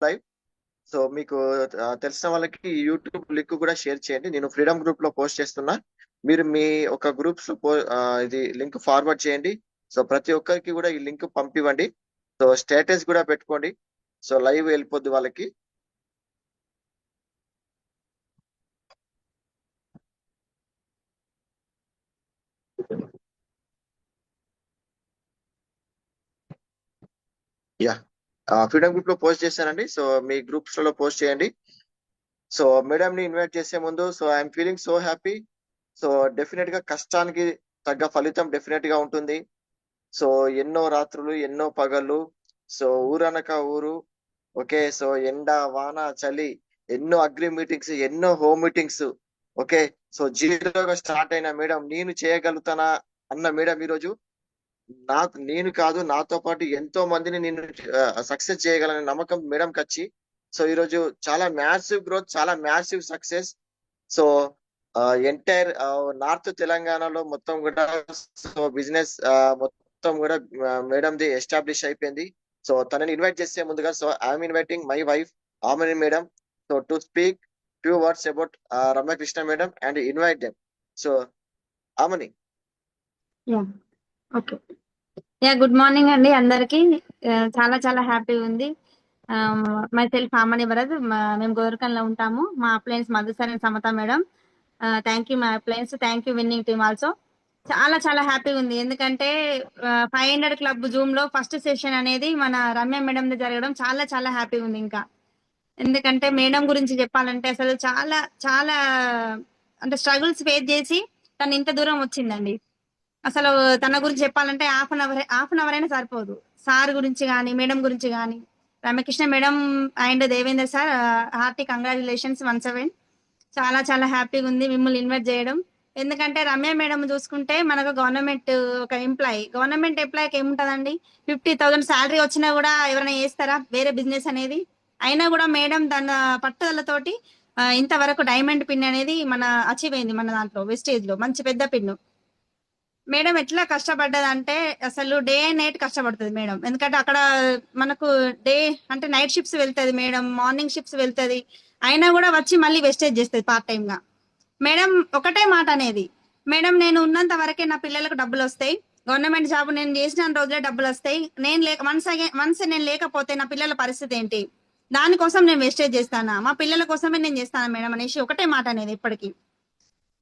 Live. So మీకు తెలిసిన వాళ్ళకి యూట్యూబ్ లింక్ కూడా షేర్ చేయండి. నేను ఫ్రీడమ్ గ్రూప్ లో పోస్ట్ చేస్తున్నా. మీరు మీ ఒక గ్రూప్స్ ఇది లింక్ ఫార్వర్డ్ చేయండి. సో ప్రతి ఒక్కరికి కూడా ఈ లింక్ పంపివ్వండి. సో స్టేటస్ కూడా పెట్టుకోండి. సో లైవ్ వెళ్ళిపోద్ది వాళ్ళకి. యా, ఫ్రీడమ్ గ్రూప్ లో పోస్ట్ చేశానండి. సో మీ గ్రూప్స్ లో పోస్ట్ చేయండి. సో మేడం ని ఇన్వైట్ చేసే ముందు, so I'm feeling so happy. So definite గా కష్టానికి తగ్గ ఫలితం డెఫినెట్ గా ఉంటుంది. సో ఎన్నో రాత్రులు, ఎన్నో పగళ్ళు, సో ఊరనక ఊరు, ఓకే. సో ఎండ, వాన, చలి, ఎన్నో అగ్రి మీటింగ్స్, ఎన్నో హోమ్ మీటింగ్స్, ఓకే. సో జీరోగా స్టార్ట్ అయిన మేడం నేను చేయగలుగుతానా అన్న మేడం ఈరోజు నేను కాదు, నాతో పాటు ఎంతో మందిని నేను సక్సెస్ చేయగలనే నమ్మకం మేడంకి వచ్చి, సో ఈరోజు చాలా మ్యాసివ్ గ్రోత్, చాలా massive success. So entire north తెలంగాణలో మొత్తం కూడా సో బిజినెస్ మొత్తం కూడా మేడంది ఎస్టాబ్లిష్ అయిపోయింది. సో తనని ఇన్వైట్ చేసే ముందుగా, so I'm inviting my wife Aamani madam so to speak few words about Ramyakrishna madam and invite them. So Aamani. Okay, good morning అండి అందరికి. చాలా చాలా హ్యాపీ ఉంది. Myself Aamani Bharat. మేము గోరకంలో ఉంటాము. మా అప్లయన్స్ మధుసరి Samatha madam. Thank you my uplines, thank you winning team also. చాలా చాలా హ్యాపీ ఉంది, ఎందుకంటే 500 క్లబ్ జూమ్ లో ఫస్ట్ సెషన్ అనేది మన రమ్య మేడం జరగడం చాలా చాలా హ్యాపీ ఉంది. ఇంకా ఎందుకంటే మేడం గురించి చెప్పాలంటే అసలు చాలా చాలా అంటే స్ట్రగుల్స్ ఫేస్ చేసి తను ఇంత దూరం వచ్చిందండి. అసలు తన గురించి చెప్పాలంటే హాఫ్ అన్ అవర్ అయినా సరిపోదు. సార్ గురించి కానీ, మేడం గురించి కానీ, Ramya Krishna madam and Devender sir, hearty congratulations once again. చాలా చాలా హ్యాపీగా ఉంది మిమ్మల్ని ఇన్వైట్ చేయడం. ఎందుకంటే రమ్య మేడం చూసుకుంటే మనకు గవర్నమెంట్ ఒక గవర్నమెంట్ ఎంప్లాయీకి ఏముంటదండి, 50,000 శాలరీ వచ్చినా కూడా ఎవరైనా చేస్తారా వేరే బిజినెస్ అనేది? అయినా కూడా మేడం తన పట్టుదలతోటి ఇంతవరకు డైమండ్ పిన్ అనేది మన అచీవ్ అయింది. మన దాంట్లో వెస్టేజ్ లో మంచి పెద్ద పిన్ను. మేడం ఎట్లా కష్టపడ్డదంటే అసలు డే అండ్ నైట్ కష్టపడుతుంది మేడం. ఎందుకంటే అక్కడ మనకు డే అంటే నైట్ షిఫ్ట్స్ వెళ్తుంది మేడం, మార్నింగ్ షిఫ్ట్స్ వెళ్తుంది. అయినా కూడా వచ్చి మళ్ళీ వెస్టేజ్ చేస్తుంది పార్ట్ టైం గా. మేడం ఒకటే మాట అనేది, మేడం నేను ఉన్నంత వరకే నా పిల్లలకు డబ్బులు వస్తాయి, గవర్నమెంట్ జాబ్ నేను చేసిన రోజులే డబ్బులు వస్తాయి, నేను వన్స్ నేను లేకపోతే నా పిల్లల పరిస్థితి ఏంటి, దానికోసం నేను వెస్టేజ్ చేస్తానా, మా పిల్లల కోసమే నేను చేస్తాను మేడం అనేసి ఒకటే మాట అనేది ఇప్పటికీ.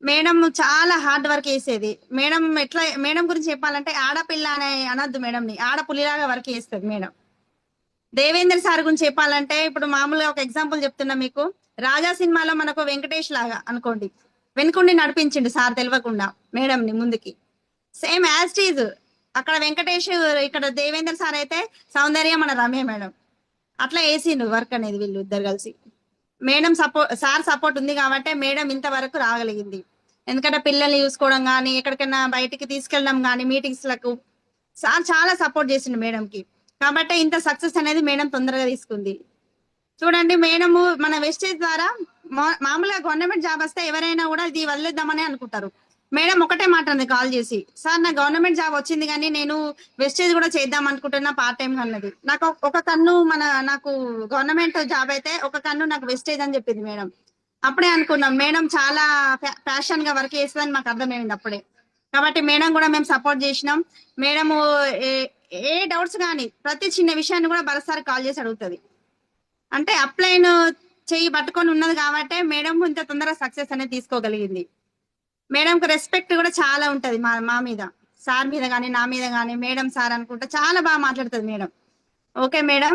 మేడం చాలా హార్డ్ వర్క్ చేసేది. మేడం గురించి చెప్పాలంటే ఆడపిల్ల అనే అనద్దు మేడంని, ఆడపులిలాగా వర్క్ చేస్తుంది మేడం. దేవేందర్ సార్ గురించి చెప్పాలంటే ఇప్పుడు మామూలుగా ఒక ఎగ్జాంపుల్ చెప్తున్నా మీకు. రాజా సినిమాలో మనకు వెంకటేష్ లాగా అనుకోండి, వెనుకుండి నడిపించిండు సార్ తెలియకుండా మేడంని ముందుకి. సేమ్ యాజ్ టీజ్ అక్కడ వెంకటేష్, ఇక్కడ దేవేందర్ సార్ అయితే సౌందర్య మన రమ్య మేడం. అట్లా వేసిండు వర్క్ అనేది వీళ్ళు ఇద్దరు కలిసి. మేడం సార్ సపోర్ట్ ఉంది కాబట్టి మేడం ఇంతవరకు రాగలిగింది. ఎందుకంటే పిల్లల్ని చూసుకోవడం కానీ, ఎక్కడికైనా బయటికి తీసుకెళ్ళడం కానీ, మీటింగ్స్ లకు సార్ చాలా సపోర్ట్ చేసిండు మేడంకి. కాబట్టి ఇంత సక్సెస్ అనేది మేడం తొందరగా తీసుకుంది. చూడండి మేడము మన వెస్టేజ్ ద్వారా మామూలుగా గవర్నమెంట్ జాబ్ వస్తే ఎవరైనా కూడా ఇది వదిలేద్దామని అనుకుంటారు. మేడం ఒకటే మాట అంది కాల్ చేసి, సార్ నా గవర్నమెంట్ జాబ్ వచ్చింది కానీ నేను వెస్టేజ్ కూడా చేద్దాం అనుకుంటున్నా పార్ట్ టైం అన్నది. నాకు ఒక కన్ను నాకు గవర్నమెంట్ జాబ్ అయితే, ఒక కన్ను నాకు వెస్టేజ్ అని చెప్పింది మేడం. అప్పుడే అనుకున్నాం మేడం చాలా ప్యాషన్ గా వర్క్ చేస్తుందని మాకు అర్థమైంది అప్పుడే. కాబట్టి మేడం కూడా మేము సపోర్ట్ చేసినాం. మేడము ఏ డౌట్స్ కానీ ప్రతి చిన్న విషయాన్ని కూడా భరత్సారి కాల్ చేసి అడుగుతుంది. అంటే అప్లైన్ చెయ్యి పట్టుకొని ఉన్నది కాబట్టి మేడం ఇంత తొందరగా సక్సెస్ అనేది తీసుకోగలిగింది. మేడంకి రెస్పెక్ట్ కూడా చాలా ఉంటది మా మీద, సార్ మీద కానీ, నా మీద కానీ. మేడం సార్ అనుకుంటా చాలా బాగా మాట్లాడుతుంది మేడం. ఓకే మేడం,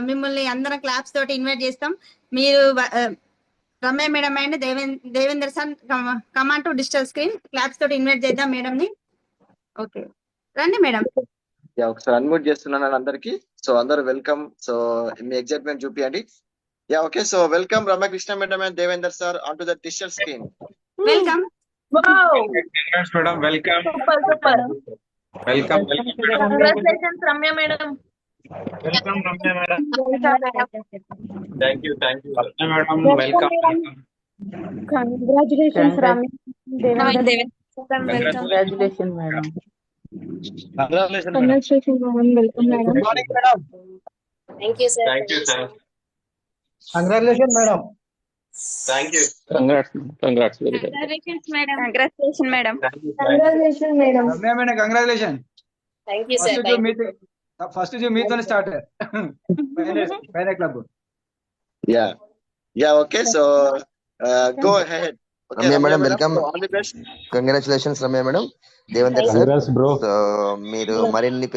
మిమ్మల్ని అందరం క్లాప్స్ తోటి ఇన్వైట్ చేస్తాం. మీరు Ramya madam and Devender sir command to digital screen claps తోటి ఇన్వైట్ చేద్దాం మేడం ని. ఓకే రండి మేడం. ఒకసారి అన్మ్యూట్ చేస్తున్నాను అందరికి. సో అందరూ వెల్కమ్. సో మీ ఎగ్జైట్మెంట్ చూపియండి. Okay. So welcome Ramyakrishna madam and Devender sir on to the digital screen. Welcome. Congrats, madam. Welcome. Super. Welcome. Congratulations, Ramya madam. Welcome, Ramya madam. Thank you. Ramya madam, welcome. Congratulations, Ramya. Congratulations, madam. Congratulations, madam. Welcome, madam. Good morning, madam. Thank you, sir. Congratulation madam. Thank you. Congrats, very good. Congratulations, madam. Congratulations, madam. Congratulations, madam. Ramya madam congratulation. Thank you, sir. First మీతో start పైన club. Yeah, okay. So go ahead. Okay, Ramya Ramya madam, madam, welcome. so all the best. Congratulations Ramya madam. Devendra sir. Congrats, bro. So మీరు మరిన్ని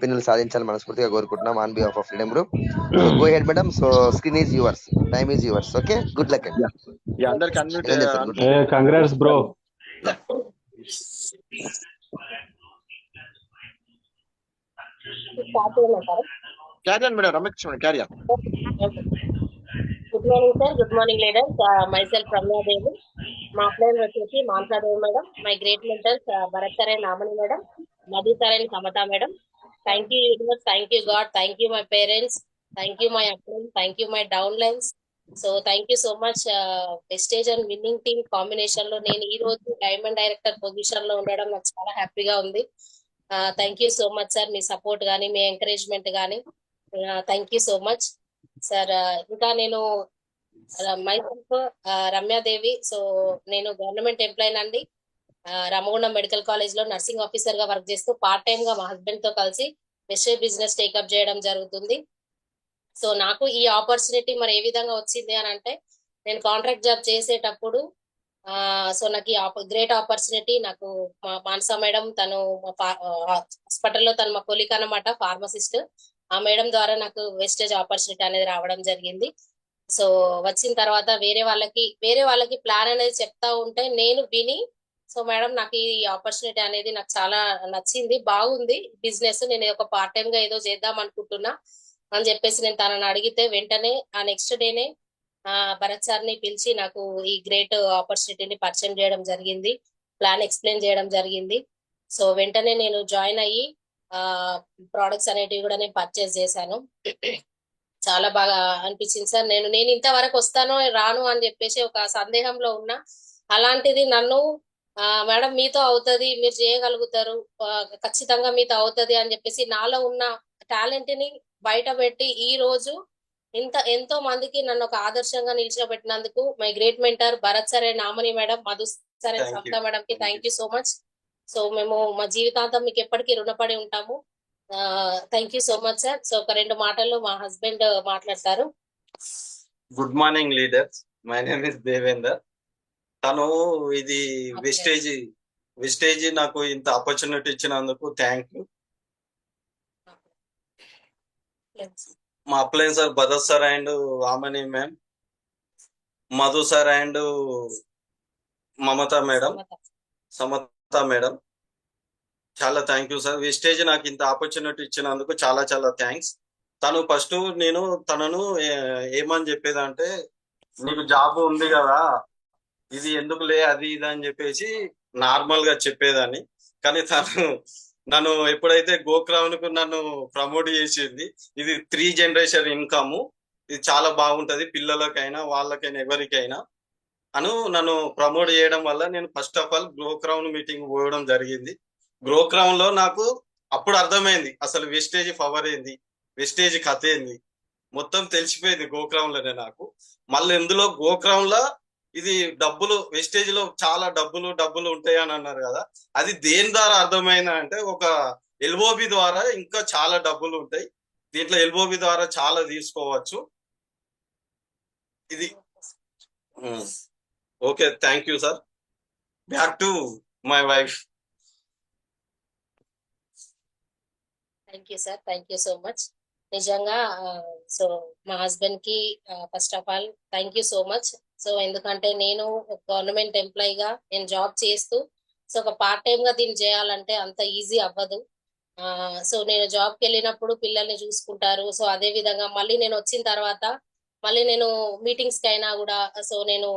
పిన్నులు సాధించాలని మనస్ఫూర్తిగా కోరుకుంటున్నాం on behalf of freedom group. So go head madam. So screen is yours, time is yours. Okay, good luck అండి. Yeah, అందరికి unmute. Devendra sir, good luck. Hey, congrats, bro. Carry on, madam. Ramesh, carry on. Good morning, sir. Good morning, leaders. Myself, Ramya Devi. My friend వచ్చేసి Mansa Devi madam. My great mentors, Bharat sir and Namani madam, Madhu sir and Samatha madam. Thank you, universe. Thank you, God. Thank you, my parents. Thank you, my upline. Thank you, my downlines. So thank you so much. Vestige and winning team combination లో నేను ఈ రోజు diamond director position లో ఉండడం నాకు చాలా హ్యాపీగా ఉంది. Thank you so much sir, me support కానీ మీ ఎంకరేజ్మెంట్ కానీ. Thank you so much sir. ఇంకా నేను మైసెల్ఫ్ రమ్యాదేవి. సో నేను గవర్నమెంట్ ఎంప్లాయీ అండి. రామగుండం మెడికల్ కాలేజ్ లో నర్సింగ్ ఆఫీసర్ గా వర్క్ చేస్తూ పార్ట్ టైమ్ గా మా హస్బెండ్ తో కలిసి వెస్టేజ్ బిజినెస్ టేకప్ చేయడం జరుగుతుంది. సో నాకు ఈ ఆపర్చునిటీ మరి ఏ విధంగా వచ్చింది అని అంటే, నేను కాంట్రాక్ట్ జాబ్ చేసేటప్పుడు సో నాకు ఈ గ్రేట్ ఆపర్చునిటీ నాకు మా మానసా మేడం, తను హాస్పిటల్లో తను మా కొలిక్ అన్నమాట, ఫార్మసిస్ట్. ఆ మేడం ద్వారా నాకు వెస్టేజ్ ఆపర్చునిటీ అనేది రావడం జరిగింది. సో వచ్చిన తర్వాత వేరే వాళ్ళకి ప్లాన్ అనేది చెప్తా ఉంటే నేను విని, సో మేడం నాకు ఈ ఆపర్చునిటీ అనేది నాకు చాలా నచ్చింది, బాగుంది బిజినెస్, నేను ఒక పార్ట్ టైం గా ఏదో చేద్దాం అనుకుంటున్నా అని చెప్పేసి నేను తనని అడిగితే వెంటనే ఆ నెక్స్ట్ డేనే భరత్ సార్ ని పిలిచి నాకు ఈ గ్రేట్ ఆపర్చునిటీని పరిచయం చేయడం జరిగింది, ప్లాన్ ఎక్స్ప్లెయిన్ చేయడం జరిగింది. సో వెంటనే నేను జాయిన్ అయ్యి ప్రోడక్ట్స్ అనేటివి కూడా నేను పర్చేస్ చేశాను. చాలా బాగా అనిపించింది సార్. నేను ఇంతవరకు వస్తానో రాను అని చెప్పేసి ఒక సందేహంలో ఉన్నా. అలాంటిది నన్ను మేడం మీతో అవుతుంది, మీరు చేయగలుగుతారు, ఖచ్చితంగా మీతో అవుతుంది అని చెప్పేసి నాలో ఉన్న టాలెంట్ ని బయట పెట్టి ఈ రోజు ఎంతో మందికి నన్ను ఒక ఆదర్శంగా నిలిచిపెట్టినందుకు my great mentor Bharat sir, నామని మేడం, మధు సరే, సప్తా మేడం కి thank you so much. So మేము మా జీవితాంతం మీకు ఎప్పటికీ రుణపడి ఉంటాము. Thank you so much sir. So ఒక 2 మాటల్లో మా హస్బెండ్ మాట్లాడతారు. Good morning leaders, my name is Devender. తను ఇది వెస్టేజ్ నాకు ఇంత ఆపర్చునిటీ ఇచ్చినందుకు థ్యాంక్ యూ. మా upline sir Bharat sir and Aamani ma'am, Madhu sir and Mamata madam, Samata madam, చాలా థ్యాంక్ యూ సార్. వెస్టేజ్ నాకు ఇంత ఆపర్చునిటీ ఇచ్చినందుకు చాలా చాలా థ్యాంక్స్. తను ఫస్ట్ నేను తనను ఏమని చెప్పేదంటే, నీకు జాబ్ ఉంది కదా, ఇది ఎందుకులే అది ఇది అని చెప్పేసి నార్మల్ గా చెప్పేదాన్ని. కానీ తను నన్ను ఎప్పుడైతే గోక్రౌన్ కు నన్ను ప్రమోట్ చేసింది, ఇది 3 జనరేషన్ ఇన్కమ్, ఇది చాలా బాగుంటది పిల్లలకైనా వాళ్ళకైనా ఎవరికైనా నన్ను ప్రమోట్ చేయడం వల్ల నేను ఫస్ట్ ఆఫ్ ఆల్ గోక్రౌన్ మీటింగ్ పోవడం జరిగింది. గోక్రౌన్ లో నాకు అప్పుడు అర్థమైంది అసలు వెస్టేజ్ పవర్ ఏంది, వెస్టేజ్ కథ ఏంది, మొత్తం తెలిసిపోయింది గోక్రౌన్ లోనే నాకు. మళ్ళీ ఇందులో గోక్రౌన్ లో ఇది డబ్బులు, వెస్టేజ్ లో చాలా డబ్బులు ఉంటాయి అని అన్నారు కదా, అది దేని ద్వారా అర్థమైంది అంటే, ఒక ఎల్ఓబి ద్వారా ఇంకా చాలా డబ్బులు ఉంటాయి దీంట్లో, ఎల్ఓబి ద్వారా చాలా తీసుకోవచ్చు. ఇది okay, thank you sir. Back to my wife. Thank you sir, thank you so much. నిజంగా సో మా హస్బెండ్ కి first of all thank you so much. So ఎందుకంటే నేను గవర్నమెంట్ ఎంప్లాయీగా నేను జాబ్ చేస్తూ, సో ఒక పార్ట్ టైం గా దీన్ని చేయాలంటే అంత ఈజీ అవ్వదు. సో నేను జాబ్కి వెళ్ళినప్పుడు పిల్లల్ని చూసుకుంటారు. సో అదే విధంగా మళ్ళీ నేను వచ్చిన తర్వాత మళ్ళీ నేను మీటింగ్స్ కి అయినా కూడా, సో నేను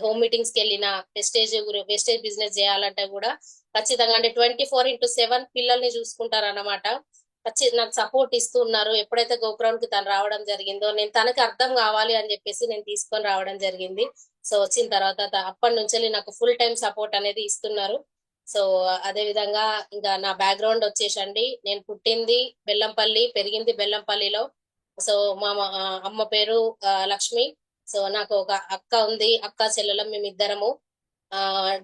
హోమ్ మీటింగ్స్ కి వెళ్ళిన వెస్టేజ్ బిజినెస్ చేయాలంటే కూడా ఖచ్చితంగా అంటే 24/7 పిల్లల్ని చూసుకుంటారు అన్నమాట. నాకు సపోర్ట్ ఇస్తున్నారు. ఎప్పుడైతే గోపురం కి తను రావడం జరిగిందో, నేను తనకి అర్థం కావాలి అని చెప్పేసి నేను తీసుకొని రావడం జరిగింది. సో వచ్చిన తర్వాత అప్పటి నుంచి నాకు ఫుల్ టైం సపోర్ట్ అనేది ఇస్తున్నారు. సో అదే విధంగా ఇంకా నా బ్యాక్గ్రౌండ్ వచ్చేసండి, నేను పుట్టింది బెల్లంపల్లి, పెరిగింది బెల్లంపల్లిలో. సో అమ్మ పేరు లక్ష్మి. సో నాకు ఒక అక్క ఉంది, అక్క చెల్లెలం మేమిద్దరము.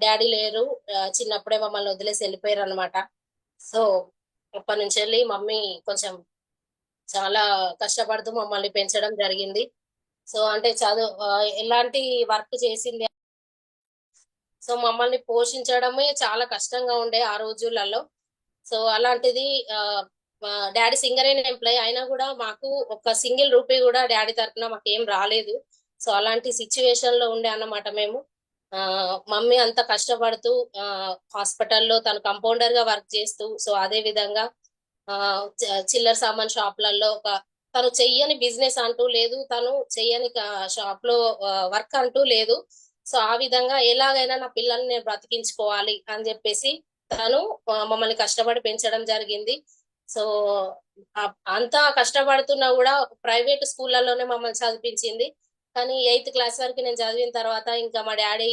డాడీ లేరు, చిన్నప్పుడే మమ్మల్ని వదిలేసి వెళ్ళిపోయారు అనమాట. సో అప్పటి నుంచి వెళ్ళి మమ్మీ కొంచెం చాలా కష్టపడుతూ మమ్మల్ని పెంచడం జరిగింది. సో అంటే చదువు ఎలాంటి వర్క్ చేసింది, సో మమ్మల్ని పోషించడమే చాలా కష్టంగా ఉండే ఆ రోజులలో. సో అలాంటిది డాడీ సింగర్ అయిన ఎంప్లాయ్ అయినా కూడా మాకు ఒక సింగిల్ రూపీ కూడా డాడీ తరఫున మాకు ఏం రాలేదు. సో అలాంటి సిచ్యువేషన్ లో ఉండే అన్నమాట మేము. మమ్మీ అంత కష్టపడుతూ హాస్పిటల్లో తను కంపౌండర్ గా వర్క్ చేస్తూ, సో అదే విధంగా చిల్లర సామాన్ షాప్లలో తను చెయ్యని బిజినెస్ అంటూ లేదు, తను చెయ్యని షాప్ లో వర్క్ అంటూ లేదు. సో ఆ విధంగా ఎలాగైనా నా పిల్లల్ని నేను బ్రతికించుకోవాలి అని చెప్పేసి తను మమ్మల్ని కష్టపడి పెంచడం జరిగింది. సో అంతా కష్టపడుతున్నా కూడా ప్రైవేట్ స్కూళ్ళలోనే మమ్మల్ని చదివించింది. కానీ 8th క్లాస్ వరకు నేను చదివిన తర్వాత ఇంకా మా డాడీ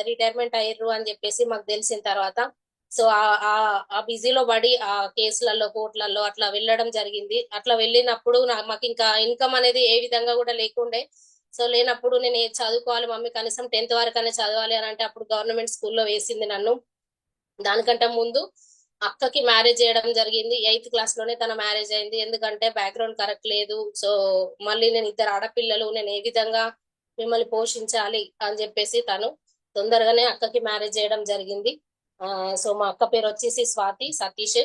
రిటైర్మెంట్ అయ్యారు అని చెప్పేసి మాకు తెలిసిన తర్వాత, సో ఆ బిజీలో పడి ఆ కేసులలో కోర్టులలో అట్లా వెళ్ళడం జరిగింది. అట్లా వెళ్ళినప్పుడు మాకు ఇంకా ఇన్కమ్ అనేది ఏ విధంగా కూడా లేకుండే. సో లేనప్పుడు నేను చదువుకోవాలి మమ్మీ, కనీసం 10th వరకనే చదవాలి అని అంటే అప్పుడు గవర్నమెంట్ స్కూల్లో వేసింది నన్ను. దానికంటే ముందు అక్కకి మ్యారేజ్ చేయడం జరిగింది. 8th క్లాస్ లోనే తన మ్యారేజ్ అయింది. ఎందుకంటే బ్యాక్గ్రౌండ్ కరెక్ట్ లేదు. సో మళ్ళీ నేను ఇద్దరు ఆడపిల్లలు, నేను ఏ విధంగా మిమ్మల్ని పోషించాలి అని చెప్పేసి తను తొందరగానే అక్కకి మ్యారేజ్ చేయడం జరిగింది. సో మా అక్క పేరు వచ్చేసి స్వాతి, సతీష్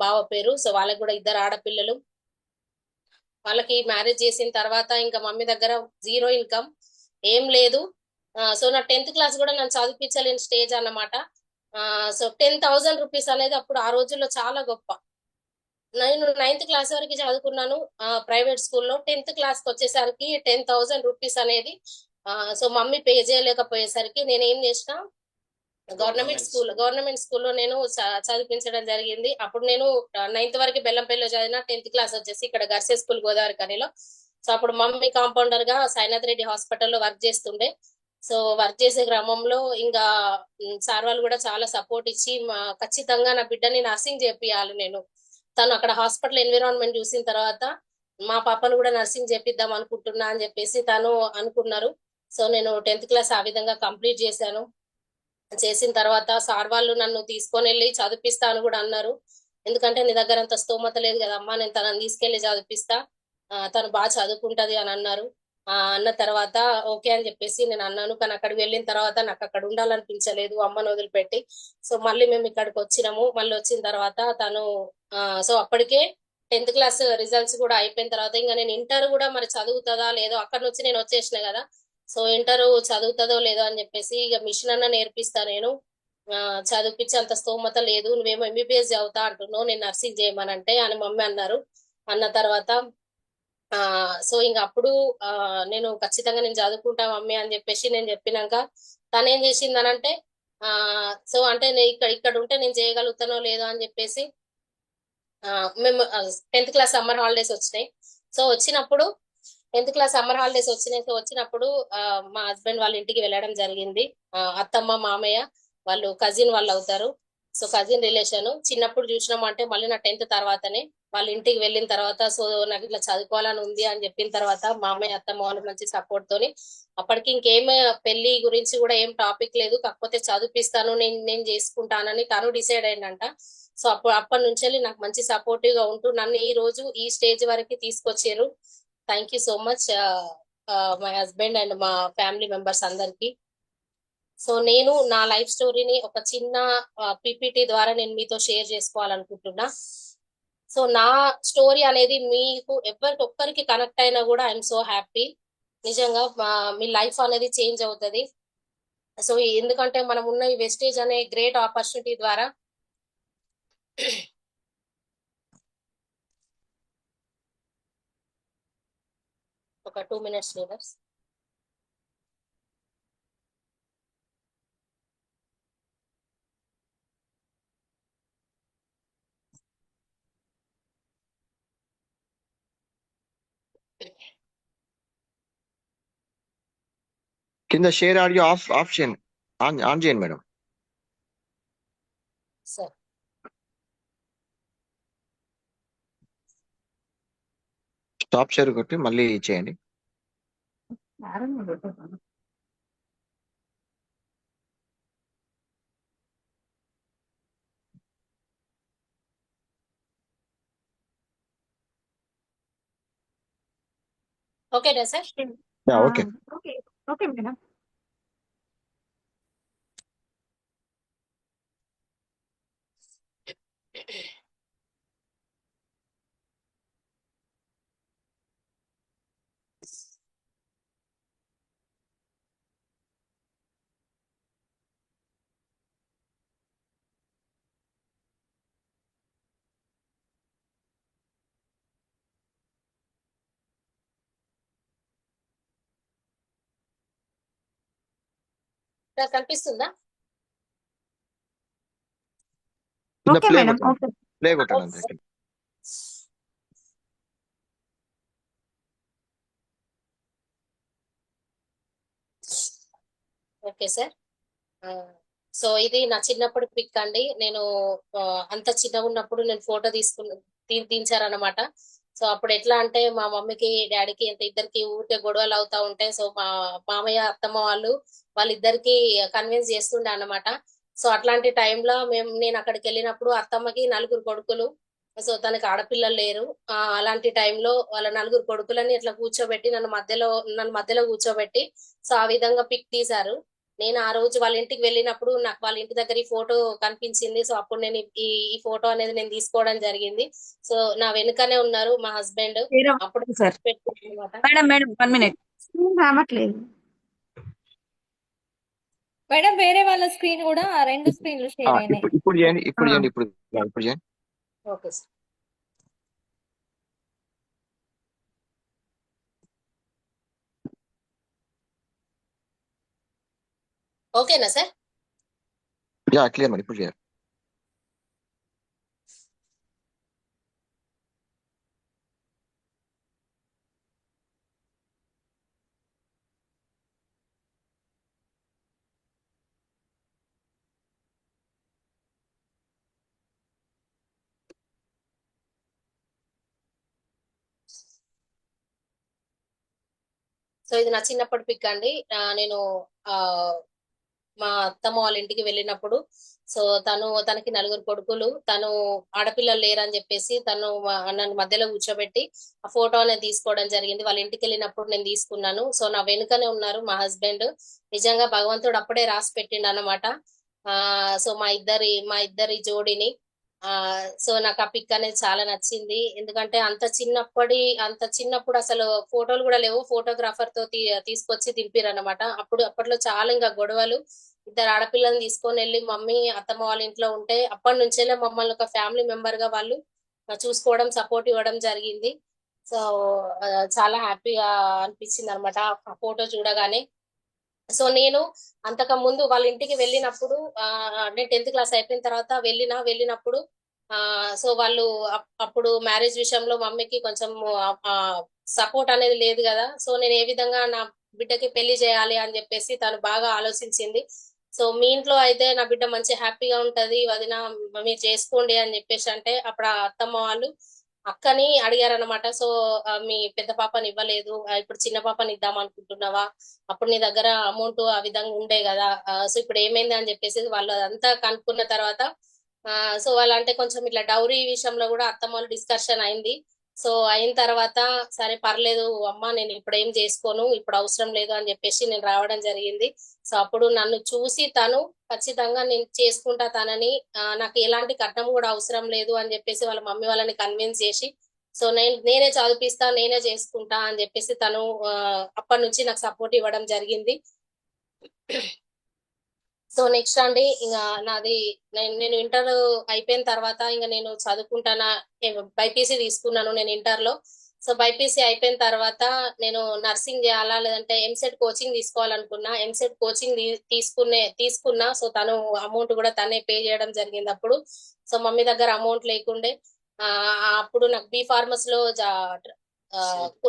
బావ పేరు. సో వాళ్ళకి కూడా ఇద్దరు ఆడపిల్లలు. వాళ్ళకి మ్యారేజ్ చేసిన తర్వాత ఇంకా మమ్మీ దగ్గర జీరో ఇన్కమ్, ఏం లేదు. సో నా 10th క్లాస్ కూడా నన్ను చదివించలేని స్టేజ్ అన్నమాట. సో 10,000 రూపీస్ అనేది అప్పుడు ఆ రోజుల్లో చాలా గొప్ప. నేను 9th క్లాస్ వరకు చదువుకున్నాను ప్రైవేట్ స్కూల్లో. 10th క్లాస్ కి వచ్చేసరికి 10,000 రూపీస్ అనేది సో మమ్మీ పే చేయలేకపోయేసరికి నేను ఏం చేసిన, గవర్నమెంట్ స్కూల్లో నేను చదివించడం జరిగింది. అప్పుడు నేను 9th వరకు బెల్లంపల్లిలో చదివిన, 10th క్లాస్ వచ్చేసి ఇక్కడ గర్సే స్కూల్ గోదావరి కనిలో. సో అప్పుడు మమ్మీ కాంపౌండర్ గా సాయినాథ్ రెడ్డి హాస్పిటల్లో వర్క్ చేస్తుండే. సో వర్క్ చేసే క్రమంలో ఇంకా సార్ వాళ్ళు కూడా చాలా సపోర్ట్ ఇచ్చి ఖచ్చితంగా నా బిడ్డని నర్సింగ్ చేపియాలి నేను. తను అక్కడ హాస్పిటల్ ఎన్విరాన్మెంట్ చూసిన తర్వాత మా పాపను కూడా నర్సింగ్ చేపిద్దాం అనుకుంటున్నా అని చెప్పేసి తను అనుకున్నారు. సో నేను 10th క్లాస్ ఆ విధంగా కంప్లీట్ చేశాను. చేసిన తర్వాత సార్ వాళ్ళు నన్ను తీసుకొని వెళ్ళి చదివిస్తా అని కూడా అన్నారు. ఎందుకంటే నీ దగ్గర అంత స్తోమత లేదు కదమ్మా, నేను తనని తీసుకెళ్లి చదివిస్తా, తను బాగా చదువుకుంటది అని అన్నారు. అన్న తర్వాత ఓకే అని చెప్పేసి నేను అన్నాను. కానీ అక్కడికి వెళ్ళిన తర్వాత నాకు అక్కడ ఉండాలనిపించలేదు అమ్మను వదిలిపెట్టి. సో మళ్ళీ మేము ఇక్కడికి వచ్చినాము. మళ్ళీ వచ్చిన తర్వాత తను సో అప్పటికే 10th క్లాస్ రిజల్ట్స్ కూడా అయిపోయిన తర్వాత ఇంకా నేను ఇంటర్ కూడా మరి చదువుతుందా లేదో, అక్కడ నుంచి నేను వచ్చేసిన కదా. సో ఇంటర్ చదువుతుందో లేదో అని చెప్పేసి ఇక మిషన్ అన్న నేర్పిస్తా నేను, చదివిపించే అంత స్తోమత లేదు, నువ్వేమో ఎంబీబీఎస్ చదువుతా అంటున్నావు, నేను నర్సింగ్ చేయమనంటే అని మమ్మీ అన్నారు. అన్న తర్వాత సో ఇంక అప్పుడు నేను ఖచ్చితంగా నేను చదువుకుంటా మమ్మీ అని చెప్పేసి నేను చెప్పినాక తను ఏం చేసిందనంటే సో అంటే నేను ఇక్కడ ఉంటే నేను చేయగలుగుతానో లేదో అని చెప్పేసి మేము 10th క్లాస్ సమ్మర్ హాలిడేస్ వచ్చినాయి. సో వచ్చినప్పుడు 10th క్లాస్ సమ్మర్ హాలిడేస్ వచ్చినాయి. సో వచ్చినప్పుడు మా హస్బెండ్ వాళ్ళ ఇంటికి వెళ్ళడం జరిగింది. అత్తమ్మ మామయ్య వాళ్ళు కజిన్ వాళ్ళు అవుతారు. సో కజిన్ రిలేషన్ చిన్నప్పుడు చూసినామంటే మళ్ళీ నా 10th తర్వాతనే వాళ్ళ ఇంటికి వెళ్ళిన తర్వాత సో నాకు ఇట్లా చదువుకోవాలని ఉంది అని చెప్పిన తర్వాత మామయ్య అత్తమ్మ వాళ్ళు మంచి సపోర్ట్ తోని అప్పటికి ఇంకేం పెళ్లి గురించి కూడా ఏం టాపిక్ లేదు, కాకపోతే చదివిపిస్తాను నేను చేసుకుంటానని తను డిసైడ్ అయిందంట. సో అప్పటి నుంచి నాకు మంచి సపోర్టివ్ గా ఉంటూ నన్ను ఈ రోజు ఈ స్టేజ్ వరకు తీసుకొచ్చారు. Thank you so much my husband and మా ఫ్యామిలీ మెంబర్స్ అందరికి. సో నేను నా లైఫ్ స్టోరీని ఒక చిన్న పిపిటి ద్వారా నేను మీతో షేర్ చేసుకోవాలనుకుంటున్నా. సో నా స్టోరీ అనేది మీకు ఒక్కరికి కనెక్ట్ అయినా కూడా ఐఎమ్ సో హ్యాపీ. నిజంగా మీ లైఫ్ అనేది చేంజ్ అవుతుంది. సో ఎందుకంటే మనం ఉన్న ఈ వెస్టేజ్ అనే గ్రేట్ ఆపర్చునిటీ ద్వారా ఒక 2 minutes లీడర్స్. కింద షేర్ ఆడియో ఆఫ్ చేయండి, ఆన్ చేయండి మేడం. సార్ స్టాప్ షేర్ కొట్టి మళ్ళీ చేయండి. ఓకేనా sir? Okay. Okay okay madam. నాకు కనిపిస్తుందా? కింద ఓకే ప్లే మేడం. కొట్టండి. ఓకే ప్లే కొట్టండి అంతే. Okay sir. సో ఇది నా చిన్నప్పుడు పిక్ అండి. నేను అంత చిన్నగా ఉన్నప్పుడు నేను ఫోటో దించారనమాట. సో అప్పుడు ఎట్లా అంటే మా మమ్మీకి డాడీకి ఇద్దరికి ఊరికే గొడవలు అవుతా ఉంటాయి. సో మా మామయ్య అత్తమ్మ వాళ్ళిద్దరికి కన్విన్స్ చేస్తుండే అన్నమాట. సో అట్లాంటి టైంలో నేను అక్కడికి వెళ్ళినప్పుడు అత్తమ్మకి 4 కొడుకులు. సో తనకి ఆడపిల్లలు లేరు. అలాంటి టైంలో వాళ్ళ 4 కొడుకులని ఇట్లా కూర్చోబెట్టి నన్ను మధ్యలో కూర్చోబెట్టి సో ఆ విధంగా పిక్ తీశారు. నేను ఆ రోజు వాళ్ళ ఇంటికి వెళ్ళినప్పుడు నాకు వాళ్ళ ఇంటి దగ్గర ఈ ఫోటో కనిపించింది. సో అప్పుడు నేను ఈ ఫోటో అనేది నేను తీసుకోవడం జరిగింది. సో నా వెనుకనే ఉన్నారు మా హస్బెండ్. అప్పుడు సార్ పెట్టుకున్నమాట. మేడం మేడం 1 మినిట్ స్క్రీన్ రావట్లేదు. మేడం వేరే వాళ్ళ స్క్రీన్ కూడా 2 స్క్రీన్లు షేర్ అయినాయి. ఇప్పుడు చేయండి. ఇప్పుడు చేయండి. Okay sir. ఓకేనా సార్? క్లియర్ మరి ఇప్పుడు చేయాలి. సో ఇది నా చిన్నప్పటి పిక్ అండి. నేను ఆ మా అత్తమ్మ వాళ్ళ ఇంటికి వెళ్ళినప్పుడు సో తనకి 4 కొడుకులు, తను ఆడపిల్లలు లేరని చెప్పేసి నన్ను మధ్యలో కూర్చోబెట్టి ఆ ఫోటో అనేది తీసుకోవడం జరిగింది. వాళ్ళ ఇంటికి వెళ్ళినప్పుడు నేను తీసుకున్నాను. సో నా వెనుకనే ఉన్నారు మా హస్బెండ్. నిజంగా భగవంతుడు అప్పుడే రాసి పెట్టిండు అన్నమాట. సో మా ఇద్దరి జోడిని. సో నాకు ఆ పిక్ అనేది చాలా నచ్చింది. ఎందుకంటే అంత చిన్నప్పుడు అసలు ఫోటోలు కూడా లేవు. ఫోటోగ్రాఫర్ తో తీసుకొచ్చి దింపిరు అనమాట. అప్పట్లో చాలా ఇంకా గొడవలు. 2 ఆడపిల్లల్ని తీసుకొని వెళ్ళి మమ్మీ అత్తమ్మ వాళ్ళ ఇంట్లో ఉంటే అప్పటి నుంచేలే మమ్మల్ని ఒక ఫ్యామిలీ మెంబర్ గా వాళ్ళు చూసుకోవడం, సపోర్ట్ ఇవ్వడం జరిగింది. సో చాలా హ్యాపీగా అనిపించింది అనమాట ఆ ఫోటో చూడగానే. సో నేను అంతకు ముందు వాళ్ళ ఇంటికి వెళ్ళినప్పుడు నేను 10th క్లాస్ అయిపోయిన తర్వాత వెళ్ళినప్పుడు సో వాళ్ళు అప్పుడు మ్యారేజ్ విషయంలో మమ్మీకి కొంచెం సపోర్ట్ అనేది లేదు కదా. సో నేను ఏ విధంగా నా బిడ్డకి పెళ్లి చేయాలి అని చెప్పేసి తను బాగా ఆలోచించింది. సో మీ ఇంట్లో అయితే నా బిడ్డ మంచి హ్యాపీగా ఉంటది వదిన, మీరు చేసుకోండి అని చెప్పేసి అంటే అప్పుడు ఆ అత్తమ్మ వాళ్ళు అక్కని అడిగారనమాట. సో మీ పెద్ద పాపని ఇవ్వలేదు, ఇప్పుడు చిన్న పాపని ఇద్దాం అనుకుంటున్నావా, అప్పుడు నీ దగ్గర అమౌంట్ ఆ విధంగా ఉండే కదా, సో ఇప్పుడు ఏమైంది అని చెప్పేసి వాళ్ళు అదంతా కనుక్కున్న తర్వాత సో వాళ్ళంటే కొంచెం ఇట్లా డౌరీ విషయంలో కూడా అత్తమ్మ వాళ్ళు డిస్కషన్ అయింది. సో అయిన తర్వాత సరే పర్లేదు అమ్మ, నేను ఇప్పుడు ఏం చేసుకోను, ఇప్పుడు అవసరం లేదు అని చెప్పేసి నేను రావడం జరిగింది. సో అప్పుడు నన్ను చూసి తను ఖచ్చితంగా నేను చేసుకుంటా తనని, నాకు ఎలాంటి కట్నం కూడా అవసరం లేదు అని చెప్పేసి వాళ్ళ మమ్మీ వాళ్ళని కన్విన్స్ చేసి సో నేనే చదివిస్తా, నేనే చేసుకుంటా అని చెప్పేసి తను అప్పటి నుంచి నాకు సపోర్ట్ ఇవ్వడం జరిగింది. సో నెక్స్ట్ అండి ఇంకా నాది నేను ఇంటర్ అయిపోయిన తర్వాత ఇంకా నేను చదువుకుంటానా, బైపీసీ తీసుకున్నాను నేను ఇంటర్ లో. సో బైపీసీ అయిపోయిన తర్వాత నేను నర్సింగ్ చేయాలా లేదంటే ఎంసెట్ కోచింగ్ తీసుకోవాలనుకున్నా. ఎంసెట్ కోచింగ్ తీసుకున్నా. సో తను అమౌంట్ కూడా తనే పే చేయడం జరిగింది అప్పుడు. సో మమ్మీ దగ్గర అమౌంట్ లేకుండే అప్పుడు నాకు బి ఫార్మసీ లో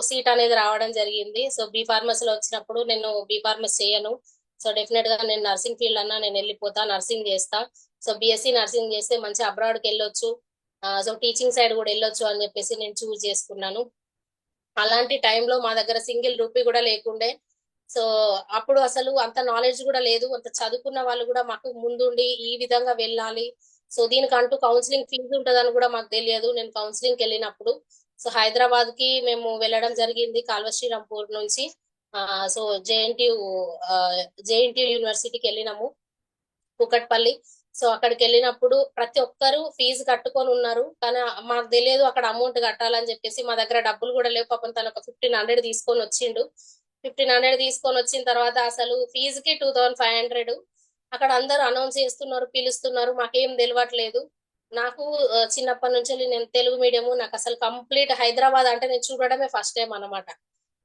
సీట్ అనేది రావడం జరిగింది. సో బి ఫార్మసీ లో వచ్చినప్పుడు నేను బి ఫార్మసీ చేయను. సో డెఫినెట్ గా నేను నర్సింగ్ ఫీల్డ్ అన్నా నేను వెళ్ళిపోతా, నర్సింగ్ చేస్తా. సో బిఎస్సి నర్సింగ్ చేస్తే మంచి అబ్రాడ్కి వెళ్ళొచ్చు, సో టీచింగ్ సైడ్ కూడా వెళ్ళొచ్చు అని చెప్పేసి నేను చూస్ చేసుకున్నాను. అలాంటి టైంలో మా దగ్గర సింగిల్ రూపీ కూడా లేకుండే. సో అప్పుడు అసలు అంత నాలెడ్జ్ కూడా లేదు, అంత చదువుకున్న వాళ్ళు కూడా మాకు ముందుండి ఈ విధంగా వెళ్ళాలి, సో దీనికంటూ కౌన్సిలింగ్ ఫీజు ఉంటుందని కూడా మాకు తెలియదు. నేను కౌన్సిలింగ్కి వెళ్ళినప్పుడు సో హైదరాబాద్ కి మేము వెళ్ళడం జరిగింది కాల్వ శ్రీరాంపూర్ నుంచి. సో జేఎన్టీయు యూనివర్సిటీకి వెళ్ళినాము కూకట్పల్లి. సో అక్కడికి వెళ్ళినప్పుడు ప్రతి ఒక్కరు ఫీజు కట్టుకొని ఉన్నారు, కానీ మాకు తెలియదు అక్కడ అమౌంట్ కట్టాలని చెప్పేసి. మా దగ్గర డబ్బులు కూడా లేవు. పాపం తను ఒక 1500 తీసుకొని వచ్చిండు. 1500 తీసుకొని వచ్చిన తర్వాత అసలు ఫీజుకి 2500. అక్కడ అందరూ అనౌన్స్ చేస్తున్నారు, పిలుస్తున్నారు, మాకేం తెలియట్లేదు. నాకు చిన్నప్పటి నుంచి నేను తెలుగు మీడియము, నాకు అసలు కంప్లీట్ హైదరాబాద్ అంటే నేను చూడడమే ఫస్ట్ టైం అన్నమాట.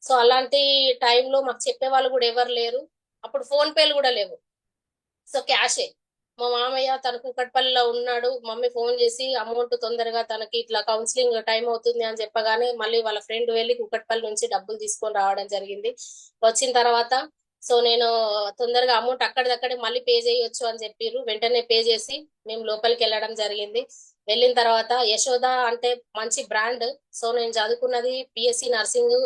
సో అలాంటి టైంలో మాకు చెప్పే వాళ్ళు కూడా ఎవరు లేరు. అప్పుడు ఫోన్ పేలు కూడా లేవు, సో క్యాషే. మా మామయ్య తన కూకట్పల్లిలో ఉన్నాడు, మమ్మీ ఫోన్ చేసి అమౌంట్ తొందరగా తనకి ఇట్లా కౌన్సిలింగ్ టైం అవుతుంది అని చెప్పగానే మళ్ళీ వాళ్ళ ఫ్రెండ్ వెళ్ళి కూకట్పల్లి నుంచి డబ్బులు తీసుకొని రావడం జరిగింది. వచ్చిన తర్వాత సో నేను తొందరగా అమౌంట్ అక్కడిదక్కడే మళ్ళీ పే చేయొచ్చు అని చెప్పారు. వెంటనే పే చేసి మేము లోపలికి వెళ్ళడం జరిగింది. వెళ్ళిన తర్వాత యశోద అంటే మంచి బ్రాండ్. సో నేను చదువుకున్నది BSc nursing,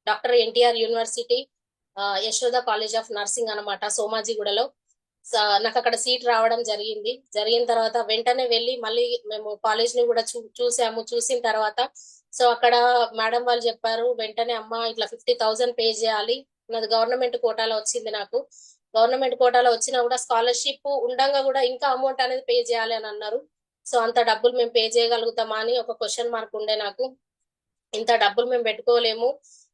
doctor NTR university, Yashoda college of nursing అనమాట, సోమాజిగూడలో. నాకు అక్కడ సీట్ రావడం జరిగింది. జరిగిన తర్వాత వెంటనే వెళ్ళి మళ్ళీ మేము కాలేజ్ ని కూడా చూసాము. చూసిన తర్వాత సో అక్కడ మేడం వాళ్ళు చెప్పారు, వెంటనే అమ్మ ఇట్లా 50,000 పే చేయాలి. నాది గవర్నమెంట్ కోటాలో వచ్చింది. నాకు గవర్నమెంట్ కోటాలో వచ్చినా కూడా స్కాలర్షిప్ ఉండంగా కూడా ఇంకా అమౌంట్ అనేది పే చేయాలి అని అన్నారు. సో అంత డబ్బులు మేము పే చేయగలుగుతామా అని ఒక క్వశ్చన్ మార్క్ ఉండే నాకు. ఇంత డబ్బులు మేము పెట్టుకోలేము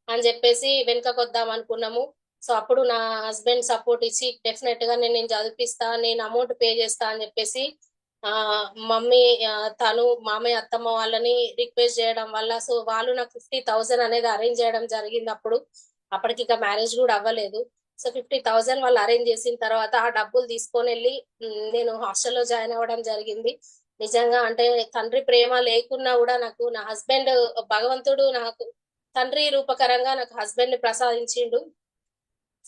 అని చెప్పేసి వెనుకకు వద్దాం అనుకున్నాము. సో అప్పుడు నా హస్బెండ్ సపోర్ట్ ఇచ్చి డెఫినెట్ గా నేను చదివిపిస్తా, నేను అమౌంట్ పే చేస్తా అని చెప్పేసి మమ్మీ తను మామయ్య అత్తమ్మ వాళ్ళని రిక్వెస్ట్ చేయడం వల్ల సో వాళ్ళు నాకు 50,000 అనేది అరేంజ్ చేయడం జరిగింది. అప్పటికి ఇక మ్యారేజ్ కూడా అవ్వలేదు. సో 50,000 వాళ్ళు అరేంజ్ చేసిన తర్వాత ఆ డబ్బులు తీసుకొని వెళ్ళి నేను హాస్టల్లో జాయిన్ అవ్వడం జరిగింది. నిజంగా అంటే తండ్రి ప్రేమ లేకున్నా కూడా నాకు నా హస్బెండ్, భగవంతుడు నాకు తండ్రి రూపకరంగా నాకు హస్బెండ్ ని ప్రసాదించిండు.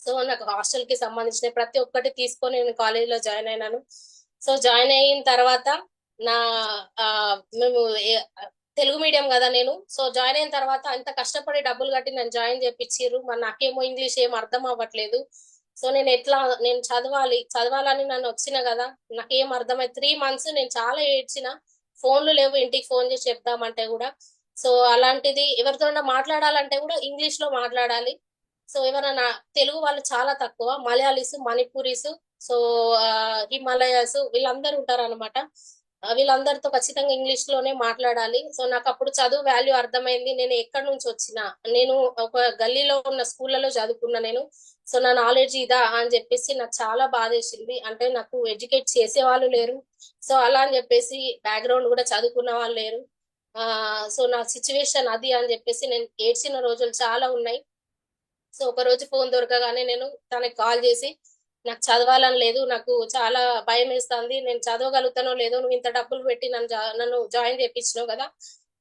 సో నాకు హాస్టల్ కి సంబంధించిన ప్రతి ఒక్కటి తీసుకొని నేను కాలేజ్ లో జాయిన్ అయినాను. సో జాయిన్ అయిన తర్వాత నా మేము తెలుగు మీడియం కదా నేను. సో జాయిన్ అయిన తర్వాత అంత కష్టపడి డబ్బులు కట్టి నన్ను జాయిన్ చేయించారు. మరి నాకేమో ఇంగ్లీష్ ఏం అర్థం అవ్వట్లేదు. సో నేను చదవాలని నన్ను వచ్చిన కదా, నాకేం అర్థమై 3 months నేను చాలా ఏడ్చిన. ఫోన్లు లేవు, ఇంటికి ఫోన్ చేసి చెప్దామంటే కూడా. సో అలాంటిది ఎవరితో మాట్లాడాలంటే కూడా ఇంగ్లీష్ లో మాట్లాడాలి. సో ఎవరైనా తెలుగు వాళ్ళు చాలా తక్కువ, మలయాళీస్, మణిపూరీస్, సో హిమాలయాస్ వీళ్ళందరూ ఉంటారు అనమాట. వీళ్ళందరితో ఖచ్చితంగా ఇంగ్లీష్ లోనే మాట్లాడాలి. సో నాకు అప్పుడు చదువు వాల్యూ అర్థమైంది. నేను ఎక్కడి నుంచి వచ్చినా, నేను ఒక గల్లీలో ఉన్న స్కూళ్ళలో చదువుకున్నా నేను. సో నా నాలెడ్జ్ ఇదా అని చెప్పేసి నాకు చాలా బాధేసింది. అంటే నాకు ఎడ్యుకేట్ చేసే వాళ్ళు లేరు, సో అలా అని చెప్పేసి బ్యాక్గ్రౌండ్ కూడా చదువుకున్న వాళ్ళు లేరు. సో నా సిచ్యువేషన్ అది అని చెప్పేసి నేను ఏడ్చిన రోజులు చాలా ఉన్నాయి. సో ఒక రోజు ఫోన్ దొరకగానే నేను తనకి కాల్ చేసి, నాకు చదవాలని లేదు, నాకు చాలా భయం వేస్తుంది, నేను చదవగలుగుతానో లేదో, నువ్వు ఇంత డబ్బులు పెట్టి నన్ను జాయిన్ చేయించినావు కదా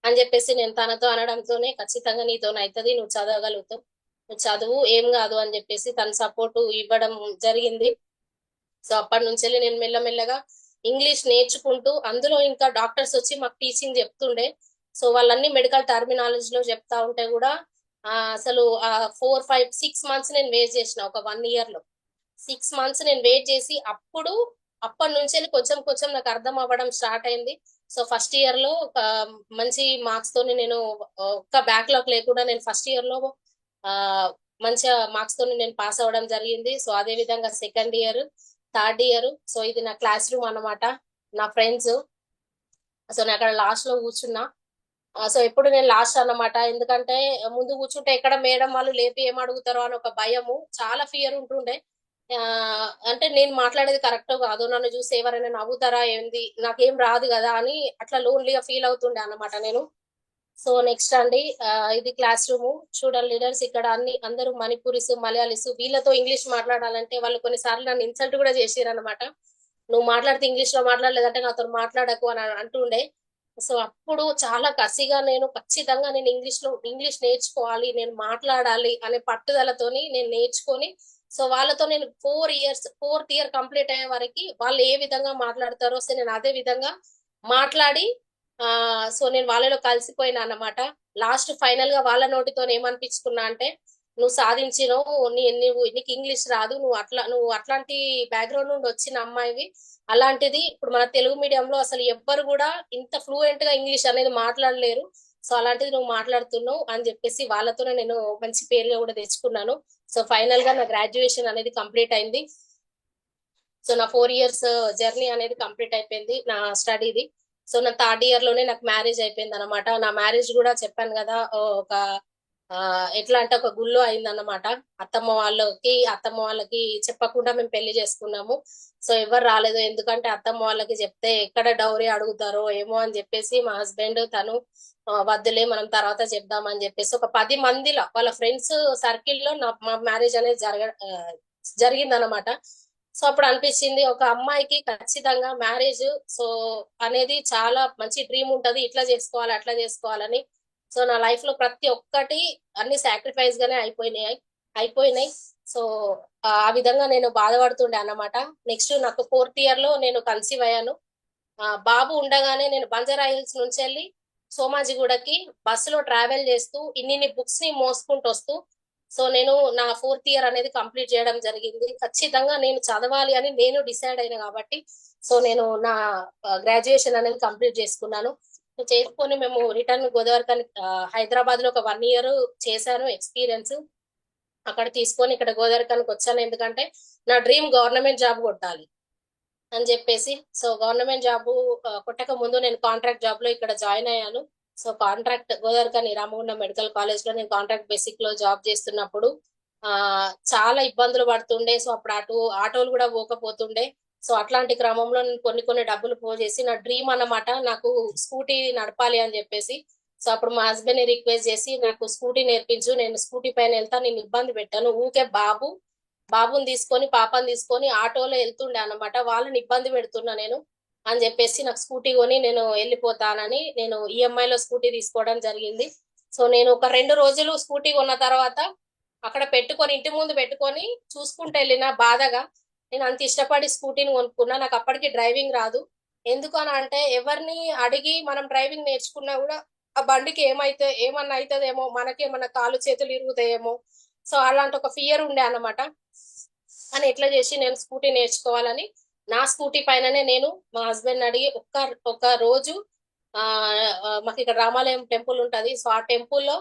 అని చెప్పేసి నేను తనతో అనడంతోనే ఖచ్చితంగా నీతోనైతుంది, నువ్వు చదవగలుగుతావు, నువ్వు చదువు, ఏం కాదు అని చెప్పేసి తన సపోర్ట్ ఇవ్వడం జరిగింది. సో అప్పటి నుంచి నేను మెల్లమెల్లగా ఇంగ్లీష్ నేర్చుకుంటూ, అందులో ఇంకా డాక్టర్స్ వచ్చి మాకు టీచింగ్ చెప్తుండే. సో వాళ్ళన్ని మెడికల్ టర్మినాలజీ లో చెప్తా ఉంటే కూడా అసలు 4, 5, 6 months నేను వెయిట్ చేసిన. ఒక 1 year లో 6 months నేను వెయిట్ చేసి అప్పటి నుంచి కొంచెం కొంచెం నాకు అర్థం అవ్వడం స్టార్ట్ అయింది. సో ఫస్ట్ ఇయర్ లో మంచి మార్క్స్ తోని నేను ఒక్క బ్యాక్లాగ్ లేకుండా నేను ఫస్ట్ ఇయర్ లో మంచిగా మార్క్స్ తోని నేను పాస్ అవ్వడం జరిగింది. సో అదే విధంగా second year, third year, so ఇది నా క్లాస్ రూమ్ అన్నమాట, నా ఫ్రెండ్స్. సో నేను అక్కడ లాస్ట్ లో కూర్చున్నా. సో ఎప్పుడు నేను లాస్ట్ అన్నమాట, ఎందుకంటే ముందు కూర్చుంటే ఎక్కడ మేడం వాళ్ళు లేపి ఏం అడుగుతారో అని ఒక భయము, చాలా ఫియర్ ఉంటుండే. అంటే నేను మాట్లాడేది కరెక్ట్ కాదు, నన్ను చూసి ఎవరైనా నవ్వుతారా ఏంది, నాకేం రాదు కదా అని అట్లా లోన్లీగా ఫీల్ అవుతుండే అన్నమాట నేను. సో నెక్స్ట్ అండి, ఇది క్లాస్ రూమ్ స్టూడెంట్ లీడర్స్. ఇక్కడ అందరూ మణిపూరీస్, మలయాళీస్, వీళ్ళతో ఇంగ్లీష్ మాట్లాడాలంటే వాళ్ళు కొన్నిసార్లు నన్ను ఇన్సల్ట్ కూడా చేసారు అనమాట. నువ్వు మాట్లాడితే ఇంగ్లీష్ లో మాట్లాడలేదంటే నాతో మాట్లాడకు అని అంటుండే. సో అప్పుడు చాలా కసిగా నేను ఖచ్చితంగా నేను ఇంగ్లీష్ నేర్చుకోవాలి, నేను మాట్లాడాలి అనే పట్టుదలతోని నేను నేర్చుకొని, సో వాళ్ళతో నేను 4th year కంప్లీట్ అయ్యే వరకు వాళ్ళు ఏ విధంగా మాట్లాడతారో సో నేను అదే విధంగా మాట్లాడి సో నేను వాళ్ళలో కలిసిపోయినా అన్నమాట. లాస్ట్ ఫైనల్ గా వాళ్ళ నోటితో ఏమనిపించుకున్నా అంటే నువ్వు సాధించినవు, నీకు ఇంగ్లీష్ రాదు, నువ్వు అట్లాంటి బ్యాక్గ్రౌండ్ నుండి వచ్చిన అమ్మాయివి. అలాంటిది ఇప్పుడు మన తెలుగు మీడియంలో అసలు ఎవ్వరు కూడా ఇంత ఫ్లూయెంట్ గా ఇంగ్లీష్ అనేది మాట్లాడలేరు. సో అలాంటిది నువ్వు మాట్లాడుతున్నావు అని చెప్పేసి వాళ్ళతోనే నేను మంచి పేరుగా కూడా తెచ్చుకున్నాను. సో ఫైనల్ గా నా గ్రాడ్యుయేషన్ అనేది కంప్లీట్ అయింది. సో నా 4 years జర్నీ అనేది కంప్లీట్ అయిపోయింది నా స్టడీది. సో నా 3rd year లోనే నాకు మ్యారేజ్ అయిపోయింది అనమాట. నా మ్యారేజ్ కూడా చెప్పాను కదా, ఒక ఎట్లా అంటే ఒక గుళ్ళో అయిందన్నమాట. అత్తమ్మ వాళ్ళకి చెప్పకుండా మేము పెళ్లి చేసుకున్నాము. సో ఎవరు రాలేదు, ఎందుకంటే అత్తమ్మ వాళ్ళకి చెప్తే ఎక్కడ డౌరీ అడుగుతారో ఏమో అని చెప్పేసి మా హస్బెండ్ తను వద్దులే మనం తర్వాత చెప్దామని చెప్పేసి ఒక 10 మందిలో వాళ్ళ ఫ్రెండ్స్ సర్కిల్లో మా మ్యారేజ్ అనేది జరిగిందనమాట. సో అప్పుడు అనిపించింది ఒక అమ్మాయికి ఖచ్చితంగా మ్యారేజ్ సో అనేది చాలా మంచి డ్రీమ్ ఉంటది, ఇట్లా చేసుకోవాలి అట్లా చేసుకోవాలని. సో నా లైఫ్ లో ప్రతి ఒక్కటి అన్ని సాక్రిఫైస్ గానే అయిపోయినాయి. సో ఆ విధంగా నేను బాధపడుతుండే అన్నమాట. నెక్స్ట్ నాకు 4th year లో నేను కన్సీవ్ అయ్యాను. బాబు ఉండగానే నేను బంజారా హిల్స్ నుంచి వెళ్ళి సోమాజిగూడకి బస్సులో ట్రావెల్ చేస్తూ ఇన్ని బుక్స్ ని మోసుకుంటూ వస్తూ సో నేను నా 4th year అనేది కంప్లీట్ చేయడం జరిగింది. ఖచ్చితంగా నేను చదవాలి అని నేను డిసైడ్ అయినా కాబట్టి సో నేను నా గ్రాడ్యుయేషన్ అనేది కంప్లీట్ చేసుకున్నాను. చేసుకొని మేము రిటర్న్ గోదావరి హైదరాబాద్ లో ఒక 1 year చేశాను ఎక్స్పీరియన్స్. అక్కడ తీసుకొని ఇక్కడ గోదావరికానికి వచ్చాను, ఎందుకంటే నా డ్రీమ్ గవర్నమెంట్ జాబ్ కొట్టాలి అని చెప్పేసి. సో గవర్నమెంట్ జాబ్ కొట్టక ముందు నేను కాంట్రాక్ట్ జాబ్ లో ఇక్కడ జాయిన్ అయ్యాను. సో కాంట్రాక్ట్ గోదావరికాని రామగుండం మెడికల్ కాలేజ్ లో నేను కాంట్రాక్ట్ బేసిక్ లో జాబ్ చేస్తున్నప్పుడు చాలా ఇబ్బందులు పడుతుండే. సో అప్పుడు ఆటోలు కూడా పోకపోతుండే. సో అట్లాంటి క్రమంలో నేను కొన్ని డబ్బులు పోజేసి నా డ్రీమ్ అన్నమాట నాకు స్కూటీ నడపాలి అని చెప్పేసి. సో అప్పుడు మా హస్బెండ్ ని రిక్వెస్ట్ చేసి నాకు స్కూటీ నేర్పించు, నేను స్కూటీ పైన వెళ్తా, నేను ఇబ్బంది పెట్టాను, ఊకే బాబుని తీసుకొని పాపని తీసుకొని ఆటోలో వెళ్తుండే అన్నమాట, వాళ్ళని ఇబ్బంది పెడుతున్నా నేను అని చెప్పేసి నాకు స్కూటీ కొని నేను వెళ్ళిపోతానని నేను EMI లో స్కూటీ తీసుకోవడం జరిగింది. సో నేను ఒక 2 రోజులు స్కూటీ కొన్న తర్వాత అక్కడ పెట్టుకొని ఇంటి ముందు పెట్టుకొని చూసుకుంటూ వెళ్ళిన బాధగా. నేను అంత ఇష్టపడి స్కూటీని కొనుక్కున్నా. నాకు అప్పటికి డ్రైవింగ్ రాదు. ఎందుకు అని అంటే ఎవరిని అడిగి మనం డ్రైవింగ్ నేర్చుకున్నా కూడా ఆ బండికి ఏమన్నా అవుతుందేమో, మనకేమన్నా కాలు చేతులు ఇరుగుతాయేమో. సో అలాంటి ఒక ఫియర్ ఉండే అన్నమాట. అని ఎట్లా చేసి నేను స్కూటీ నేర్చుకోవాలని నా స్కూటీ పైననే నేను మా హస్బెండ్ అడిగి ఒక రోజు మాకు ఇక్కడ రామాలయం టెంపుల్ ఉంటది. సో ఆ టెంపుల్లో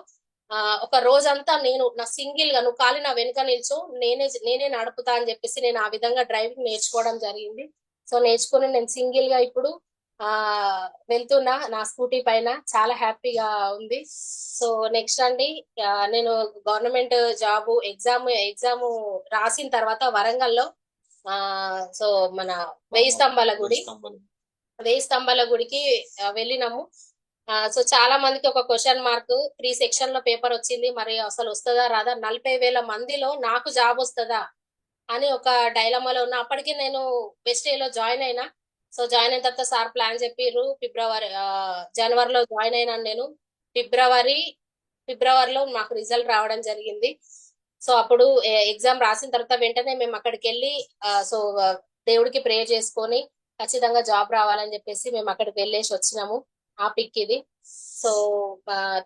ఒక రోజంతా నేను నా సింగిల్ గా, నువ్వు ఖాళీ నా వెనుక నిల్చో, నేనే నడుపుతా అని చెప్పేసి నేను ఆ విధంగా డ్రైవింగ్ నేర్చుకోవడం జరిగింది. సో నేర్చుకుని నేను సింగిల్ గా ఇప్పుడు వెళ్తున్నా నా స్కూటీ పైన, చాలా హ్యాపీగా ఉంది. సో నెక్స్ట్ అండి, నేను గవర్నమెంట్ జాబ్ ఎగ్జామ్ రాసిన తర్వాత వరంగల్లో సో మన 1000 స్తంభాల గుడికి వెళ్ళినాము. సో చాలా మందికి ఒక క్వశ్చన్ మార్క్, 3 section లో పేపర్ వచ్చింది, మరి అసలు వస్తుందా రాదా, 40,000 మందిలో నాకు జాబ్ వస్తుందా అని ఒక డైలమాలో ఉన్న. అప్పటికి నేను బెస్ట్ లో జాయిన్ అయినా. సో జాయిన్ అయిన తర్వాత సార్ ప్లాన్ చెప్పారు, జనవరిలో జాయిన్ అయినాను నేను. ఫిబ్రవరిలో మాకు రిజల్ట్ రావడం జరిగింది. సో అప్పుడు ఎగ్జామ్ రాసిన తర్వాత వెంటనే మేము అక్కడికి వెళ్ళి సో దేవుడికి ప్రే చేసుకొని ఖచ్చితంగా జాబ్ రావాలని చెప్పేసి మేము అక్కడికి వెళ్ళేసి వచ్చినాము. ఆ పిక్ ఇది. So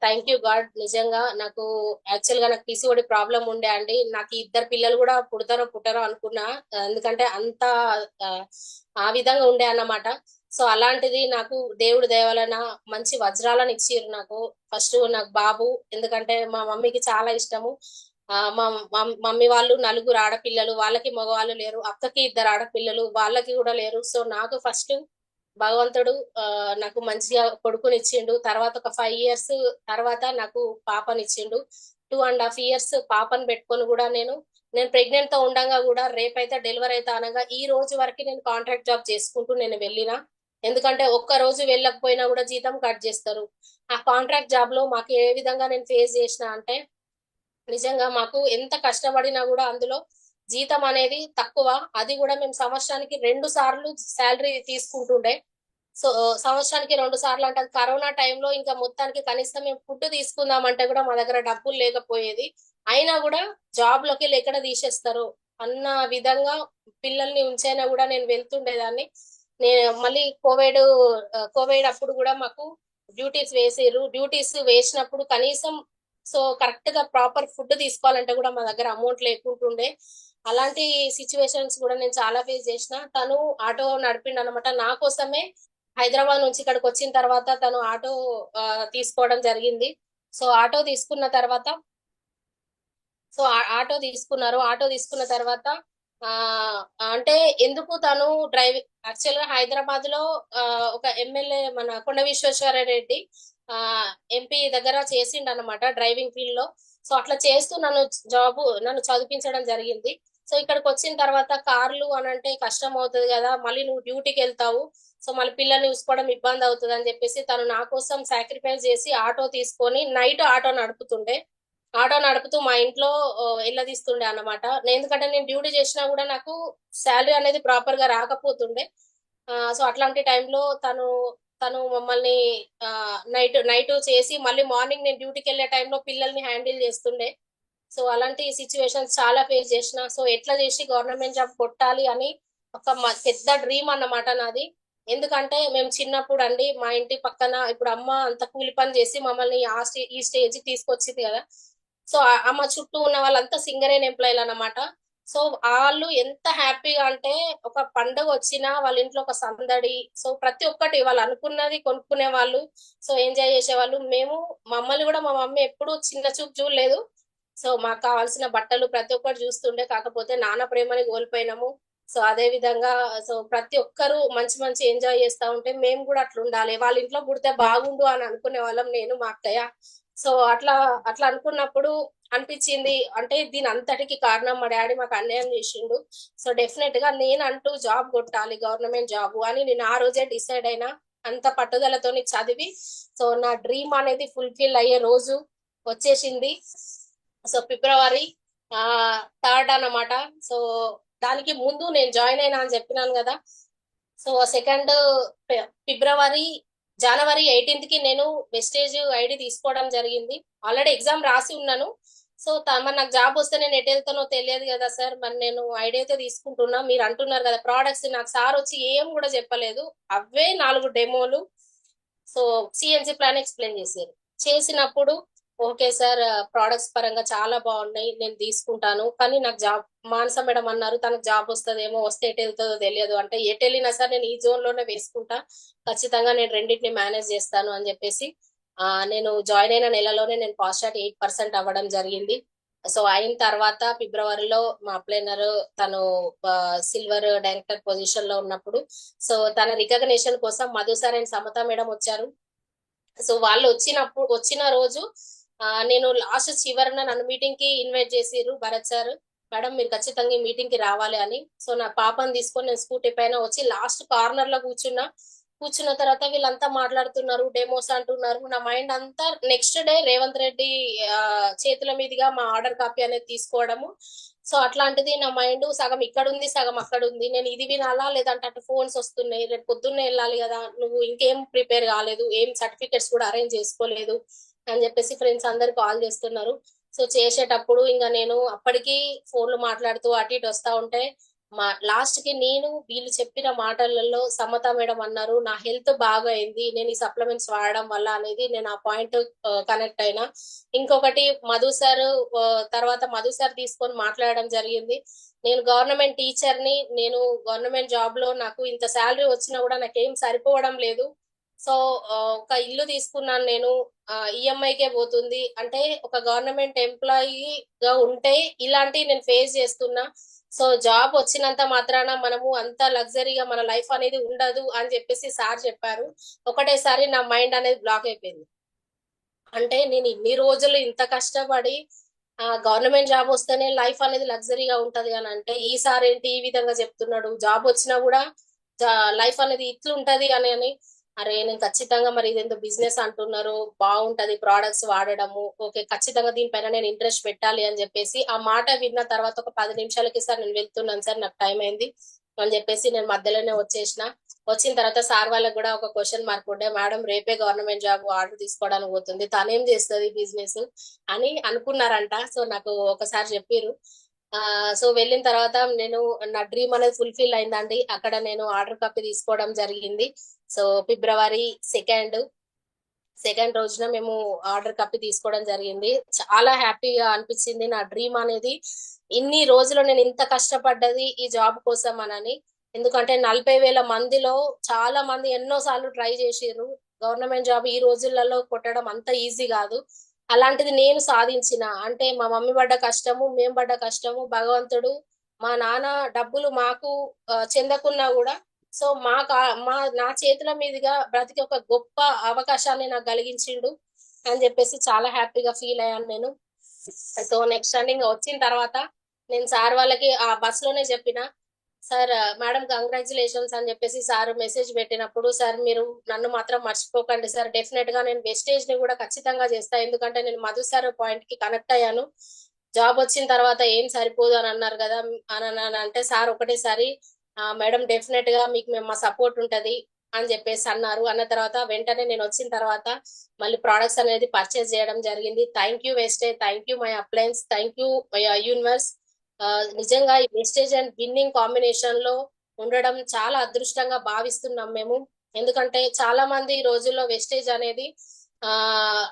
thank you God. నిజంగా నాకు యాక్చువల్ గా నాకు PCOD ప్రాబ్లం ఉండే అండి. నాకు 2 పిల్లలు కూడా పుట్టరో అనుకున్నా, ఎందుకంటే అంత ఆ విధంగా ఉండే అన్నమాట. సో అలాంటిది నాకు దేవుడి దయ వలన మంచి వజ్రాలను ఇచ్చిర్రు నాకు. ఫస్ట్ నాకు బాబు, ఎందుకంటే మా మమ్మీకి చాలా ఇష్టము. మా మమ్మీ వాళ్ళు 4 ఆడపిల్లలు, వాళ్ళకి మగవాళ్ళు లేరు. అక్కకి 2 ఆడపిల్లలు, వాళ్ళకి కూడా లేరు. సో నాకు ఫస్ట్ భగవంతుడు నాకు మంచిగా కొడుకునిచ్చిండు. తర్వాత ఒక 5 years తర్వాత నాకు పాపనిచ్చిండు. 2.5 years పాపను పెట్టుకొని కూడా నేను ప్రెగ్నెంట్ తో ఉండగా కూడా రేపైతే డెలివరీ అయితే అనగా ఈ రోజు వరకు నేను కాంట్రాక్ట్ జాబ్ చేసుకుంటూ నేను వెళ్ళినా. ఎందుకంటే ఒక్క రోజు వెళ్ళకపోయినా కూడా జీతం కట్ చేస్తారు. ఆ కాంట్రాక్ట్ జాబ్ లో మాకు ఏ విధంగా నేను ఫేస్ చేసిన అంటే, నిజంగా మాకు ఎంత కష్టపడినా కూడా అందులో జీతం అనేది తక్కువ. అది కూడా మేము సంవత్సరానికి 2 సార్లు శాలరీ తీసుకుంటుండే. సో సంవత్సరానికి 2 సార్లు అంటే కరోనా టైంలో ఇంకా మొత్తానికి కనీసం మేము ఫుడ్ తీసుకుందామంటే కూడా మా దగ్గర డబ్బులు లేకపోయేది. అయినా కూడా జాబ్ లోకి ఎక్కడ తీసేస్తారు అన్న విధంగా పిల్లల్ని ఉంచైనా కూడా నేను వెళ్తుండేదాన్ని. నేను మళ్ళీ కోవిడ్ అప్పుడు కూడా మాకు డ్యూటీస్ వేసిర్రు. డ్యూటీస్ వేసినప్పుడు కనీసం సో కరెక్ట్ గా ప్రాపర్ ఫుడ్ తీసుకోవాలంటే కూడా మా దగ్గర అమౌంట్ లేకుంటుండే. అలాంటి సిచ్యువేషన్స్ కూడా నేను చాలా ఫేస్ చేసిన. తను ఆటో నడిపిండు అనమాట నా కోసమే. హైదరాబాద్ నుంచి ఇక్కడికి వచ్చిన తర్వాత తను ఆటో తీసుకోవడం జరిగింది. సో ఆటో తీసుకున్న తర్వాత ఆటో తీసుకున్నారు. ఆటో తీసుకున్న తర్వాత ఆ అంటే ఎందుకు తను డ్రైవింగ్ యాక్చువల్ గా హైదరాబాద్ లో ఒక ఎమ్మెల్యే మన కొండ విశ్వేశ్వరరెడ్డి ఎంపీ దగ్గర చేసిండు అనమాట డ్రైవింగ్ ఫీల్డ్ లో. సో అట్లా చేస్తూ నన్ను చదివించడం జరిగింది. సో ఇక్కడికి వచ్చిన తర్వాత కార్లు అని అంటే కష్టం అవుతుంది కదా, మళ్ళీ నువ్వు డ్యూటీకి వెళ్తావు, సో మళ్ళీ పిల్లల్ని చూసుకోవడం ఇబ్బంది అవుతుంది అని చెప్పేసి తను నా కోసం సాక్రిఫైస్ చేసి ఆటో తీసుకొని నైట్ ఆటో నడుపుతుండే. ఆటో నడుపుతూ మా ఇంట్లో వెళ్ళదీస్తుండే అన్నమాట. ఎందుకంటే నేను డ్యూటీ చేసినా కూడా నాకు శాలరీ అనేది ప్రాపర్ గా రాకపోతుండే. సో అట్లాంటి టైంలో తను మమ్మల్ని నైట్ చేసి మళ్ళీ మార్నింగ్ నేను డ్యూటీకి వెళ్ళే టైంలో పిల్లల్ని హ్యాండిల్ చేస్తుండే. సో అలాంటి సిచ్యువేషన్స్ చాలా ఫేస్ చేసిన. సో ఎట్లా చేసి గవర్నమెంట్ జాబ్ కొట్టాలి అని ఒక పెద్ద డ్రీమ్ అన్నమాట నాది. ఎందుకంటే మేము చిన్నప్పుడు అండి మా ఇంటి పక్కన ఇప్పుడు అమ్మ అంత కూలి పని చేసి మమ్మల్ని ఈ స్టేజ్ తీసుకొచ్చింది కదా. సో అమ్మ చుట్టూ ఉన్న వాళ్ళంతా సింగరేన్ ఎంప్లాయీలు అన్నమాట. సో వాళ్ళు ఎంత హ్యాపీగా అంటే ఒక పండుగ వచ్చినా వాళ్ళ ఇంట్లో ఒక సందడి, సో ప్రతి ఒక్కటి వాళ్ళు అనుకున్నది కొనుక్కునే వాళ్ళు, సో ఎంజాయ్ చేసేవాళ్ళు. మమ్మల్ని కూడా మా మమ్మీ ఎప్పుడు చిన్న చూపు చూడలేదు. సో మాకు కావాల్సిన బట్టలు ప్రతి ఒక్కటి చూస్తుండే. కాకపోతే నాన్న ప్రేమని కోల్పోయినాము. సో అదే విధంగా సో ప్రతి ఒక్కరు మంచి మంచి ఎంజాయ్ చేస్తా ఉంటే మేము కూడా అట్లా ఉండాలి, వాళ్ళ ఇంట్లో పుడితే బాగుండు అని అనుకునే వాళ్ళం నేను మా అక్కయ్య. సో అట్లా అనుకున్నప్పుడు అనిపించింది అంటే దీని అంతటికి కారణం మా డాడీ మాకు అన్యాయం చేసిండు. సో డెఫినెట్ గా నేను అంటూ జాబ్ కొట్టాలి, గవర్నమెంట్ జాబ్ అని నేను ఆ రోజే డిసైడ్ అయినా. అంత పట్టుదలతోని చదివి సో నా డ్రీమ్ అనేది ఫుల్ఫిల్ అయ్యే రోజు వచ్చేసింది. సో ఫిబ్రవరి 3rd అన్నమాట. సో దానికి ముందు నేను జాయిన్ అయినా అని చెప్పినాను కదా. సో జనవరి 18th కి నేను వెస్టేజ్ ఐడి తీసుకోవడం జరిగింది. ఆల్రెడీ ఎగ్జామ్ రాసి ఉన్నాను. సో మరి నాకు జాబ్ వస్తే నేను ఎటు వెళ్తానో తెలియదు కదా సార్, మరి నేను ఐడి అయితే తీసుకుంటున్నా. మీరు అంటున్నారు కదా ప్రోడక్ట్స్, నాకు సార్ వచ్చి ఏం కూడా చెప్పలేదు, అవే 4 డెమోలు సో సిఎన్సి ప్లాన్ ఎక్స్ప్లెయిన్ చేసినప్పుడు ఓకే సార్ ప్రోడక్ట్స్ పరంగా చాలా బాగున్నాయి, నేను తీసుకుంటాను, కానీ నాకు జాబ్ మానస మేడం అన్నారు తనకు జాబ్ వస్తుందేమో, వస్తే ఎటు వెళ్తుందో తెలియదు అంటే ఎటు వెళ్ళినా సార్ నేను ఈ జోన్ లోనే వేసుకుంటా, ఖచ్చితంగా నేను రెండింటిని మేనేజ్ చేస్తాను అని చెప్పేసి నేను జాయిన్ అయిన నెలలోనే నేను పాస్ షాట్ 8% అవ్వడం జరిగింది. సో అయిన తర్వాత ఫిబ్రవరిలో మా అప్లైనర్ తను సిల్వర్ డైరెక్టర్ పొజిషన్ లో ఉన్నప్పుడు సో తన రికగ్నిషన్ కోసం Madhu sir and Samatha madam వచ్చారు. సో వాళ్ళు వచ్చిన రోజు నేను లాస్ట్ చివరిన నన్ను మీటింగ్ కి ఇన్వైట్ చేసిర్రు భరత్ సార్, మేడం మీరు ఖచ్చితంగా ఈ మీటింగ్ కి రావాలి అని. సో నా పాపని తీసుకొని నేను స్కూటీ పైన వచ్చి లాస్ట్ కార్నర్ లో కూర్చున్న తర్వాత వీళ్ళంతా మాట్లాడుతున్నారు, డెమోస్ అంటున్నారు. నా మైండ్ అంతా నెక్స్ట్ డే రేవంత్ రెడ్డి చేతుల మీదుగా మా ఆర్డర్ కాపీ అనేది తీసుకోవడము. సో అట్లాంటిది నా మైండ్ సగం ఇక్కడ ఉంది సగం అక్కడ ఉంది, నేను ఇది వినాలా లేదంటే అటు ఫోన్స్ వస్తున్నాయి, రేపు పొద్దున్నే వెళ్ళాలి కదా, నువ్వు ఇంకేం ప్రిపేర్ కాలేదు, ఏం సర్టిఫికెట్స్ కూడా అరేంజ్ చేసుకోలేదు అని చెప్పేసి ఫ్రెండ్స్ అందరు కాల్ చేస్తున్నారు. సో చేసేటప్పుడు ఇంకా నేను అప్పటికి ఫోన్లు మాట్లాడుతూ అటు ఇటు వస్తా ఉంటే లాస్ట్ కి వీళ్ళు చెప్పిన మాటలలో సమత మేడం అన్నారు నా హెల్త్ బాగా అయింది నేను ఈ సప్లిమెంట్స్ వాడడం వల్ల అనేది నేను ఆ పాయింట్ కనెక్ట్ అయినా. ఇంకొకటి తర్వాత మధు సార్ తీసుకొని మాట్లాడడం జరిగింది. నేను గవర్నమెంట్ టీచర్ ని, నేను గవర్నమెంట్ జాబ్ లో నాకు ఇంత శాలరీ వచ్చినా కూడా నాకేం సరిపోవడం లేదు. సో ఒక ఇల్లు తీసుకున్నాను నేను, ఈఎంఐకే పోతుంది అంటే ఒక గవర్నమెంట్ ఎంప్లాయీగా ఉంటే ఇలాంటి నేను ఫేస్ చేస్తున్నా. సో జాబ్ వచ్చినంత మాత్రాన మనము అంత లగ్జరీగా మన లైఫ్ అనేది ఉండదు అని చెప్పేసి సార్ చెప్పారు. ఒకటేసారి నా మైండ్ అనేది బ్లాక్ అయిపోయింది. అంటే నేను ఇన్ని రోజులు ఇంత కష్టపడి గవర్నమెంట్ జాబ్ వస్తేనే లైఫ్ అనేది లగ్జరీగా ఉంటది అని అంటే ఈసారి ఏంటి ఈ విధంగా చెప్తున్నాడు, జాబ్ వచ్చినా కూడా లైఫ్ అనేది ఇట్లుంటది అని అరే నేను ఖచ్చితంగా మరి ఇదేందో బిజినెస్ అంటున్నారు బాగుంటది ప్రోడక్ట్స్ వాడడము, ఓకే ఖచ్చితంగా దీనిపైన నేను ఇంట్రెస్ట్ పెట్టాలి అని చెప్పేసి ఆ మాట విన్న తర్వాత ఒక 10 నిమిషాలకి సార్ నేను వెళ్తున్నాను సార్ నాకు టైం అయింది అని చెప్పేసి నేను మధ్యలోనే వచ్చిన తర్వాత సార్ వాళ్ళకి కూడా ఒక క్వశ్చన్ మార్క్ ఉండే, మేడం రేపే గవర్నమెంట్ జాబ్ ఆర్డర్ తీసుకోవడానికి పోతుంది తనేం చేస్తుంది బిజినెస్ అని అనుకున్నారంట. సో నాకు ఒకసారి చెప్పారు. సో వెళ్ళిన తర్వాత నేను నా డ్రీమ్ అనేది ఫుల్ఫిల్ అయిందండి. అక్కడ నేను ఆర్డర్ కాపీ తీసుకోవడం జరిగింది. సో ఫిబ్రవరి 2 సెకండ్ రోజున మేము ఆర్డర్ కప్పి తీసుకోవడం జరిగింది. చాలా హ్యాపీగా అనిపించింది. నా డ్రీమ్ అనేది ఇన్ని రోజులు నేను ఇంత కష్టపడ్డది ఈ జాబ్ కోసం అనని. ఎందుకంటే 40,000 మందిలో చాలా మంది ఎన్నో సార్లు ట్రై చేసిర్రు. గవర్నమెంట్ జాబ్ ఈ రోజులలో కొట్టడం అంత ఈజీ కాదు. అలాంటిది నేను సాధించిన అంటే మా మమ్మీ పడ్డ కష్టము, మేము పడ్డ కష్టము, భగవంతుడు మా నాన్న డబ్బులు మాకు చెందకున్నా కూడా సో నా చేతుల మీదుగా బ్రతికి ఒక గొప్ప అవకాశాన్ని నాకు కలిగించిండు అని చెప్పేసి చాలా హ్యాపీగా ఫీల్ అయ్యాను నేను. సో నెక్స్ట్ రన్నింగ్ వచ్చిన తర్వాత నేను సార్ వాళ్ళకి ఆ బస్ లోనే చెప్పిన, సార్ మేడం కంగ్రాచులేషన్స్ అని చెప్పేసి సార్ మెసేజ్ పెట్టినప్పుడు, సార్ మీరు నన్ను మాత్రం మర్చిపోకండి సార్, డెఫినెట్ గా నేను వెస్టేజ్ ని కూడా ఖచ్చితంగా చేస్తా, ఎందుకంటే నేను మధు సార్ పాయింట్ కి కనెక్ట్ అయ్యాను. జాబ్ వచ్చిన తర్వాత ఏం సరిపోదు అని అన్నారు కదా అని అంటే సార్ ఒకటేసారి మేడం డెఫినెట్ గా మీకు మేము మా సపోర్ట్ ఉంటది అని చెప్పేసి అన్నారు. అన్న తర్వాత వెంటనే నేను వచ్చిన తర్వాత మళ్ళీ ప్రొడక్ట్స్ అనేది పర్చేస్ చేయడం జరిగింది. Thank you Vestige, thank you my uplines, thank you universe. నిజంగా ఈ వెస్టేజ్ అండ్ విన్నింగ్ కాంబినేషన్ లో ఉండడం చాలా అదృష్టంగా భావిస్తున్నాం మేము. ఎందుకంటే చాలా మంది ఈ రోజుల్లో వెస్టేజ్ అనేది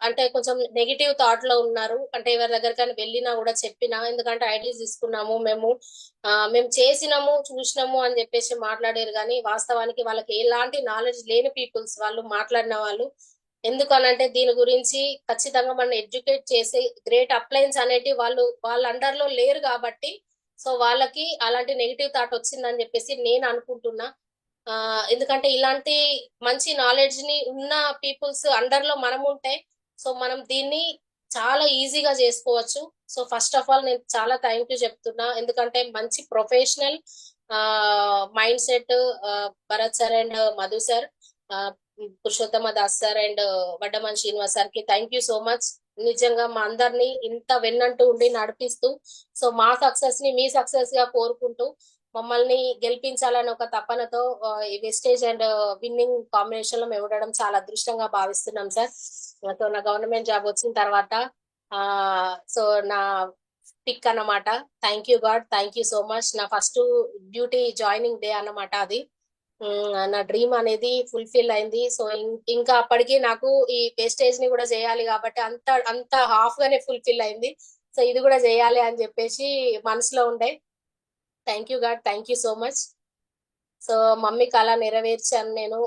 అంటే కొంచెం నెగిటివ్ థాట్ లో ఉన్నారు. అంటే ఎవరి దగ్గరకైనా వెళ్ళినా కూడా చెప్పినా, ఎందుకంటే ఐడీస్ తీసుకున్నాము మేము చేసినాము చూసినాము అని చెప్పేసి మాట్లాడారు, కానీ వాస్తవానికి వాళ్ళకి ఎలాంటి నాలెడ్జ్ లేని పీపుల్స్ వాళ్ళు మాట్లాడిన వాళ్ళు. ఎందుకనంటే దీని గురించి ఖచ్చితంగా మనం ఎడ్యుకేట్ చేసే గ్రేట్ అప్లయన్స్ అనేటి వాళ్ళ అండర్ లో లేరు కాబట్టి సో వాళ్ళకి అలాంటి నెగిటివ్ థాట్ వచ్చిందని చెప్పేసి నేను అనుకుంటున్నా. ఎందుకంటే ఇలాంటి మంచి నాలెడ్జ్ ని ఉన్న పీపుల్స్ అండర్ లో మనం ఉంటే సో మనం దీన్ని చాలా ఈజీగా చేసుకోవచ్చు. సో ఫస్ట్ ఆఫ్ ఆల్ నేను చాలా థ్యాంక్ యూ చెప్తున్నా, ఎందుకంటే మంచి professional mind set Bharat sir and Madhu sir, Purushottama Das sir and Vaddaman Srinivas sir కి థ్యాంక్ యూ సో మచ్. నిజంగా మా అందరినీ ఇంత వెన్నంటూ ఉండి నడిపిస్తూ సో మా సక్సెస్ ని మీ సక్సెస్ గా కోరుకుంటూ మమ్మల్ని గెలిపించాలని ఒక తపనతో ఈ వెస్టేజ్ అండ్ విన్నింగ్ కాంబినేషన్ లో మేము ఉండడం చాలా అదృష్టంగా భావిస్తున్నాం సార్. సో నా గవర్నమెంట్ జాబ్ వచ్చిన తర్వాత సో నా పిక్ అన్నమాట. Thank you God, thank you so much. నా ఫస్ట్ డ్యూటీ జాయినింగ్ డే అన్నమాట అది. నా డ్రీమ్ అనేది ఫుల్ఫిల్ అయింది. సో ఇంకా అప్పటికి నాకు ఈ వేస్టేజ్ ని కూడా చేయాలి కాబట్టి అంత హాఫ్ గానే ఫుల్ఫిల్ అయింది. సో ఇది కూడా చేయాలి అని చెప్పేసి మనసులో ఉండే. Thank you God, thank you so much. So మమ్మీకి అలా నెరవేర్చాను నేను,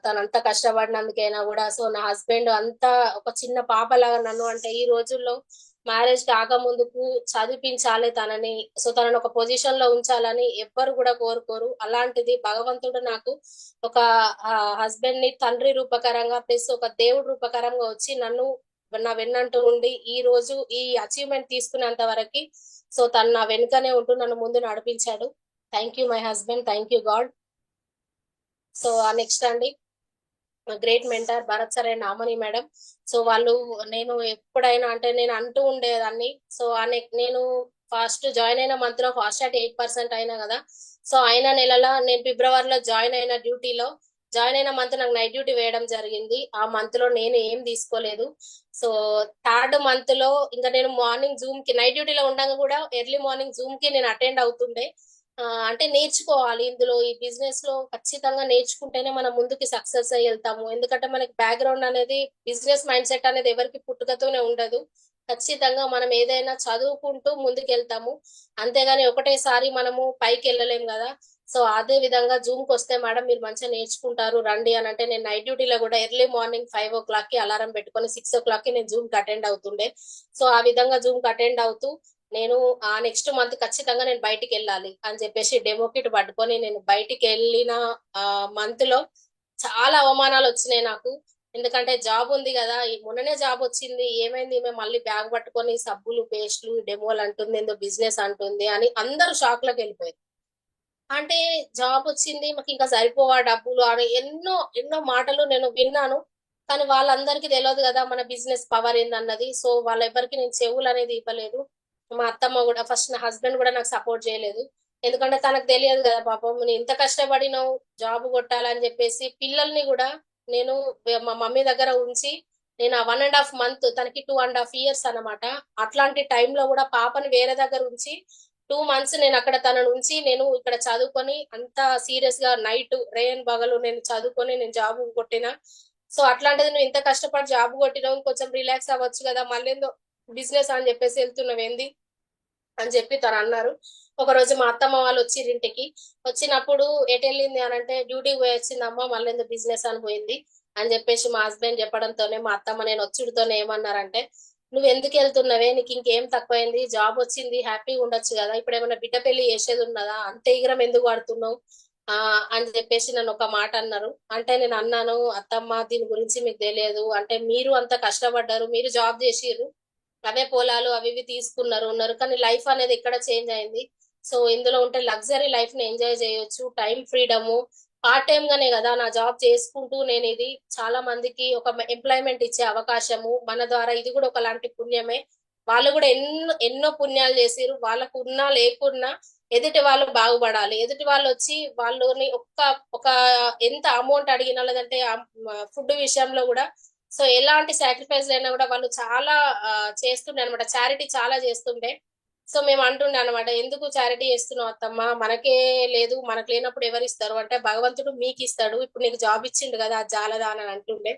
తనంతా కష్టపడినందుకైనా కూడా. సో నా హస్బెండ్ అంతా ఒక చిన్న పాపలాగా నన్ను, అంటే ఈ రోజుల్లో మ్యారేజ్ కాకముందుకు చదివించాలి తనని, సో తనని ఒక పొజిషన్ లో ఉంచాలని ఎవ్వరు కూడా కోరుకోరు. అలాంటిది భగవంతుడు నాకు ఒక హస్బెండ్ ని తండ్రి రూపకరంగా ప్లస్ ఒక దేవుడు రూపకరంగా వచ్చి నన్ను నా వెన్నంటూ ఉండి ఈ రోజు ఈ అచీవ్మెంట్ తీసుకునేంత వరకు సో తను నా వెనుకనే ఉంటూ నన్ను ముందు నడిపించాడు. Thank you my husband, thank you God. So next అండి great mentor Bharat sir and Amani madam. So వాళ్ళు నేను ఎప్పుడైనా అంటే నేను అంటూ ఉండేదాన్ని, సో నేను ఫస్ట్ జాయిన్ అయిన మంత్ లో ఫాస్ట్ అట్ 8% అయినా కదా. సో అయిన నెలలో నేను ఫిబ్రవరిలో జాయిన్ అయిన డ్యూటీలో జాయిన్ అయిన మంత్ నాకు నైట్ డ్యూటీ వేయడం జరిగింది. ఆ మంత్ లో నేను ఏం తీసుకోలేదు. సో థర్డ్ మంత్ లో ఇంకా నేను మార్నింగ్ జూమ్ కి నైట్ డ్యూటీలో ఉండగా కూడా ఎర్లీ మార్నింగ్ జూమ్ కి నేను అటెండ్ అవుతుండే. అంటే నేర్చుకోవాలి ఇందులో, ఈ బిజినెస్ లో ఖచ్చితంగా నేర్చుకుంటేనే మనం ముందుకి సక్సెస్ అయ్యి వెళ్తాము. ఎందుకంటే మనకి బ్యాక్గ్రౌండ్ అనేది బిజినెస్ మైండ్ సెట్ అనేది ఎవరికి పుట్టుకతోనే ఉండదు. ఖచ్చితంగా మనం ఏదైనా చదువుకుంటూ ముందుకు వెళ్తాము, అంతేగాని ఒకటేసారి మనము పైకి వెళ్ళలేము కదా. సో అదే విధంగా జూమ్ కి వస్తే మేడం మీరు మంచిగా నేర్చుకుంటారు రండి అని అంటే నేను నైట్ డ్యూటీలో కూడా ఎర్లీ మార్నింగ్ 5 o'clock కి అలారం పెట్టుకొని 6 o'clock కి నేను జూమ్ కి అటెండ్ అవుతుండే. సో ఆ విధంగా జూమ్ కి అటెండ్ అవుతూ నేను ఆ నెక్స్ట్ మంత్ ఖచ్చితంగా నేను బయటికి వెళ్ళాలి అని చెప్పేసి డెమో కిట్ పట్టుకొని నేను బయటికి వెళ్ళిన మంత్ లో చాలా అవమానాలు వచ్చినాయి నాకు. ఎందుకంటే జాబ్ ఉంది కదా, మొన్ననే జాబ్ వచ్చింది, ఏమైంది మేము మళ్ళీ బ్యాగ్ పట్టుకొని సబ్బులు పేస్ట్లు డెమోలు అంటుంది, ఏందో బిజినెస్ అంటుంది అని అందరూ షాక్ లోకి వెళ్ళిపోయారు. అంటే జాబ్ వచ్చింది మాకు ఇంకా సరిపోవా డబ్బులు అని ఎన్నో ఎన్నో మాటలు నేను విన్నాను. కానీ వాళ్ళందరికీ తెలియదు కదా మన బిజినెస్ పవర్ ఏందన్నది. సో వాళ్ళెవరికి నేను చెవులు అనేది ఇవ్వలేదు. మా అత్తమ్మ కూడా ఫస్ట్ నా హస్బెండ్ కూడా నాకు సపోర్ట్ చేయలేదు, ఎందుకంటే తనకు తెలియదు కదా పాపం నేను ఇంత కష్టపడినావు జాబ్ కొట్టాలని చెప్పేసి. పిల్లల్ని కూడా నేను మా మమ్మీ దగ్గర ఉంచి నేను ఆ 1.5 months, తనకి 2.5 years అన్నమాట. అట్లాంటి టైంలో కూడా పాపని వేరే దగ్గర ఉంచి 2 months నేను అక్కడ తన నుంచి నేను ఇక్కడ చదువుకొని అంత సీరియస్ గా నైట్ రేయన్ బగలు నేను చదువుకొని నేను జాబ్ కొట్టిన. సో అట్లాంటిది నువ్వు ఇంత కష్టపడి జాబ్ కొట్టినావు, కొంచెం రిలాక్స్ అవ్వచ్చు కదా, మళ్ళీ బిజినెస్ అని చెప్పేసి వెళ్తున్నావు ఏంది అని చెప్పి తను అన్నారు. ఒక రోజు మా అత్తమ్మ వాళ్ళు వచ్చిర్రు ఇంటికి. వచ్చినప్పుడు ఎటు వెళ్ళింది అని అంటే డ్యూటీకి పోయి వచ్చిందమ్మ, మళ్ళీ ఎందుకు బిజినెస్ అని పోయింది అని చెప్పేసి మా హస్బెండ్ చెప్పడంతోనే మా అత్తమ్మ నేను వచ్చుడితోనే ఏమన్నారంటే, నువ్వు ఎందుకు వెళ్తున్నావే, నీకు ఇంకేం తక్కువైంది, జాబ్ వచ్చింది, హ్యాపీగా ఉండొచ్చు కదా, ఇప్పుడు ఏమైనా బిడ్డ పెళ్లి చేసేది ఉన్నదా, అంత ఈగరం ఎందుకు పడుతున్నావు అని చెప్పేసి నన్ను ఒక మాట అన్నారు. అంటే నేను అన్నాను, అత్తమ్మ దీని గురించి మీకు తెలియదు, అంటే మీరు అంత కష్టపడ్డారు, మీరు జాబ్ చేసిర్రు, అవే పొలాలు అవి ఇవి తీసుకున్నారు ఉన్నారు, కానీ లైఫ్ అనేది ఎక్కడ చేంజ్ అయింది. సో ఇందులో ఉంటే లగ్జరీ లైఫ్ ని ఎంజాయ్ చేయొచ్చు, టైం ఫ్రీడము, పార్ట్ టైం గానే కదా నా జాబ్ చేసుకుంటూ నేను ఇది చాలా మందికి ఒక ఎంప్లాయ్మెంట్ ఇచ్చే అవకాశము, మన ద్వారా ఇది కూడా ఒకలాంటి పుణ్యమే. వాళ్ళు కూడా ఎన్నో ఎన్నో పుణ్యాలు చేసిరు, వాళ్ళకు ఉన్నా లేకున్నా ఎదుటి వాళ్ళు బాగుపడాలి. ఎదుటి వాళ్ళు వచ్చి వాళ్ళని ఒక ఎంత అమౌంట్ అడిగిన లేదంటే ఫుడ్ విషయంలో కూడా సో ఎలాంటి సాక్రిఫైస్ అయినా కూడా వాళ్ళు చాలా చేస్తుండే అనమాట, చారిటీ చాలా చేస్తుండే. సో మేము అంటుండే అనమాట, ఎందుకు చారిటీ చేస్తున్నావు అత్తమ్మ, మనకే లేదు, మనకు లేనప్పుడు ఎవరు ఇస్తారు అంటే భగవంతుడు మీకు ఇస్తాడు, ఇప్పుడు నీకు జాబ్ ఇచ్చిండు కదా అది జాలదా అని అంటుండే.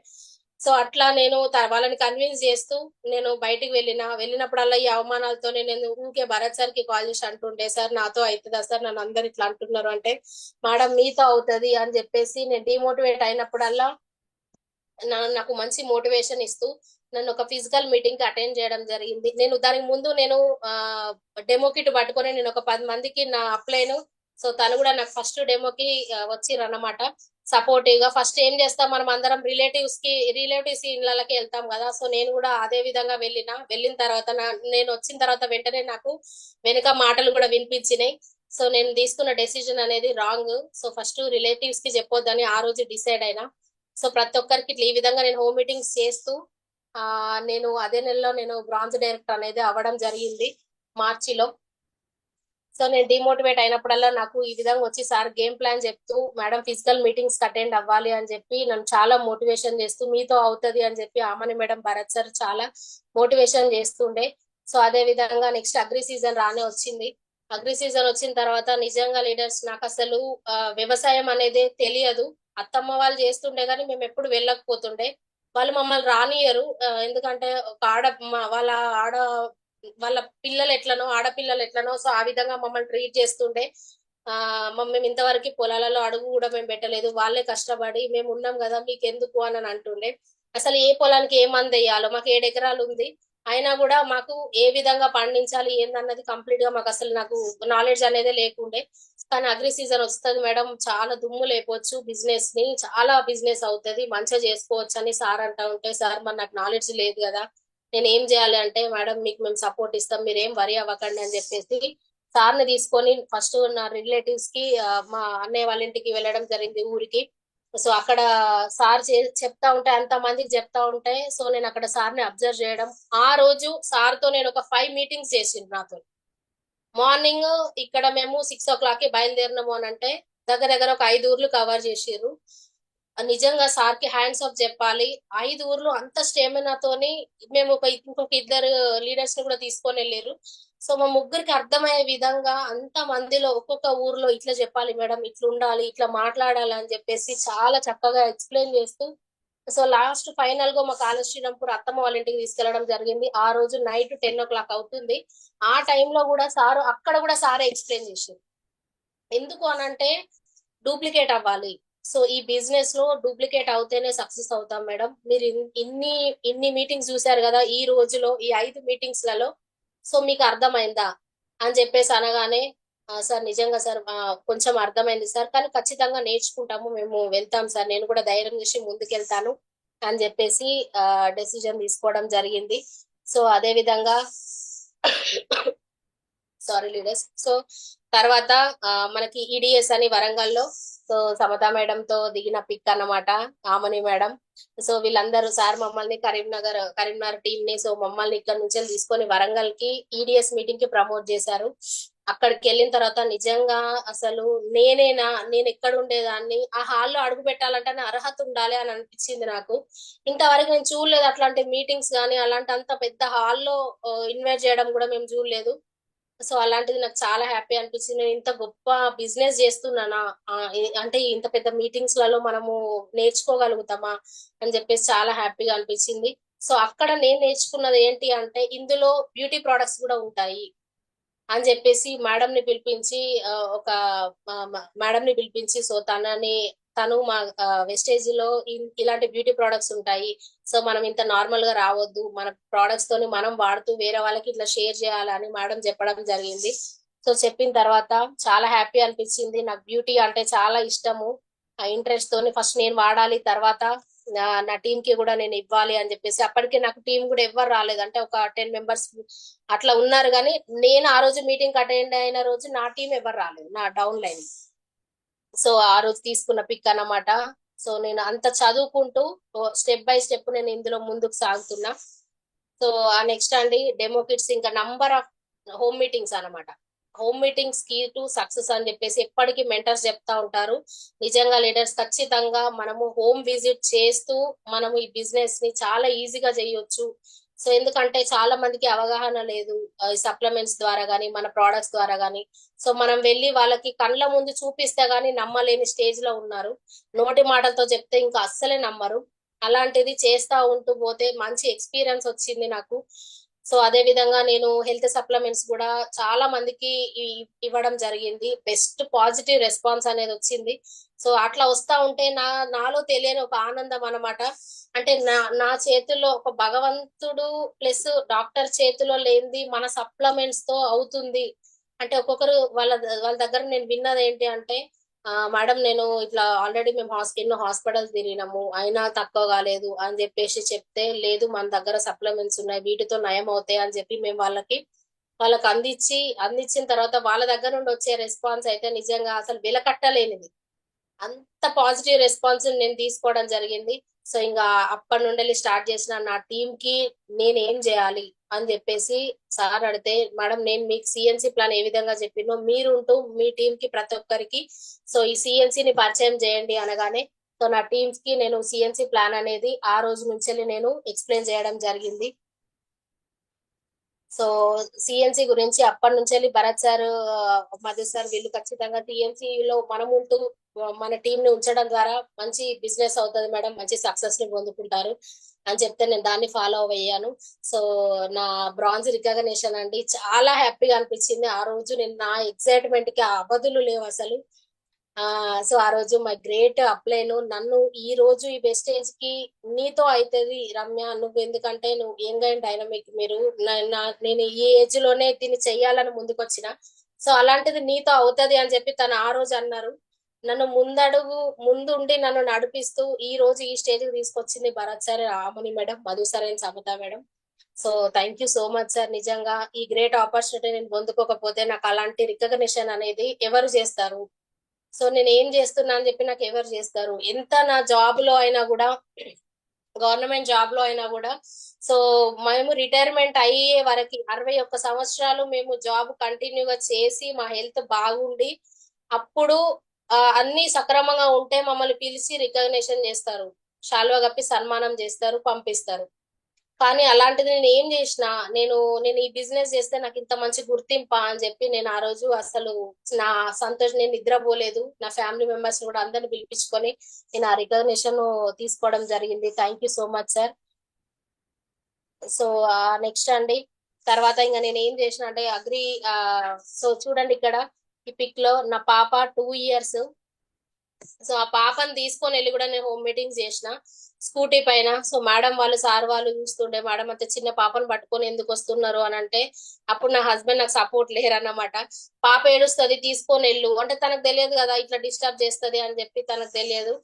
సో అట్లా నేను వాళ్ళని కన్విన్స్ చేస్తూ నేను బయటికి వెళ్ళినప్పుడల్లా ఈ అవమానాలతోనే నేను ఊరికే భరత్ సార్ కి కాల్ చేసి అంటుండే, సార్ నాతో అవుతుందా సార్, నన్ను అందరు ఇట్లా అంటున్నారు అంటే, మేడం మీతో అవుతుంది అని చెప్పేసి నేను డిమోటివేట్ అయినప్పుడల్లా నాకు మంచి మోటివేషన్ ఇస్తూ నన్ను ఒక ఫిజికల్ మీటింగ్ కి అటెండ్ చేయడం జరిగింది. నేను దానికి ముందు నేను డెమో కిట్ పట్టుకొని నేను ఒక 10 మందికి నా అప్లైను, సో తను కూడా నాకు ఫస్ట్ డెమోకి వచ్చిరన్నమాట సపోర్టివ్ గా. ఫస్ట్ ఏం చేస్తాం మనం అందరం రిలేటివ్స్ ఇళ్ళకి వెళ్తాం కదా, సో నేను కూడా అదే విధంగా వెళ్ళిన తర్వాత నేను వచ్చిన తర్వాత వెంటనే నాకు వెనుక మాటలు కూడా వినిపించినాయి. సో నేను తీసుకున్న డెసిజన్ అనేది రాంగ్, సో ఫస్ట్ రిలేటివ్స్ కి చెప్పొద్దని ఆ రోజు డిసైడ్ అయినా. సో ప్రతి ఒక్కరికి ఇట్లా ఈ విధంగా నేను హోమ్ మీటింగ్స్ చేస్తూ నేను అదే నెలలో నేను బ్రాంజ్ డైరెక్టర్ అనేది అవ్వడం జరిగింది మార్చిలో. సో నేను డిమోటివేట్ అయినప్పుడల్లా నాకు ఈ విధంగా వచ్చి సార్ గేమ్ ప్లాన్ చెప్తూ, మేడం ఫిజికల్ మీటింగ్స్ అటెండ్ అవ్వాలి అని చెప్పి నన్ను చాలా మోటివేషన్ చేస్తూ, మీతో అవుతుంది అని చెప్పి ఆమని మేడం, భరత్ సార్ చాలా మోటివేషన్ చేస్తుండే. సో అదే విధంగా నెక్స్ట్ అగ్రి సీజన్ రానే వచ్చింది. అగ్రి సీజన్ వచ్చిన తర్వాత నిజంగా లీడర్స్ నాకు అసలు వ్యవసాయం అనేది తెలియదు. అత్తమ్మ వాళ్ళు చేస్తుండే కానీ మేము ఎప్పుడు వెళ్ళకపోతుండే, వాళ్ళు మమ్మల్ని రానియరు. ఎందుకంటే ఒక వాళ్ళ పిల్లలు ఎట్లనో ఆడపిల్లలు ఎట్లనో సో ఆ విధంగా మమ్మల్ని ట్రీట్ చేస్తుండే. మేము ఇంతవరకు పొలాలలో అడుగు కూడా మేము పెట్టలేదు, వాళ్ళే కష్టపడి మేము ఉన్నాం కదా మీకు ఎందుకు అని అంటుండే. అసలు ఏ పొలానికి ఏ మంది వేయాలో, మాకు 7 ఎకరాలు ఉంది, అయినా కూడా మాకు ఏ విధంగా పండించాలి ఏందన్నది కంప్లీట్ గా మాకు అసలు నాకు నాలెడ్జ్ అనేది లేకుండే. కానీ అగ్రి సీజన్ వస్తుంది మేడం, చాలా దుమ్ము లేపొచ్చు బిజినెస్ ని, చాలా బిజినెస్ అవుతుంది, మంచిగా చేసుకోవచ్చు అని సార్ అంటా ఉంటే, సార్ మరి నాకు నాలెడ్జ్ లేదు కదా, నేను ఏం చేయాలి అంటే, మేడం మీకు మేము సపోర్ట్ ఇస్తాం, మీరు ఏం వరి అవ్వకండి అని చెప్పేసి సార్ని తీసుకొని ఫస్ట్ నా రిలేటివ్స్ కి మా అన్నయ్య వాళ్ళ ఇంటికి వెళ్ళడం జరిగింది ఊరికి. సో అక్కడ సార్ చెప్తా ఉంటే, అంత మందికి చెప్తా ఉంటే, సో నేను అక్కడ సార్ని అబ్జర్వ్ చేయడం. ఆ రోజు సార్ తో నేను ఒక 5 మీటింగ్స్ చేసిండు నాతో. మార్నింగ్ ఇక్కడ మేము 6 o'clock కి బయలుదేరినాము అని అంటే దగ్గర దగ్గర ఒక 5 ఊర్లు కవర్ చేసిర్రు. నిజంగా సార్ కి హ్యాండ్స్ ఆఫ్ చెప్పాలి, 5 ఊర్లు అంత స్టేమినాతోని మేము ఇంకొక 2 లీడర్స్ ని కూడా తీసుకొని వెళ్ళారు. సో మా ముగ్గురికి అర్థమయ్యే విధంగా అంత మందిలో ఒక్కొక్క ఊర్లో ఇట్లా చెప్పాలి మేడం, ఇట్లా ఉండాలి, ఇట్లా మాట్లాడాలి అని చెప్పేసి చాలా చక్కగా ఎక్స్ప్లెయిన్ చేస్తూ, సో లాస్ట్ ఫైనల్ గా మా కాలేజ్ శ్రీరాంపూర్ అత్తమ్మ వాళ్ళ ఇంటికి తీసుకెళ్లడం జరిగింది. ఆ రోజు నైట్ 10 o'clock అవుతుంది. ఆ టైంలో కూడా సారు అక్కడ కూడా సారే ఎక్స్ప్లెయిన్ చేశారు, ఎందుకు అనంటే డూప్లికేట్ అవ్వాలి. సో ఈ బిజినెస్ లో డూప్లికేట్ అవుతేనే సక్సెస్ అవుతాం మేడం. మీరు ఇన్ని మీటింగ్స్ చూసారు కదా ఈ రోజులో, ఈ 5 మీటింగ్స్ లలో, సో మీకు అర్థమైందా అని చెప్పేసి అనగానే, సార్ నిజంగా సార్ కొంచెం అర్థమైంది సార్, కానీ ఖచ్చితంగా నేర్చుకుంటాము, మేము వెళ్తాం సార్, నేను కూడా ధైర్యం చేసి ముందుకెళ్తాను అని చెప్పేసి డెసిజన్ తీసుకోవడం జరిగింది. సో అదే విధంగా సారీ లీడర్స్. సో తర్వాత మనకి ఈడిఎస్ అని వరంగల్లో, సో సమతా మేడం తో దిగిన పిక్ అన్నమాట, ఆమని మేడం. సో వీళ్ళందరూ సార్ మమ్మల్ని కరీంనగర్ టీం ని, సో మమ్మల్ని ఇక్కడ నుంచి తీసుకొని వరంగల్ కి ఈడిఎస్ మీటింగ్ కి ప్రమోట్ చేశారు. అక్కడికి వెళ్ళిన తర్వాత నిజంగా అసలు నేను ఎక్కడ ఉండేదాన్ని, ఆ హాల్లో అడుగు పెట్టాలంటే అర్హత ఉండాలి అని అనిపించింది నాకు. ఇంతవరకు నేను చూడలేదు అట్లాంటి మీటింగ్స్ కానీ, అలాంటి అంత పెద్ద హాల్లో ఇన్వైట్ చేయడం కూడా మేము చూడలేదు. సో అలాంటిది నాకు చాలా హ్యాపీ అనిపించింది. నేను ఇంత గొప్ప బిజినెస్ చేస్తున్నానా, అంటే ఇంత పెద్ద మీటింగ్స్ లలో మనము నేర్చుకోగలుగుతామా అని చెప్పేసి చాలా హ్యాపీగా అనిపించింది. సో అక్కడ నేను నేర్చుకున్నది ఏంటి అంటే ఇందులో బ్యూటీ ప్రొడక్ట్స్ కూడా ఉంటాయి అని చెప్పేసి మేడం ని పిలిపించి ఒక మేడం ని పిలిపించి, సో తను మా వెస్టేజ్ లో ఇలాంటి బ్యూటీ ప్రొడక్ట్స్ ఉంటాయి, సో మనం ఇంత నార్మల్ గా రావద్దు, మన ప్రొడక్ట్స్ తోని మనం వాడుతూ వేరే వాళ్ళకి ఇట్లా షేర్ చేయాలని మేడం చెప్పడం జరిగింది. సో చెప్పిన తర్వాత చాలా హ్యాపీ అనిపించింది. నాకు బ్యూటీ అంటే చాలా ఇష్టము. ఆ ఇంట్రెస్ట్ తోని ఫస్ట్ నేను వాడాలి, తర్వాత నా టీం కి కూడా నేను ఇవ్వాలి అని చెప్పేసి, అప్పటికే నాకు టీం కూడా ఎవ్వరు రాలేదు, అంటే ఒక 10 మెంబర్స్ అట్లా ఉన్నారు. కానీ నేను ఆ రోజు మీటింగ్ అటెండ్ అయిన రోజు నా టీం ఎవరు రాలేదు, నా డౌన్ లైన్. సో ఆ రోజు తీసుకున్న పిక్ అన్నమాట. సో నేను అంత చదువుకుంటూ స్టెప్ బై స్టెప్ నేను ఇందులో ముందుకు సాగుతున్నా. సో ఆ నెక్స్ట్ అండి డెమో కిట్స్, ఇంకా నంబర్ ఆఫ్ హోమ్ మీటింగ్స్ అన్నమాట. Home meetings key to success అని చెప్పేసి ఎప్పటికీ మెంటర్స్ చెప్తా ఉంటారు. నిజంగా లీడర్స్ ఖచ్చితంగా మనము హోమ్ విజిట్ చేస్తూ మనము ఈ బిజినెస్ ని చాలా ఈజీగా చేయొచ్చు. సో ఎందుకంటే చాలా మందికి అవగాహన లేదు సప్లిమెంట్స్ ద్వారా గానీ మన ప్రోడక్ట్స్ ద్వారా గానీ. సో మనం వెళ్ళి వాళ్ళకి కళ్ళ ముందు చూపిస్తే గానీ నమ్మలేని స్టేజ్ లో ఉన్నారు. నోటి మాటలతో చెప్తే ఇంకా అస్సలే నమ్మరు. అలాంటిది చేస్తా ఉంటూ పోతే మంచి ఎక్స్పీరియన్స్ వచ్చింది నాకు. సో అదే విధంగా నేను హెల్త్ సప్లిమెంట్స్ కూడా చాలా మందికి ఇవ్వడం జరిగింది. బెస్ట్ పాజిటివ్ రెస్పాన్స్ అనేది వచ్చింది. సో అట్లా వస్తా ఉంటే నాలో తెలియని ఒక ఆనందం అన్నమాట. అంటే నా చేతుల్లో ఒక భగవంతుడు ప్లస్ డాక్టర్ చేతిలో లేనిది మన సప్లిమెంట్స్ తో అవుతుంది అంటే, ఒక్కొక్కరు వాళ్ళ దగ్గర నేను విన్నది ఏంటి అంటే, మేడం నేను ఇట్లా ఆల్రెడీ మేము ఎన్నో హాస్పిటల్స్ తిరిగినాము అయినా తక్కువ కాలేదు అని చెప్పేసి చెప్తే, లేదు మన దగ్గర సప్లిమెంట్స్ ఉన్నాయి వీటితో నయం అవుతాయి అని చెప్పి మేము వాళ్ళకి అందించిన తర్వాత వాళ్ళ దగ్గర నుండి వచ్చే రెస్పాన్స్ అయితే నిజంగా అసలు వెలకట్టలేనిది. అంత పాజిటివ్ రెస్పాన్స్ నేను తీసుకోవడం జరిగింది. సో ఇంకా అప్పటి నుండి స్టార్ట్ చేసిన నా టీం కి నేను ఏం చేయాలి అని చెప్పేసి సార్ అడిగితే, మేడం నేను మీకు సిఎన్సి ప్లాన్ ఏ విధంగా చెప్పినో మీరు ఉంటూ మీ టీం కి ప్రతి ఒక్కరికి సో ఈ సిఎన్సి ని పరిచయం చేయండి అనగానే, సో నా టీమ్స్ కి నేను సిఎన్సి ప్లాన్ అనేది ఆ రోజు నుంచి నేను ఎక్స్ప్లెయిన్ చేయడం జరిగింది. సో సిఎన్సి గురించి అప్పటి నుంచి భరత్ సార్, మధు సార్ వీళ్ళు ఖచ్చితంగా టిఎంసి లో మనం ఉంటూ మన టీం ని ఉంచడం ద్వారా మంచి బిజినెస్ అవుతుంది మేడం, మంచి సక్సెస్ ని పొందుకుంటారు అని చెప్తే నేను దాన్ని ఫాలో అయ్యాను. సో నా బ్రాంజ్ రికగ్నిషన్ అండి చాలా హ్యాపీగా అనిపించింది. ఆ రోజు నేను నా ఎక్సైట్మెంట్ కి అవధులు లేవు అసలు. సో ఆ రోజు మై గ్రేట్ అప్లైను నన్ను ఈ రోజు ఈ వెస్టేజ్ కి నీతో అవుతుంది రమ్య, నువ్వు ఎందుకంటే నువ్వు యంగ్ అండ్ డైనమిక్, మీరు నేను ఈ ఏజ్ లోనే దీన్ని చెయ్యాలని ముందుకొచ్చిన, సో అలాంటిది నీతో అవుతుంది అని చెప్పి తను ఆ రోజు అన్నారు. నన్ను ముందుండి నన్ను నడిపిస్తూ ఈ రోజు ఈ స్టేజ్ కి తీసుకొచ్చింది Bharat sir, Aamani madam, Madhu sir and Samatha madam. So thank you so much sir. నిజంగా ఈ గ్రేట్ ఆపర్చునిటీ నేను పొందుకోకపోతే నాకు అలాంటి రికగ్నిషన్ అనేది ఎవరు చేస్తారు? సో నేను ఏం చేస్తున్నా అని చెప్పి నాకు ఎవరు చేస్తారు? ఎంత నా జాబ్ లో అయినా కూడా, గవర్నమెంట్ జాబ్ లో అయినా కూడా, సో మేము రిటైర్మెంట్ అయ్యే వరకు 61 సంవత్సరాలు మేము జాబ్ కంటిన్యూగా చేసి మా హెల్త్ బాగుండి అప్పుడు అన్ని సక్రమంగా ఉంటే మమ్మల్ని పిలిచి రికగ్నిషన్ చేస్తారు, శాల్వా కప్పి సన్మానం చేస్తారు, పంపిస్తారు. కానీ అలాంటిది నేను ఏం చేసినా, నేను ఈ బిజినెస్ చేస్తే నాకు ఇంత మంచి గుర్తింపా అని చెప్పి నేను ఆ రోజు అసలు నా సంతోషం, నేను నిద్రపోలేదు. నా ఫ్యామిలీ మెంబర్స్ కూడా అందరిని పిలిపించుకొని నేను ఆ రికగ్నిషన్ తీసుకోవడం జరిగింది. Thank you so much sir. So next అండి, తర్వాత ఇంకా నేను ఏం చేసిన అంటే అగ్రి, సో చూడండి ఇక్కడ ఈ పిక్ లో నా పాప 2 years. సో ఆ పాపని తీసుకొని వెళ్ళి కూడా నేను హోమ్ మీటింగ్స్ చేసిన స్కూటీ పైన. సో మేడం వాళ్ళు సార్ వాళ్ళు చూస్తుండే, మేడం అంత చిన్న పాపను పట్టుకొని ఎందుకు వస్తున్నారు అని అంటే, అప్పుడు నా హస్బెండ్ నాకు సపోర్ట్ లేరన్నమాట. పాప ఏడుస్తుంది తీసుకొని వెళ్ళు అంటే, తనకు తెలియదు కదా ఇట్లా డిస్టర్బ్ చేస్తుంది అని చెప్పి, తనకు తెలియదు.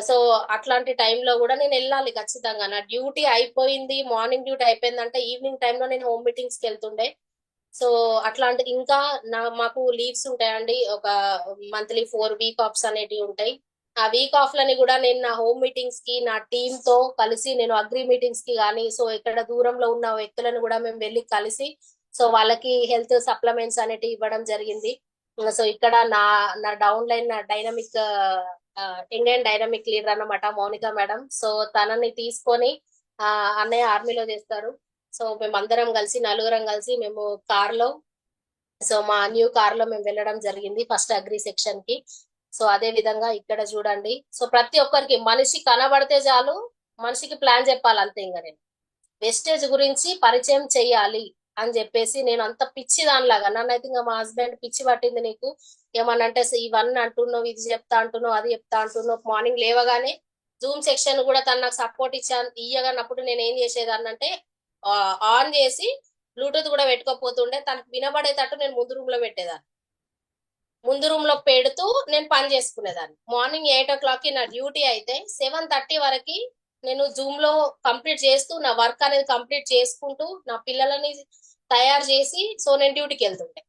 సో అట్లాంటి టైంలో కూడా నేను వెళ్ళాలి ఖచ్చితంగా. నా డ్యూటీ అయిపోయింది, మార్నింగ్ డ్యూటీ అయిపోయిందంటే ఈవినింగ్ టైంలో నేను హోమ్ మీటింగ్స్ కి వెళ్తుండే. సో అట్లాంటి ఇంకా మాకు లీవ్స్ ఉంటాయండి, ఒక మంత్లీ 4 వీక్ ఆఫ్స్ అనేటివి ఉంటాయి. ఆ వీక్ ఆఫ్ లని కూడా నేను నా హోమ్ మీటింగ్స్ కి నా టీమ్ తో కలిసి నేను అగ్రి మీటింగ్స్ కి కానీ, సో ఇక్కడ దూరంలో ఉన్న వ్యక్తులను కూడా మేము వెళ్ళి కలిసి సో వాళ్ళకి హెల్త్ సప్లిమెంట్స్ అనేటివి ఇవ్వడం జరిగింది. సో ఇక్కడ నా డౌన్ లైన్ నా dynamic young and dynamic leader అన్నమాట మౌనిక మేడం. సో తనని తీసుకొని అన్నయ్య ఆర్మీలో చేస్తారు. సో మేమందరం కలిసి నలుగురం కలిసి మేము కార్లో సో మా న్యూ కార్ లో మేము వెళ్ళడం జరిగింది ఫస్ట్ అగ్రి సెక్షన్ కి. సో అదే విధంగా ఇక్కడ చూడండి. సో ప్రతి ఒక్కరికి మనిషి కనబడితే చాలు మనిషికి ప్లాన్ చెప్పాలి అంతే. ఇంకా నేను వెస్టేజ్ గురించి పరిచయం చెయ్యాలి అని చెప్పేసి నేను అంత పిచ్చి దానిలాగా, నన్ను అయితే ఇంకా మా హస్బెండ్ పిచ్చి పట్టింది నీకు ఏమన్నంటే ఇవన్నీ అంటున్నావు, ఇది చెప్తా అంటున్నావు, అది చెప్తా అంటున్నావు. మార్నింగ్ లేవగానే జూమ్ సెక్షన్ కూడా తను నాకు సపోర్ట్ ఇయ్యగానప్పుడు నేను ఏం చేసేదాన్ని అంటే ఆన్ చేసి బ్లూటూత్ కూడా పెట్టుకోపోతుండే, తనకు వినబడేటట్టు నేను ముందు రూమ్ లో పెట్టేదాన్ని. ముందు రూమ్ లో పెడుతూ నేను పని చేసుకునేదాన్ని. మార్నింగ్ 8 o'clock కి నా డ్యూటీ అయితే 7:30 వరకు నేను జూమ్ లో కంప్లీట్ చేస్తూ నా వర్క్ అనేది కంప్లీట్ చేసుకుంటూ నా పిల్లలని తయారు చేసి సో నేను డ్యూటీకి వెళ్తుండే.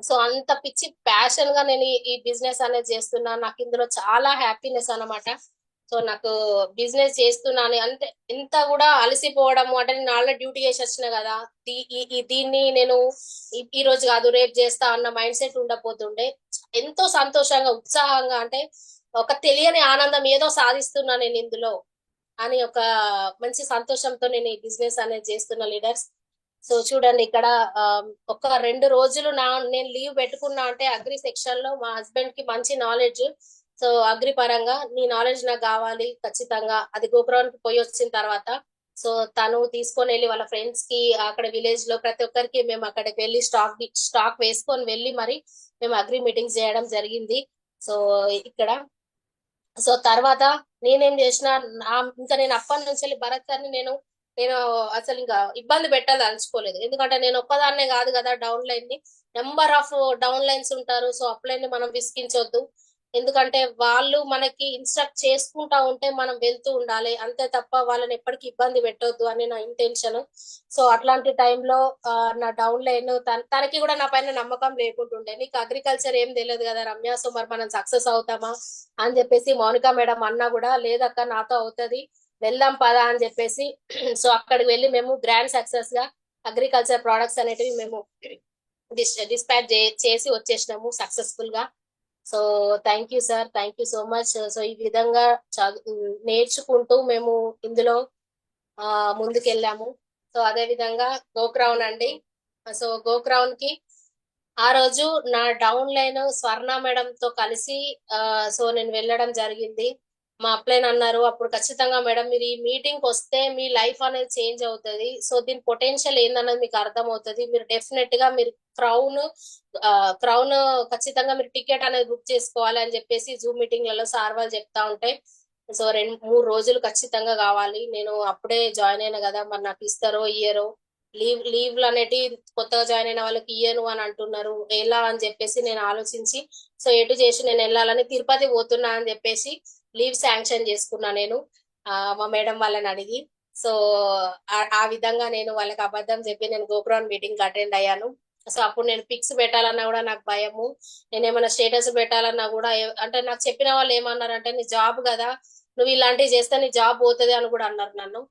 సో అంత పిచ్చి ప్యాషన్ గా నేను ఈ బిజినెస్ అనేది చేస్తున్నా. నాకు ఇందులో చాలా హ్యాపీనెస్ అన్నమాట. సో నాకు బిజినెస్ చేస్తున్నాను అంటే ఇంత కూడా అలసిపోవడం అంటే నేను ఆల్రెడీ డ్యూటీ చేసి వచ్చిన కదా, దీన్ని నేను ఈ రోజు కాదు రేపు చేస్తా అన్న మైండ్ సెట్ ఉండపోతుండే. ఎంతో సంతోషంగా ఉత్సాహంగా అంటే ఒక తెలియని ఆనందం ఏదో సాధిస్తున్నా నేను ఇందులో అని ఒక మంచి సంతోషంతో నేను ఈ బిజినెస్ అనేది చేస్తున్నా లీడర్స్. సో చూడండి ఇక్కడ ఒక 2 రోజులు నేను లీవ్ పెట్టుకున్నా అంటే అగ్రి సెక్షన్ లో మా హస్బెండ్ కి మంచి నాలెడ్జ్. సో అగ్రి పరంగా నీ నాలెడ్జ్ నాకు కావాలి ఖచ్చితంగా. అది గోపురానికి పోయి వచ్చిన తర్వాత సో తను తీసుకొని వెళ్ళి వాళ్ళ ఫ్రెండ్స్ కి అక్కడ విలేజ్ లో ప్రతి ఒక్కరికి మేము అక్కడికి వెళ్ళి స్టాక్ వేసుకొని వెళ్ళి మరి మేము అగ్రి మీటింగ్స్ చేయడం జరిగింది. సో ఇక్కడ సో తర్వాత నేనేం చేసిన ఇంకా నేను అప్పటి నుంచి భరత్ సార్ని నేను అసలు ఇంకా ఇబ్బంది పెట్టాలి అలుచుకోలేదు. ఎందుకంటే నేను ఒక్కదాన్నే కాదు కదా డౌన్ లైన్ ని, నెంబర్ ఆఫ్ డౌన్ లైన్స్ ఉంటారు. సో అప్లైన్ ని మనం విసిగించొద్దు. ఎందుకంటే వాళ్ళు మనకి ఇన్స్ట్రక్ట్ చేసుకుంటా ఉంటే మనం వెళ్తూ ఉండాలి అంతే తప్ప వాళ్ళని ఎప్పటికీ ఇబ్బంది పెట్టొద్దు అని నా ఇంటెన్షన్. సో అట్లాంటి టైంలో నా డౌన్ లైన్ తనకి కూడా నా పైన నమ్మకం లేకుంటుండే. నీకు అగ్రికల్చర్ ఏం తెలియదు కదా రమ్య, సో మరి మనం సక్సెస్ అవుతామా అని చెప్పేసి మౌనిక మేడం అన్నా కూడా లేదక్క నాతో అవుతుంది వెళ్దాం పదా అని చెప్పేసి సో అక్కడికి వెళ్ళి మేము గ్రాండ్ సక్సెస్ గా అగ్రికల్చర్ ప్రొడక్ట్స్ అనేటివి మేము డిస్పాచ్ చేసి వచ్చేసినాము సక్సెస్ఫుల్ గా. So thank you sir, thank you so much. So ఈ విధంగా నేర్చుకుంటూ మేము ఇందులో ముందుకెళ్ళాము. సో అదే విధంగా గోక్రౌన్ అండి. సో గోక్రౌన్ కి ఆ రోజు నా డౌన్ లైన్ స్వర్ణ మేడం తో కలిసి సో నేను వెళ్ళడం జరిగింది. మా అప్లైన్ అన్నారు అప్పుడు ఖచ్చితంగా మేడం మీరు ఈ మీటింగ్ వస్తే మీ లైఫ్ అనేది చేంజ్ అవుతుంది. సో దీని పొటెన్షియల్ ఏందన్నది మీకు అర్థం అవుతుంది. మీరు డెఫినెట్ గా మీరు క్రౌన్ ఖచ్చితంగా మీరు టికెట్ అనేది బుక్ చేసుకోవాలి అని చెప్పేసి జూమ్ మీటింగ్లలో సార్ వాళ్ళు చెప్తా ఉంటే సో 2-3 రోజులు ఖచ్చితంగా కావాలి. నేను అప్పుడే జాయిన్ అయినా కదా మరి నాకు ఇస్తారో ఇయ్యరో, లీవ్లు అనేటి కొత్తగా జాయిన్ అయిన వాళ్ళకి ఇయ్యను అని అంటున్నారు ఎలా అని చెప్పేసి నేను ఆలోచించి సో ఎటు చేసి నేను వెళ్ళాలని తిరుపతి పోతున్నా అని చెప్పేసి లీవ్ శాంక్షన్ చేసుకున్నా నేను మా మేడం వాళ్ళని అడిగి. సో ఆ విధంగా నేను వాళ్ళకి అబద్ధం చెప్పి నేను గోపురాన్ మీటింగ్ అటెండ్ అయ్యాను. సో అప్పుడు నేను పిక్స్ పెట్టాలన్నా కూడా నాకు భయము, నేను ఏమైనా స్టేటస్ పెట్టాలన్నా కూడా అంటే నాకు చెప్పిన వాళ్ళు ఏమన్నారంటే నీ జాబ్ కదా నువ్వు ఇలాంటివి చేస్తే నీ జాబ్ పోతుంది అని కూడా అన్నారు నన్ను.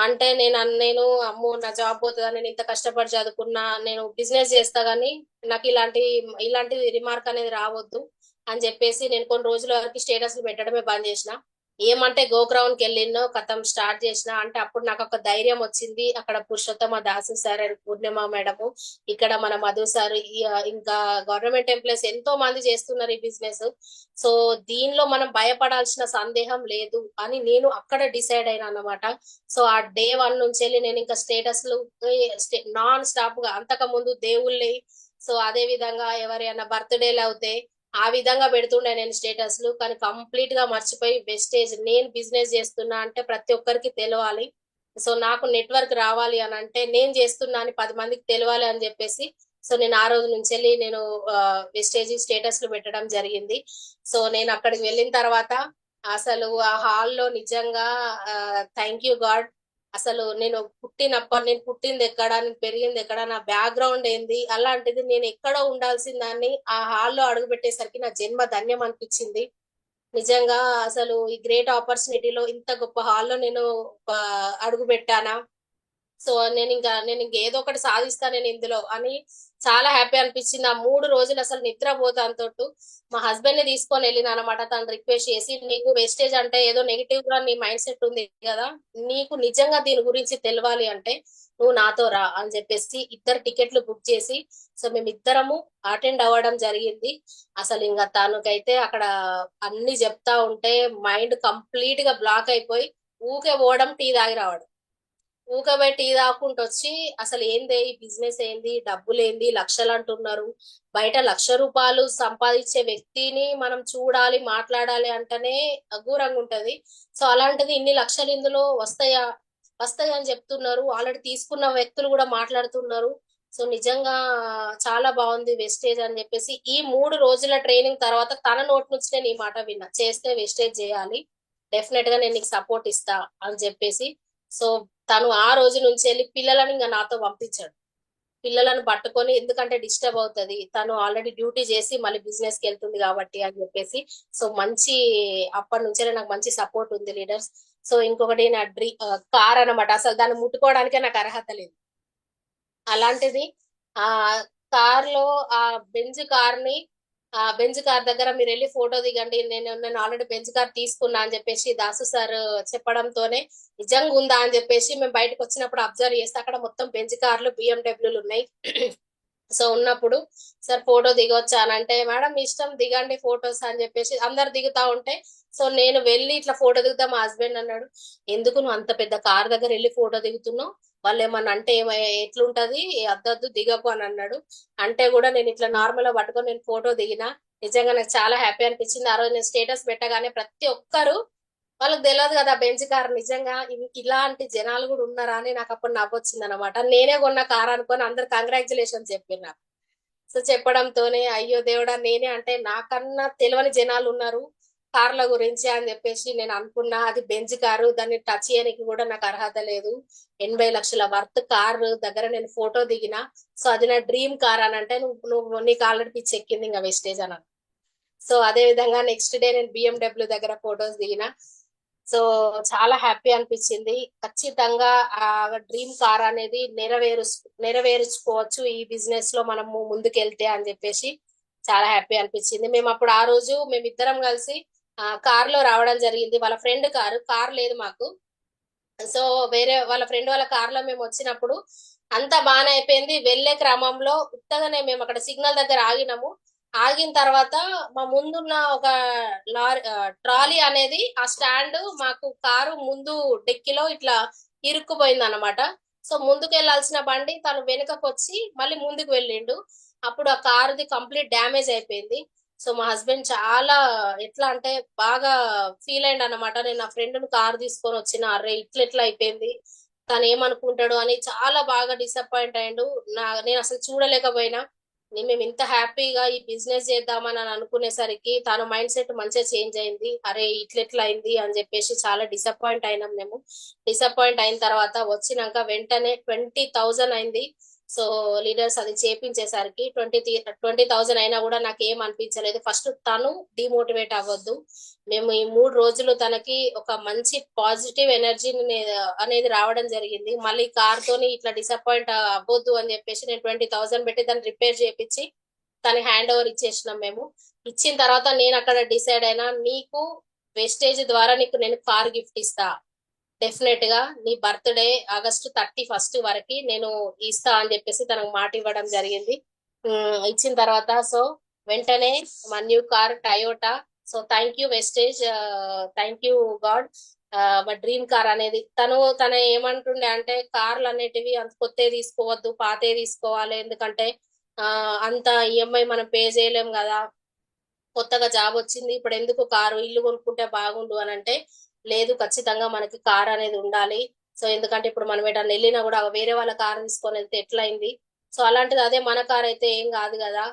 అంటే నేను అమ్మో నా జాబ్ పోతుందా, నేను ఇంత కష్టపడి చదువుకున్నా నేను బిజినెస్ చేస్తా గానీ నాకు ఇలాంటి రిమార్క్ అనేది రావద్దు అని చెప్పేసి నేను కొన్ని రోజుల వరకు స్టేటస్లు పెట్టడమే బంద్ చేసిన. ఏమంటే గోగ్రౌండ్ కి వెళ్ళినో కథం స్టార్ట్ చేసిన అంటే అప్పుడు నాకు ఒక ధైర్యం వచ్చింది. అక్కడ Purushottama Dasu sir and Purnima madam, ఇక్కడ మన మధు సార్, ఇంకా గవర్నమెంట్ ఎంప్లాయీస్ ఎంతో మంది చేస్తున్నారు ఈ బిజినెస్. సో దీనిలో మనం భయపడాల్సిన సందేహం లేదు అని నేను అక్కడ డిసైడ్ అయినా అన్నమాట. సో ఆ Day 1 నుంచి వెళ్ళి నేను ఇంకా స్టేటస్లు నాన్ స్టాప్ గా అంతకు ముందు దేవుళ్ళే సో అదే విధంగా ఎవరైనా బర్త్డేలు అవుతే ఆ విధంగా పెడుతుండే నేను స్టేటస్లు. కానీ కంప్లీట్ గా మర్చిపోయి వెస్టేజ్ నేను బిజినెస్ చేస్తున్నా అంటే ప్రతి ఒక్కరికి తెలవాలి, సో నాకు నెట్వర్క్ రావాలి అని అంటే నేను చేస్తున్నా అని 10 మందికి తెలవాలి అని చెప్పేసి సో నేను ఆ రోజు నుంచి వెళ్ళి నేను వెస్టేజ్ స్టేటస్లు పెట్టడం జరిగింది. సో నేను అక్కడికి వెళ్ళిన తర్వాత అసలు ఆ హాల్లో నిజంగా థ్యాంక్ యూ గాడ్. అసలు నేను పుట్టింది ఎక్కడ, నేను పెరిగింది ఎక్కడ, నా బ్యాక్గ్రౌండ్ ఏంది, అలాంటిది నేను ఎక్కడో ఉండాల్సిన దాన్ని ఆ హాల్లో అడుగు పెట్టేసరికి నా జన్మ ధన్యం అనిపించింది నిజంగా. అసలు ఈ గ్రేట్ ఆపర్చునిటీలో ఇంత గొప్ప హాల్లో నేను అడుగు పెట్టానా. సో నేను ఏదో ఒకటి సాధిస్తా నేను ఇందులో అని చాలా హ్యాపీ అనిపించింది. ఆ 3 రోజులు అసలు నిద్రపోతాంతోటు మా హస్బెండ్ ని తీసుకొని వెళ్ళిన అనమాట. తను రిక్వెస్ట్ చేసి, నీకు వెస్టేజ్ అంటే ఏదో నెగిటివ్ గా నీ మైండ్ సెట్ ఉంది కదా, నీకు నిజంగా దీని గురించి తెలవాలి అంటే నువ్వు నాతో రా అని చెప్పేసి 2 టికెట్లు బుక్ చేసి, సో మేమిద్దరము అటెండ్ అవ్వడం జరిగింది. అసలు ఇంకా తనకైతే అక్కడ అన్ని చెప్తా ఉంటే మైండ్ కంప్లీట్ గా బ్లాక్ అయిపోయి ఊకే పోవడం, టీ తాగి రావడం, ఊకబెట్టి టీ తాకుంటూ వచ్చి అసలు ఏంది ఈ బిజినెస్, ఏంది డబ్బులు, ఏంది లక్షలు అంటున్నారు, బయట ₹1,00,000 సంపాదించే వ్యక్తిని మనం చూడాలి మాట్లాడాలి అంటేనే అఘోరంగా ఉంటది. సో అలాంటిది ఇన్ని లక్షలు ఇందులో వస్తాయా అని చెప్తున్నారు. ఆల్రెడీ తీసుకున్న వ్యక్తులు కూడా మాట్లాడుతున్నారు. సో నిజంగా చాలా బాగుంది వెస్టేజ్ అని చెప్పేసి ఈ 3 రోజుల ట్రైనింగ్ తర్వాత తన నోటి నుంచి నేను ఈ మాట విన్నా, చేస్తే వెస్టేజ్ చేయాలి, డెఫినెట్ గా నేను నీకు సపోర్ట్ ఇస్తా అని చెప్పేసి. సో తను ఆ రోజు నుంచి వెళ్ళి పిల్లలని ఇంకా నాతో పంపించాడు. పిల్లలను పట్టుకొని, ఎందుకంటే డిస్టర్బ్ అవుతుంది, తను ఆల్రెడీ డ్యూటీ చేసి మళ్ళీ బిజినెస్ కి వెళ్తుంది కాబట్టి అని చెప్పేసి. సో మంచి అప్పటి నుంచే నాకు మంచి సపోర్ట్ ఉంది లీడర్స్. సో ఇంకొకటి నా కార్ అన్నమాట, అసలు దాన్ని ముట్టుకోవడానికే నాకు అర్హత లేదు. అలాంటిది ఆ కార్ లో ఆ బెంజ్ కార్ దగ్గర మీరు వెళ్ళి ఫోటో దిగండి, నేను ఆల్రెడీ బెంజ్ కార్ తీసుకున్నా అని చెప్పేసి దాసు సార్ చెప్పడంతోనే నిజంగా ఉందా అని చెప్పేసి మేము బయటకు వచ్చినప్పుడు అబ్జర్వ్ చేస్తే అక్కడ మొత్తం బెంజ్ కార్లు బిఎండబ్ల్యూలు ఉన్నాయి. సో ఉన్నప్పుడు సార్ ఫోటో దిగొచ్చా అని అంటే, మేడం ఇష్టం దిగండి ఫొటోస్ అని చెప్పేసి అందరు దిగుతా ఉంటే, సో నేను వెళ్ళి ఇట్లా ఫోటో దిగుతా, మా హస్బెండ్ అన్నాడు, ఎందుకు నువ్వు అంత పెద్ద కార్ దగ్గర వెళ్ళి ఫోటో దిగుతున్నావు, వాళ్ళు ఏమన్నా అంటే ఎట్లుంటది, అద్దద్దు దిగకు అని అన్నాడు. అంటే కూడా నేను ఇట్లా నార్మల్ గా పట్టుకొని నేను ఫోటో దిగిన. నిజంగా నాకు చాలా హ్యాపీ అనిపించింది. ఆ రోజు నేను స్టేటస్ పెట్టగానే ప్రతి ఒక్కరు, వాళ్ళకి తెలియదు కదా బెంజ్ కార్ నిజంగా ఇలాంటి జనాలు కూడా ఉన్నారా అని నాకు అప్పుడు నవ్వొచ్చింది అనమాట. నేనే కొన్న కార్ అనుకొని అందరు కంగ్రాచులేషన్ చెప్పిన. సో చెప్పడంతోనే అయ్యో దేవుడా, నేనే అంటే నాకన్నా తెలియని జనాలు ఉన్నారు కార్ల గురించి అని చెప్పేసి నేను అనుకున్నా. అది బెంజ్ కారు, దాన్ని టచ్ చేయడానికి కూడా నాకు అర్హత లేదు. 80 లక్షల వర్త్ కార్ దగ్గర నేను ఫోటో దిగిన. సో అది నా డ్రీమ్ కార్ అని అంటే, నువ్వు నీకు ఆల్రెడీ పిచ్చి ఎక్కింది ఇంకా వెస్టేజ్ అని. సో అదే విధంగా నెక్స్ట్ డే నేను బిఎండబ్ల్యూ దగ్గర ఫొటోస్ దిగిన. సో చాలా హ్యాపీ అనిపించింది. ఖచ్చితంగా ఆ డ్రీమ్ కార్ అనేది నెరవేర్చుకోవచ్చు ఈ బిజినెస్ లో మనము ముందుకెళ్తే అని చెప్పేసి చాలా హ్యాపీ అనిపించింది. మేము అప్పుడు ఆ రోజు మేమిద్దరం కలిసి కార్ లో రావడం జరిగింది. వాళ్ళ ఫ్రెండ్ కార్ లేదు మాకు. సో వేరే వాళ్ళ ఫ్రెండ్ వాళ్ళ కార్ లో మేము వచ్చినప్పుడు అంతా బాగానే అయిపోయింది. వెళ్లే క్రమంలో ఉత్తగానే మేము అక్కడ సిగ్నల్ దగ్గర ఆగినాము. ఆగిన తర్వాత మా ముందున్న ఒక ట్రాలీ అనేది ఆ స్టాండ్ మాకు కారు ముందు డెక్కిలో ఇట్లా ఇరుక్కుపోయింది అనమాట. సో ముందుకు వెళ్లాల్సిన బండి తను వెనుకకు వచ్చి మళ్ళీ ముందుకు వెళ్ళిండు. అప్పుడు ఆ కారుది కంప్లీట్ డ్యామేజ్ అయిపోయింది. సో మా హస్బెండ్ చాలా ఎట్లా అంటే బాగా ఫీల్ అయ్యిండు అనమాట. నేను నా ఫ్రెండ్ ను కారు తీసుకొని వచ్చిన, అరే ఇట్లా అయిపోయింది, తను ఏమనుకుంటాడు అని చాలా బాగా డిసప్పాయింట్ అయ్యిండు. నేను అసలు చూడలేకపోయినా. మేము ఇంత హ్యాపీగా ఈ బిజినెస్ చేద్దామని అనుకునేసరికి తన మైండ్ సెట్ మంచిగా చేంజ్ అయింది. అరే ఇట్లా అయింది అని చెప్పేసి చాలా డిసప్పాయింట్ అయినాం మేము. డిసప్పాయింట్ అయిన తర్వాత వచ్చినాక వెంటనే 20,000 అయింది. సో లీడర్స్ అది చేపించేసరికి 20,000 అయినా కూడా నాకు ఏం అనిపించలేదు. ఫస్ట్ తను డిమోటివేట్ అవ్వద్దు, మేము ఈ 3 రోజులు తనకి ఒక మంచి పాజిటివ్ ఎనర్జీని అనేది రావడం జరిగింది. మళ్ళీ కార్ తోని ఇట్లా డిసప్పాయింట్ అవ్వద్దు అని చెప్పేసి నేను 20,000 పెట్టి దాన్ని రిపేర్ చేయించి తన హ్యాండ్ ఓవర్ ఇచ్చేసినాం మేము. ఇచ్చిన తర్వాత నేను అక్కడ డిసైడ్ అయినా, నీకు వెస్టేజ్ ద్వారా నీకు నేను కార్ గిఫ్ట్ ఇస్తా, డెఫినెట్ గా నీ బర్త్డే ఆగస్టు 31 వరకు నేను ఇస్తా అని చెప్పేసి తనకు మాట ఇవ్వడం జరిగింది. ఇచ్చిన తర్వాత సో వెంటనే మా new car Toyota. So thank you Vestige, thank you God. మా డ్రీమ్ కార్ అనేది తన ఏమంటుండే అంటే, కార్లు అనేటివి అంత కొత్త తీసుకోవద్దు, పాతే తీసుకోవాలి, ఎందుకంటే అంత ఈఎంఐ మనం పే చేయలేం కదా, కొత్తగా జాబ్ వచ్చింది, ఇప్పుడు ఎందుకు కారు, ఇల్లు కొనుక్కుంటే బాగుండు అని అంటే, లేదు ఖచ్చితంగా మనకి కార్ అనేది ఉండాలి. సో ఎందుకంటే ఇప్పుడు మనం ఎటన్నా వెళ్ళినా కూడా వేరే వాళ్ళ కార్ తీసుకొని వెళ్తే ఎట్లయింది, సో అలాంటిది అదే మన కార్ అయితే ఏం కాదు కదా.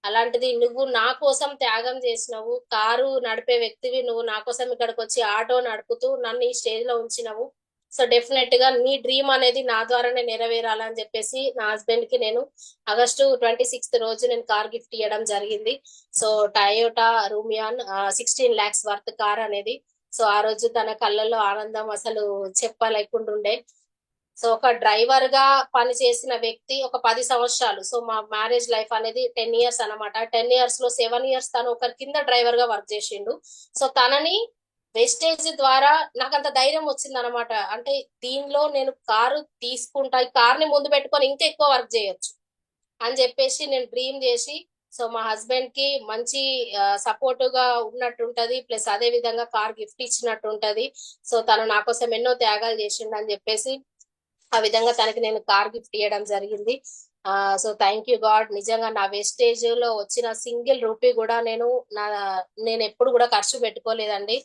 అలాంటిది నువ్వు నా కోసం త్యాగం చేసినవు, కారు నడిపే వ్యక్తివి నువ్వు, నా కోసం ఇక్కడికి వచ్చి ఆటో నడుపుతూ నన్ను ఈ స్టేజ్ లో ఉంచినవు. సో డెఫినెట్ గా నీ డ్రీమ్ అనేది నా ద్వారానే నెరవేరాలని చెప్పేసి నా హస్బెండ్ కి నేను ఆగస్టు 26 రోజు నేను కార్ గిఫ్ట్ ఇవ్వడం జరిగింది. So Toyota Rumion 16 lakhs worth car అనేది. సో ఆ రోజు తన కళ్ళల్లో ఆనందం అసలు చెప్పలేకుండా ఉండే. సో ఒక డ్రైవర్ గా పని చేసిన వ్యక్తి ఒక 10 సంవత్సరాలు. సో మా మ్యారేజ్ లైఫ్ అనేది 10 ఇయర్స్ అనమాట. 10 ఇయర్స్ లో 7 ఇయర్స్ తను ఒకరి కింద డ్రైవర్ గా వర్క్ చేసిండు. సో తనని వెస్టేజ్ ద్వారా నాకు అంత ధైర్యం వచ్చింది అనమాట. అంటే దీనిలో నేను కారు తీసుకుంటా, ఈ కార్ ని ముందు పెట్టుకొని ఇంకా ఎక్కువ వర్క్ చేయొచ్చు అని చెప్పేసి నేను డ్రీమ్ చేసి, సో మా హస్బెండ్ కి మంచి సపోర్టివ్ గా ఉన్నట్టు ఉంటది, ప్లస్ అదే విధంగా కార్ గిఫ్ట్ ఇచ్చినట్టు ఉంటది. సో తను నా కోసం ఎన్నో త్యాగాలు చేసిండు అని చెప్పేసి ఆ విధంగా తనకి నేను కార్ గిఫ్ట్ ఇవ్వడం జరిగింది. So thank you God. నిజంగా నా వేస్టేజ్ లో వచ్చిన సింగిల్ రూపీ కూడా నేను ఎప్పుడు కూడా ఖర్చు పెట్టుకోలేదండి.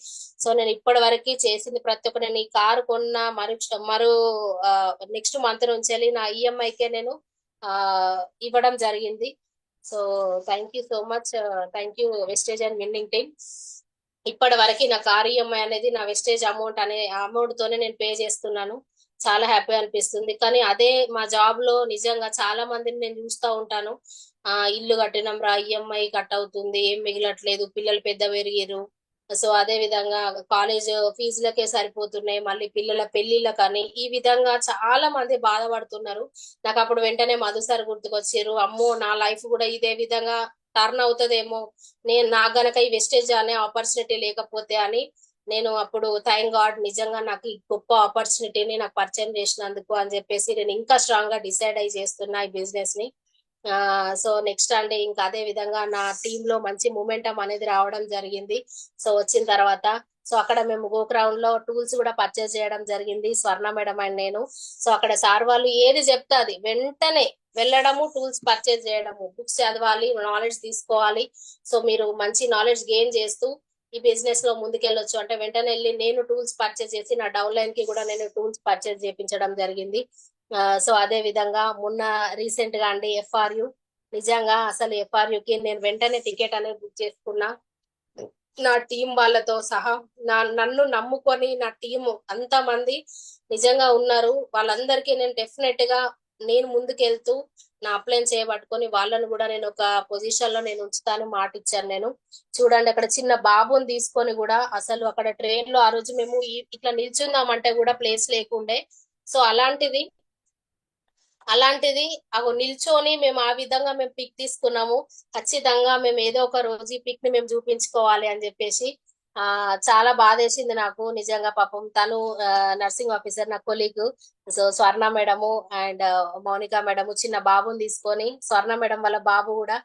సో నేను ఇప్పటి వరకు చేసింది ప్రతి ఒక్క, నేను ఈ కారు కొన్న మరో నెక్స్ట్ మంత్ నుంచి వెళ్ళి నా ఈఎంఐకే నేను ఇవ్వడం జరిగింది. So thank you so much. Thank you Vestige and winning team. ఇప్పటి వరకు నా కార్ ఈఎంఐ అనేది నా వెస్టేజ్ అమౌంట్ తోనే నేను పే చేస్తున్నాను. చాలా హ్యాపీ అనిపిస్తుంది. కానీ అదే మా జాబ్ లో నిజంగా చాలా మందిని నేను చూస్తూ ఉంటాను, ఇల్లు కట్టినాం రా, ఈఎంఐ కట్ అవుతుంది, ఏం మిగలట్లేదు, పిల్లలు పెద్ద పెరిగారు, సో అదే విధంగా కాలేజ్ ఫీజులకే సరిపోతున్నాయి, మళ్ళీ పిల్లల పెళ్లిళ్ళ కానీ ఈ విధంగా చాలా మంది బాధపడుతున్నారు. నాకు అప్పుడు వెంటనే మధు సార్ గుర్తుకొచ్చారు. అమ్మో, నా లైఫ్ కూడా ఇదే విధంగా టర్న్ అవుతుందేమో, నాకు గనక ఈ వెస్టేజ్ అనే ఆపర్చునిటీ లేకపోతే అని నేను అప్పుడు థ్యాంక్ గాడ్, నిజంగా నాకు ఈ గొప్ప ఆపర్చునిటీని నాకు పరిచయం చేసినందుకు అని చెప్పేసి నేను ఇంకా స్ట్రాంగ్ గా డిసైడ్ అయి చేస్తున్నా ఈ బిజినెస్ ని. సో నెక్స్ట్ అంటే ఇంకా అదే విధంగా నా టీమ్ లో మంచి మూమెంటం అనేది రావడం జరిగింది. సో వచ్చిన తర్వాత సో అక్కడ మేము గోక్రౌండ్ లో టూల్స్ కూడా పర్చేస్ చేయడం జరిగింది, స్వర్ణ మేడం అండ్ నేను. సో అక్కడ సార్ వాళ్ళు ఏది చెప్తే అది వెంటనే వెళ్ళడము, టూల్స్ పర్చేస్ చేయడము, బుక్స్ చదవాలి, నాలెడ్జ్ తీసుకోవాలి. సో మీరు మంచి నాలెడ్జ్ గెయిన్ చేస్తూ ఈ బిజినెస్ లో ముందుకెళ్ళొచ్చు అంటే వెంటనే వెళ్ళి నేను టూల్స్ పర్చేస్ చేసి నా డౌన్ లైన్ కి కూడా నేను టూల్స్ పర్చేస్ చేయించడం జరిగింది. సో అదే విధంగా మొన్న రీసెంట్ గా అండి FRU, నిజంగా అసలు FRU కి నేను వెంటనే టికెట్ అనేది బుక్ చేసుకున్నా. నా టీం వాళ్ళతో సహా నన్ను నమ్ముకొని నా టీం అంతమంది నిజంగా ఉన్నారు. వాళ్ళందరికీ నేను డెఫినెట్ గా నేను ముందుకెళ్తూ నా అప్లైన్ చేయబట్టుకొని వాళ్ళను కూడా నేను ఒక పొజిషన్ లో నేను ఉంచుతాను మాట ఇచ్చాను నేను. చూడండి అక్కడ చిన్న బాబుని తీసుకొని కూడా అసలు అక్కడ ట్రైన్ లో ఆ రోజు మేము ఇట్లా నిల్చుందామంటే కూడా ప్లేస్ లేకుండే. సో అలాంటిది అగో నిల్చొని మేము ఆ విధంగా మేము పిక్ తీసుకున్నాము. ఖచ్చితంగా మేము ఏదో ఒక రోజు ఈ పిక్ ని మేము చూపించుకోవాలి అని చెప్పేసి చాలా బాధేసింది నాకు నిజంగా. పాపం తను నర్సింగ్ ఆఫీసర్, నా colleague. So Swarna madam and Mounika madam చిన్న బాబుని తీసుకొని, స్వర్ణ మేడం వాళ్ళ బాబు కూడా.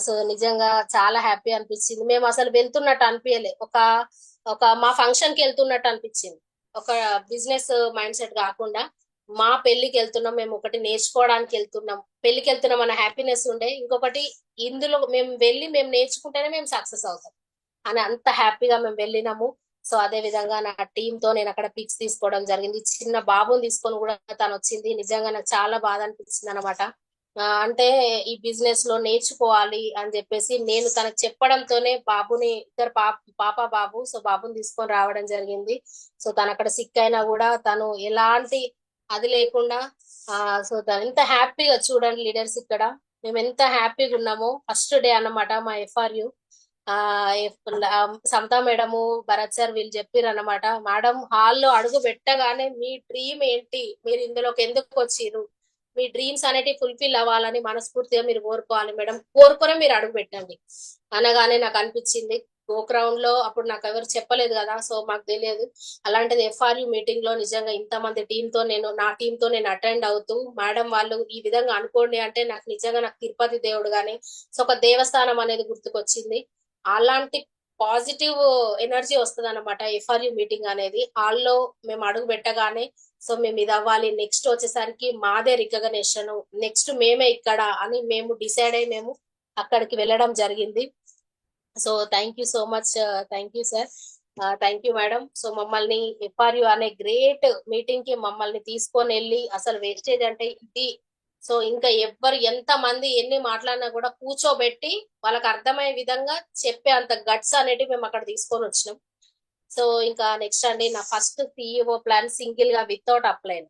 సో నిజంగా చాలా హ్యాపీ అనిపించింది. మేము అసలు వెళ్తున్నట్టు అనిపించలే, ఒక మా ఫంక్షన్ కి వెళ్తున్నట్టు అనిపించింది. ఒక బిజినెస్ మైండ్ సెట్ కాకుండా మా పెళ్లికి వెళ్తున్నాం, మేము ఒకటి నేర్చుకోవడానికి వెళ్తున్నాం, పెళ్లికి వెళ్తున్నాం అన్న హ్యాపీనెస్ ఉండే. ఇంకొకటి ఇందులో మేము నేర్చుకుంటేనే మేము సక్సెస్ అవుతాం అని అంత హ్యాపీగా మేము వెళ్ళినాము. సో అదే విధంగా నా టీమ్ తో నేను అక్కడ పిక్స్ తీసుకోవడం జరిగింది. చిన్న బాబుని తీసుకొని కూడా తను వచ్చింది. నిజంగా నాకు చాలా బాధ అనిపించింది అనమాట. అంటే ఈ బిజినెస్ లో నేర్చుకోవాలి అని చెప్పేసి నేను తనకు చెప్పడంతోనే బాబుని, ఇద్దరు పాప బాబు, సో బాబుని తీసుకొని రావడం జరిగింది. సో తను అక్కడ సిక్ అయినా కూడా తను ఎలాంటి అది లేకుండా సో తను ఎంత హ్యాపీగా, చూడండి లీడర్స్ ఇక్కడ మేము ఎంత హ్యాపీగా ఉన్నామో. ఫస్ట్ డే అన్నమాట మా FRU. సమతా మేడము, భరత్ సార్ వీళ్ళు చెప్పారు అనమాట, మేడం హాల్లో అడుగు పెట్టగానే మీ డ్రీమ్ ఏంటి, మీరు ఇందులోకి ఎందుకు వచ్చిర్రు, మీ డ్రీమ్స్ అనేటివి ఫుల్ఫిల్ అవ్వాలని మనస్ఫూర్తిగా మీరు కోరుకోవాలి మేడం, కోరుకునే మీరు అడుగు పెట్టండి అనగానే నాకు అనిపించింది. గోక్రౌండ్ లో అప్పుడు నాకు ఎవరు చెప్పలేదు కదా, సో మాకు తెలియదు. అలాంటిది FRU మీటింగ్ లో నిజంగా ఇంతమంది టీంతో నా టీంతో నేను అటెండ్ అవుతూ మేడం వాళ్ళు ఈ విధంగా అనుకోండి అంటే నాకు నిజంగా నాకు తిరుపతి దేవుడు గాని, సో ఒక దేవస్థానం అనేది గుర్తుకొచ్చింది. అలాంటి పాజిటివ్ ఎనర్జీ వస్తుంది అనమాట FRU మీటింగ్ అనేది. హాల్లో మేము అడుగు పెట్టగానే సో మేము ఇది అవ్వాలి, నెక్స్ట్ వచ్చేసరికి మాదే రికగ్నేషన్, నెక్స్ట్ మేమే ఇక్కడ అని మేము డిసైడ్ అయ్యి మేము అక్కడికి వెళ్ళడం జరిగింది. So thank you so much, thank you sir, thank you madam. So మమ్మల్ని FRU అనే గ్రేట్ మీటింగ్ కి మమ్మల్ని తీసుకొని వెళ్ళి అసలు వేస్టేజ్ అంటే ఇది, సో ఇంకా ఎవ్వరు ఎంత మంది ఎన్ని మాట్లాడినా కూడా కూర్చోబెట్టి వాళ్ళకి అర్థమయ్యే విధంగా చెప్పే అంత గట్స్ అనేటివి మేము అక్కడ తీసుకొని వచ్చినాం. సో ఇంకా నెక్స్ట్ అండి నా ఫస్ట్ CEO ప్లాన్ సింగిల్ గా వితౌట్ అప్లైన్.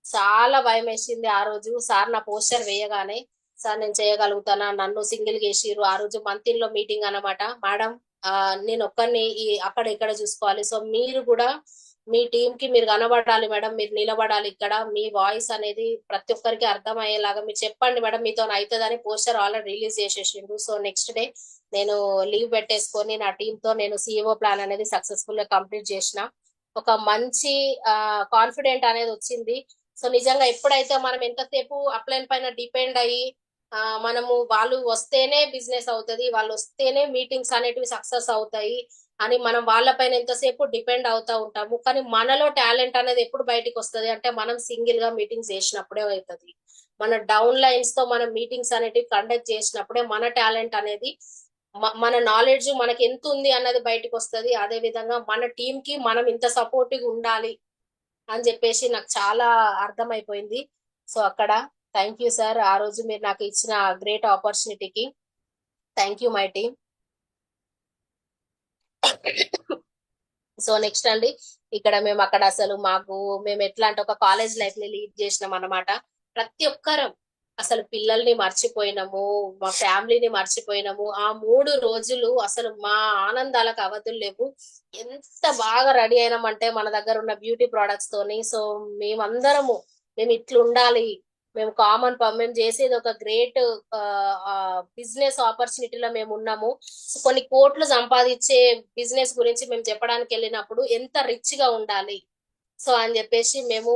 చాలా భయం వేసింది ఆ రోజు. సార్ నా పోస్టర్ వేయగానే సార్ నేను చేయగలుగుతానా, నన్ను సింగిల్ గా వేసిర్రు. ఆ రోజు మంత్లో మీటింగ్ అన్నమాట. మేడం నేను ఒక్కరిని అక్కడ ఇక్కడ చూసుకోవాలి, సో మీరు కూడా మీ టీం కి మీరు కనబడాలి మేడం, మీరు నిలబడాలి ఇక్కడ, మీ వాయిస్ అనేది ప్రతి ఒక్కరికి అర్థమయ్యేలాగా మీరు చెప్పండి మేడం, మీతో అవుతుందని పోస్టర్ ఆల్రెడీ రిలీజ్ చేసేసిండు. సో నెక్స్ట్ డే నేను లీవ్ పెట్టేసుకొని నా టీమ్ తో నేను సిఇఓ ప్లాన్ అనేది సక్సెస్ఫుల్ గా కంప్లీట్ చేసిన. ఒక మంచి కాన్ఫిడెంట్ అనేది వచ్చింది. సో నిజంగా ఎప్పుడైతే మనం ఎంతసేపు అప్లైన్ పైన డిపెండ్ అయ్యి మనము వాళ్ళు వస్తేనే బిజినెస్ అవుతుంది, వాళ్ళు వస్తేనే మీటింగ్స్ అనేటివి సక్సెస్ అవుతాయి అని మనం వాళ్ళపైన ఎంతసేపు డిపెండ్ అవుతా ఉంటాము. కానీ మనలో టాలెంట్ అనేది ఎప్పుడు బయటకు వస్తుంది అంటే మనం సింగిల్ గా మీటింగ్స్ చేసినప్పుడే అవుతుంది. మన డౌన్ లైన్స్ తో మనం మీటింగ్స్ అనేటివి కండక్ట్ చేసినప్పుడే మన టాలెంట్ అనేది మన నాలెడ్జ్ మనకి ఎంత ఉంది అన్నది బయటకు వస్తుంది. అదే విధంగా మన టీం కి మనం ఇంత సపోర్టివ్ ఉండాలి అని చెప్పేసి నాకు చాలా అర్థమైపోయింది. సో అక్కడ థ్యాంక్ యూ సార్, ఆ రోజు మీరు నాకు ఇచ్చిన గ్రేట్ ఆపర్చునిటీకి thank you my team. So next అండి, ఇక్కడ మేము అక్కడ అసలు మేము ఎట్లా అంటే ఒక కాలేజ్ లైఫ్ ని లీడ్ చేసినాం అన్నమాట. ప్రతి ఒక్కరం అసలు పిల్లల్ని మర్చిపోయినాము, మా ఫ్యామిలీని మర్చిపోయినాము. ఆ 3 రోజులు అసలు మా ఆనందాలకు అవధులు లేవు. ఎంత బాగా రెడీ అయినామంటే మన దగ్గర ఉన్న బ్యూటీ ప్రొడక్ట్స్ తోని. సో మేము ఇట్లా ఉండాలి, మేము చేసేది ఒక గ్రేట్ బిజినెస్ ఆపర్చునిటీలో మేము ఉన్నాము. కొన్ని కోట్లు సంపాదించే బిజినెస్ గురించి మేము చెప్పడానికి వెళ్ళినప్పుడు ఎంత రిచ్ గా ఉండాలి సో అని చెప్పేసి మేము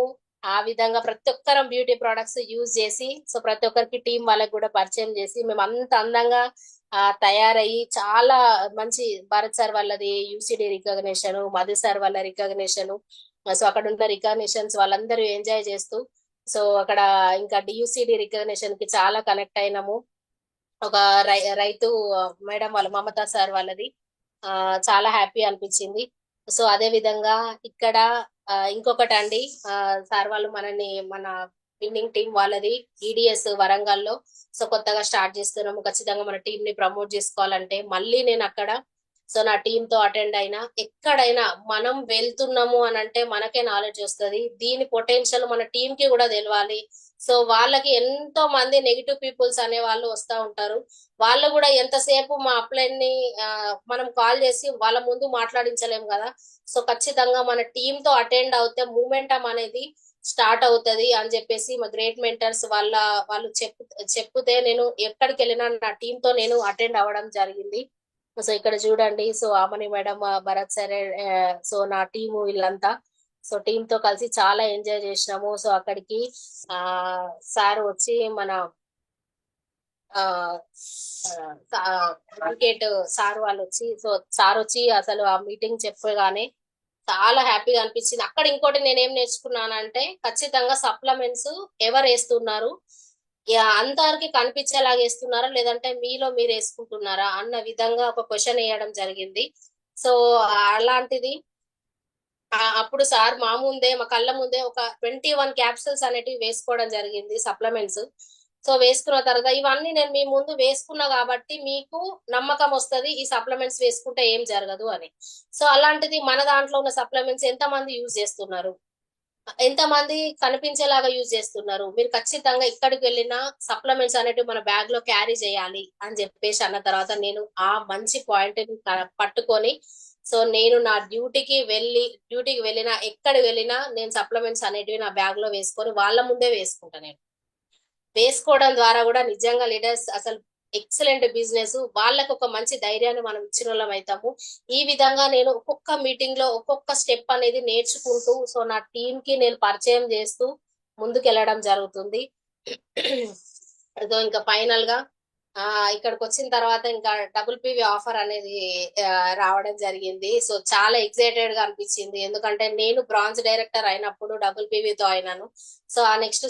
ఆ విధంగా ప్రతి ఒక్కరం బ్యూటీ ప్రొడక్ట్స్ యూజ్ చేసి, సో ప్రతి ఒక్కరికి టీం వాళ్ళకి కూడా పరిచయం చేసి మేము అంత అందంగా తయారయ్యి చాలా మంచి భారత్ సార్ వాళ్ళది యూసిడి రికగ్నిషన్, మధు సార్ వాళ్ళ రికగ్నిషన్, సో అక్కడ ఉన్న రికగ్నిషన్స్ వాళ్ళందరూ ఎంజాయ్ చేస్తూ, సో అక్కడ ఇంకా డియూసిడి రికగ్నిషన్ కి చాలా కనెక్ట్ అయినాము. ఒక రైతు మేడం వాళ్ళ మమతా సార్ వాళ్ళది చాలా హ్యాపీ అనిపించింది. సో అదే విధంగా ఇక్కడ ఇంకొకటి అండి, సార్ వాళ్ళు మన విన్నింగ్ టీం వాళ్ళది ఈడిఎస్ వరంగల్లో సో కొత్తగా స్టార్ట్ చేస్తున్నాము. ఖచ్చితంగా మన టీం ని ప్రమోట్ చేసుకోవాలంటే మళ్ళీ నేను అక్కడ సో నా టీమ్ తో అటెండ్ అయినా ఎక్కడైనా మనం వెళ్తున్నాము అని అంటే మనకే నాలెడ్జ్ వస్తుంది. దీని పొటెన్షియల్ మన టీం కి కూడా తెలవాలి. సో వాళ్ళకి ఎంతో మంది నెగిటివ్ పీపుల్స్ అనే వాళ్ళు వస్తూ ఉంటారు. వాళ్ళు కూడా ఎంతసేపు మా అప్లైన్ ని మనం కాల్ చేసి వాళ్ళ ముందు మాట్లాడించలేము కదా. సో ఖచ్చితంగా మన టీమ్ తో అటెండ్ అవుతే మూమెంటం అనేది స్టార్ట్ అవుతుంది అని చెప్పేసి మా గ్రేట్ మెంటర్స్ వాళ్ళు చెప్తే నేను ఎక్కడికి వెళ్ళినా నా టీమ్ తో నేను అటెండ్ అవ్వడం జరిగింది. సో ఇక్కడ చూడండి, so Aamani madam, Bharat sir, so నా టీము వీళ్ళంతా సో టీమ్ తో కలిసి చాలా ఎంజాయ్ చేసినాము. సో అక్కడికి సార్ వచ్చి మన క్రికెట్ సార్ వాళ్ళు వచ్చి సో సార్ వచ్చి అసలు ఆ మీటింగ్ చెప్పగానే చాలా హ్యాపీగా అనిపించింది. అక్కడ ఇంకోటి నేనేం నేర్చుకున్నానంటే ఖచ్చితంగా సప్లిమెంట్స్ ఎవరు వేస్తున్నారు, అందరికి కనిపించేలాగా వేస్తున్నారా లేదంటే మీలో మీరు వేసుకుంటున్నారా అన్న విధంగా ఒక క్వశ్చన్ వేయడం జరిగింది. సో అలాంటిది అప్పుడు సార్ మా కళ్ళ ముందే ఒక 21 క్యాప్సూల్స్ అనేటివి వేసుకోవడం జరిగింది సప్లిమెంట్స్. సో వేసుకున్న తర్వాత ఇవన్నీ నేను మీ ముందు వేసుకున్నా కాబట్టి మీకు నమ్మకం వస్తుంది ఈ సప్లిమెంట్స్ వేసుకుంటే ఏం జరగదు అని. సో అలాంటిది మన దాంట్లో ఉన్న సప్లిమెంట్స్ ఎంతమంది యూజ్ చేస్తున్నారు, ఎంతమంది కనిపించేలాగా యూజ్ చేస్తున్నారు, మీరు ఖచ్చితంగా ఇక్కడికి వెళ్ళిన సప్లిమెంట్స్ అనేటివి మన బ్యాగ్ లో క్యారీ చేయాలి అని చెప్పేసి అన్న తర్వాత నేను ఆ మంచి పాయింట్ ని పట్టుకొని సో నేను నా డ్యూటీకి వెళ్ళినా ఎక్కడికి వెళ్ళినా నేను సప్లిమెంట్స్ అనేటివి నా బ్యాగ్ లో వేసుకొని వాళ్ళ ముందే వేసుకుంటా. నేను వేసుకోవడం ద్వారా కూడా నిజంగా లీడర్స్ అసలు ఎక్సలెంట్ బిజినెస్, వాళ్ళకి ఒక మంచి ధైర్యాన్ని మనం ఇచ్చిన వాళ్ళం అవుతాము. ఈ విధంగా నేను ఒక్కొక్క మీటింగ్ లో ఒక్కొక్క స్టెప్ అనేది నేర్చుకుంటూ సో నా టీం కి నేను పరిచయం చేస్తూ ముందుకెళ్ళడం జరుగుతుంది. ఇంకా ఫైనల్ గా ఇక్కడికి వచ్చిన తర్వాత ఇంకా WPV ఆఫర్ అనేది రావడం జరిగింది. సో చాలా ఎక్సైటెడ్ గా అనిపించింది, ఎందుకంటే నేను బ్రాంజ్ డైరెక్టర్ అయినప్పుడు WPV తో అయినాను. సో ఆ నెక్స్ట్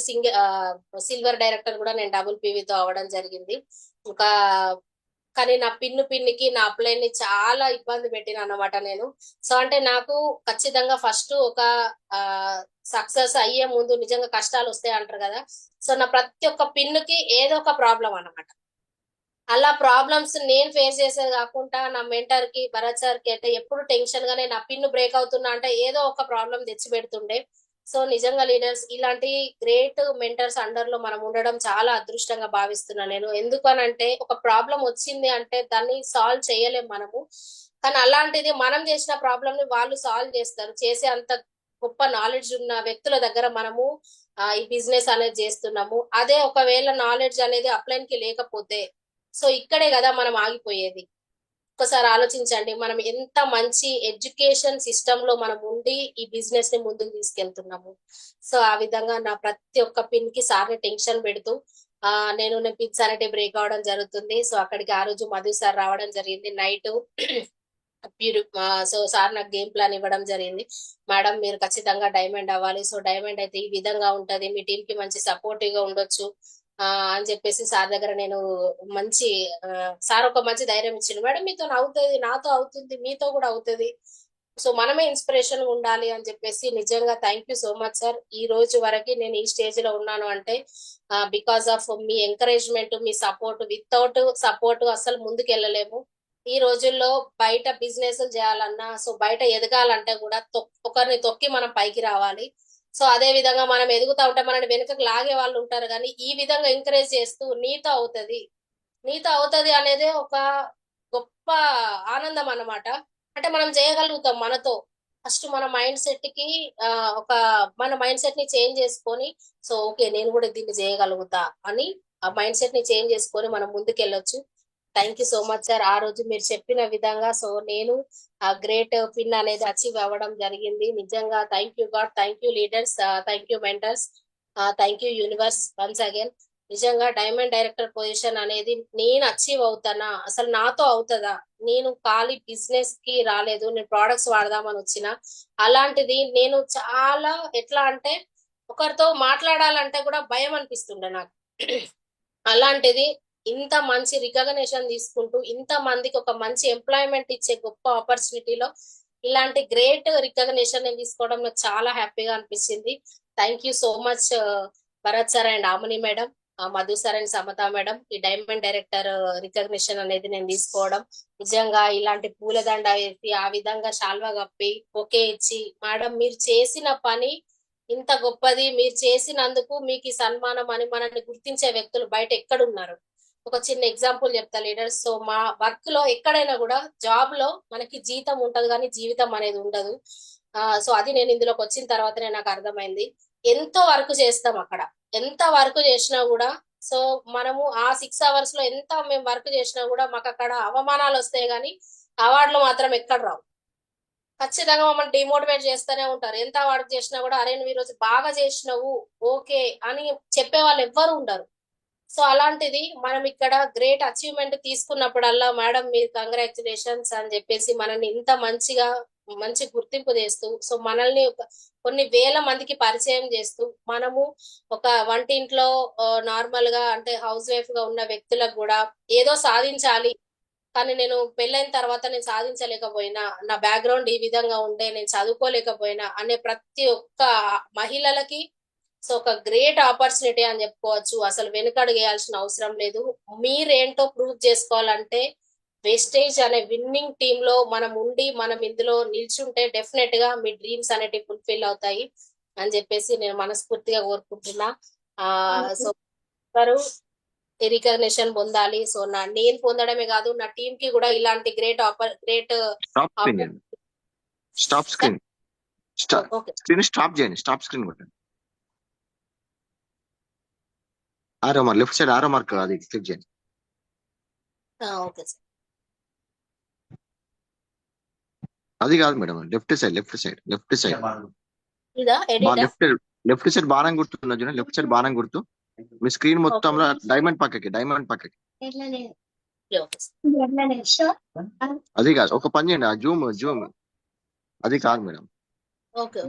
సిల్వర్ డైరెక్టర్ కూడా నేను WPV తో అవ్వడం జరిగింది. ఇంకా కానీ నా పిన్నికి నా అప్లైన్ ని చాలా ఇబ్బంది పెట్టిన అన్నమాట నేను. సో అంటే నాకు ఖచ్చితంగా ఫస్ట్ ఒక సక్సెస్ అయ్యే ముందు నిజంగా కష్టాలు వస్తాయి అంటారు కదా. సో నా ప్రతి ఒక్క పిన్నుకి ఏదో ఒక ప్రాబ్లం అన్నమాట. అలా ప్రాబ్లమ్స్ నేను ఫేస్ చేసేది కాకుండా నా మెంటర్ కి భరత్ సార్ కి అయితే ఎప్పుడు టెన్షన్ గానే నా పిన్ బ్రేక్ అవుతున్నా అంటే ఏదో ఒక ప్రాబ్లం తెచ్చి పెడుతుండే. సో నిజంగా లీడర్స్ ఇలాంటి గ్రేట్ మెంటర్స్ అండర్ లో మనం ఉండడం చాలా అదృష్టంగా భావిస్తున్నా నేను. ఎందుకనంటే ఒక ప్రాబ్లం వచ్చింది అంటే దాన్ని సాల్వ్ చేయలేం మనము, కానీ అలాంటిది మనం చేసిన ప్రాబ్లమ్ ని వాళ్ళు సాల్వ్ చేస్తారు. చేసే అంత గొప్ప నాలెడ్జ్ ఉన్న వ్యక్తుల దగ్గర మనము ఈ బిజినెస్ అనేది చేస్తున్నాము. అదే ఒకవేళ నాలెడ్జ్ అనేది అప్లైన్ కి లేకపోతే సో ఇక్కడే కదా మనం ఆగిపోయేది. ఒకసారి ఆలోచించండి, మనం ఎంత మంచి ఎడ్యుకేషన్ సిస్టమ్ లో మనం ఉండి ఈ బిజినెస్ ని ముందుకు తీసుకెళ్తున్నాము. సో ఆ విధంగా నా ప్రతి ఒక్క పిన్ కి సార్ని టెన్షన్ పెడుతూ నేను పిన్స్ అనేటి బ్రేక్ అవడం జరుగుతుంది. సో అక్కడికి ఆ రోజు మధు సార్ రావడం జరిగింది నైట్. సో సార్ నాకు గేమ్ ప్లాన్ ఇవ్వడం జరిగింది. మేడం మీరు ఖచ్చితంగా డైమండ్ అవ్వాలి, సో డైమండ్ అయితే ఈ విధంగా ఉంటది, మీ టీం కి మంచి సపోర్టివ్ గా ఉండొచ్చు అని చెప్పేసి సార్ దగ్గర నేను మంచి సార్ ఒక మంచి ధైర్యం ఇచ్చిండు. మేడం మీతో అవుతుంది, నాతో అవుతుంది, మీతో కూడా అవుతుంది, సో మనమే ఇన్స్పిరేషన్ ఉండాలి అని చెప్పేసి నిజంగా thank you so much sir. ఈ రోజు వరకు నేను ఈ స్టేజ్ లో ఉన్నాను అంటే because of me encouragement, me support. Without support అసలు ముందుకు వెళ్ళలేము. ఈ రోజుల్లో బయట బిజినెస్ చేయాలన్నా, సో బయట ఎదగాలంటే కూడా ఒకరిని తొక్కి మనం పైకి రావాలి. సో అదే విధంగా మనం ఎదుగుతా ఉంటే మనని వెనుకకు లాగే వాళ్ళు ఉంటారు, కానీ ఈ విధంగా ఎంకరేజ్ చేస్తూ నీతో అవుతుంది అనేది ఒక గొప్ప ఆనందం అన్నమాట. అంటే మనం చేయగలుగుతాం మనతో. ఫస్ట్ మన మైండ్ సెట్ కి మన మైండ్ సెట్ ని చేంజ్ చేసుకొని సో ఓకే నేను కూడా దీన్ని చేయగలుగుతా అని ఆ మైండ్ సెట్ ని చేంజ్ చేసుకొని మనం ముందుకెళ్ళొచ్చు. Thank you so much sir. ఆ రోజు మీరు చెప్పిన విధంగా సో నేను ఆ గ్రేట్ పిన్ అనేది అచీవ్ అవ్వడం జరిగింది. నిజంగా thank you God, thank you leaders, thank you mentors, thank you universe once again. నిజంగా డైమండ్ డైరెక్టర్ పొజిషన్ అనేది నేను అచీవ్ అవుతానా, అసలు నాతో అవుతుందా? నేను ఖాళీ బిజినెస్ కి రాలేదు, నేను ప్రోడక్ట్స్ వాడదామని వచ్చిన. అలాంటిది నేను చాలా ఎట్లా అంటే ఒకరితో మాట్లాడాలంటే కూడా భయం అనిపిస్తుండే నాకు. అలాంటిది ఇంత మంచి రికగ్నేషన్ తీసుకుంటూ ఇంత మందికి ఒక మంచి ఎంప్లాయ్మెంట్ ఇచ్చే గొప్ప ఆపర్చునిటీలో ఇలాంటి గ్రేట్ రికగ్నేషన్ నేను తీసుకోవడం నాకు చాలా హ్యాపీగా అనిపించింది. Thank you so much Bharat sir and Amani madam, Madhu sir and Samatha madam. ఈ డైమండ్ డైరెక్టర్ రికగ్నిషన్ అనేది నేను తీసుకోవడం నిజంగా ఇలాంటి పూలదండ వేసి ఆ విధంగా శాల్వా కప్పి ఒకే ఇచ్చి మేడం మీరు చేసిన పని ఇంత గొప్పది, మీరు చేసినందుకు మీకు ఈ సన్మానం అని మనల్ని గుర్తించే వ్యక్తులు బయట ఎక్కడున్నారు? ఒక చిన్న ఎగ్జాంపుల్ చెప్తా లీడర్స్. సో మా వర్క్ లో ఎక్కడైనా కూడా జాబ్ లో మనకి జీతం ఉంటది కానీ జీవితం అనేది ఉండదు. సో అది నేను ఇందులోకి వచ్చిన తర్వాతనే నాకు అర్థమైంది. ఎంతో వర్క్ చేస్తాం అక్కడ, ఎంత వర్క్ చేసినా కూడా సో మనము ఆ 6 hours లో ఎంత మేము వర్క్ చేసినా కూడా మాకు అక్కడ అవమానాలు వస్తాయి కానీ అవార్డులు మాత్రం ఎక్కడ రావు. ఖచ్చితంగా మమ్మల్ని డిమోటివేట్ చేస్తూనే ఉంటారు. ఎంత వర్క్ చేసినా కూడా అరే నువ్వు ఈ రోజు బాగా చేసినావు ఓకే అని చెప్పే వాళ్ళు ఎవ్వరు ఉండరు. సో అలాంటిది మనం ఇక్కడ గ్రేట్ అచీవ్మెంట్ తీసుకున్నప్పుడల్లా మేడం మీరు కంగ్రాచులేషన్స్ అని చెప్పేసి మనల్ని ఇంత మంచి గుర్తింపు చేస్తూ సో మనల్ని కొన్ని వేల మందికి పరిచయం చేస్తూ మనము ఒక వంటింట్లో నార్మల్ గా అంటే హౌస్ వైఫ్ గా ఉన్న వ్యక్తులకు కూడా ఏదో సాధించాలి, కానీ నేను పెళ్ళైన తర్వాత నేను సాధించలేకపోయినా, నా బ్యాక్గ్రౌండ్ ఈ విధంగా ఉండే నేను చదువుకోలేకపోయినా అనే ప్రతి ఒక్క మహిళలకి సో ఒక గ్రేట్ ఆపర్చునిటీ అని చెప్పుకోవచ్చు. అసలు వెనుకడుగేయాల్సిన అవసరం లేదు. మీరేంటో ప్రూవ్ చేసుకోవాలంటే వెస్టేజ్ అనే విన్నింగ్ టీమ్ లో మనం ఉండి మనం ఇందులో నిల్చుంటే డెఫినెట్ గా మీ డ్రీమ్స్ అనేటివి ఫుల్ఫిల్ అవుతాయి అని చెప్పేసి నేను మనస్ఫూర్తిగా కోరుకుంటున్నా. సో రికగ్నిషన్ పొందాలి. సో నేను పొందడమే కాదు నా టీమ్ కి కూడా ఇలాంటి గ్రేట్ స్టాప్ స్క్రీన్ స్టాప్ చేయండి. స్టాప్ స్క్రీన్ కొట్టండి. ఆరో మార్క్ లెఫ్ట్ సైడ్ ఆరో మార్క్ అది క్లిక్ చేయండి. Okay sir. అది కాదు మేడం, లెఫ్ట్ సైడ్ ఇదా ఎడిట్ లెఫ్ట్ సైడ్ బాణం గుర్తున్నా చూడండి. లెఫ్ట్ సైడ్ బాణం గుర్తు మీ స్క్రీన్ మొత్తంలో డైమండ్ పక్కకి అది కాదు. ఒక పని చేయండి, ఆ జూమ్ అది కాదు మేడం. ఓకే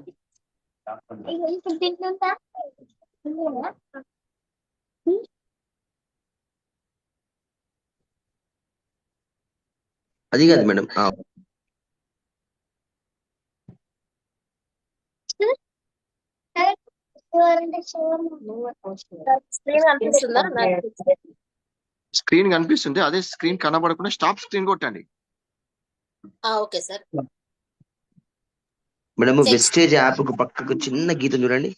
అది కాదు మేడం. స్క్రీన్ కనిపిస్తుంది, అదే స్క్రీన్ కనబడకుండా స్టాప్ స్క్రీన్ కొట్టండి. Okay sir. Madam Vestige app కు పక్కకు చిన్న గీతం చూడండి.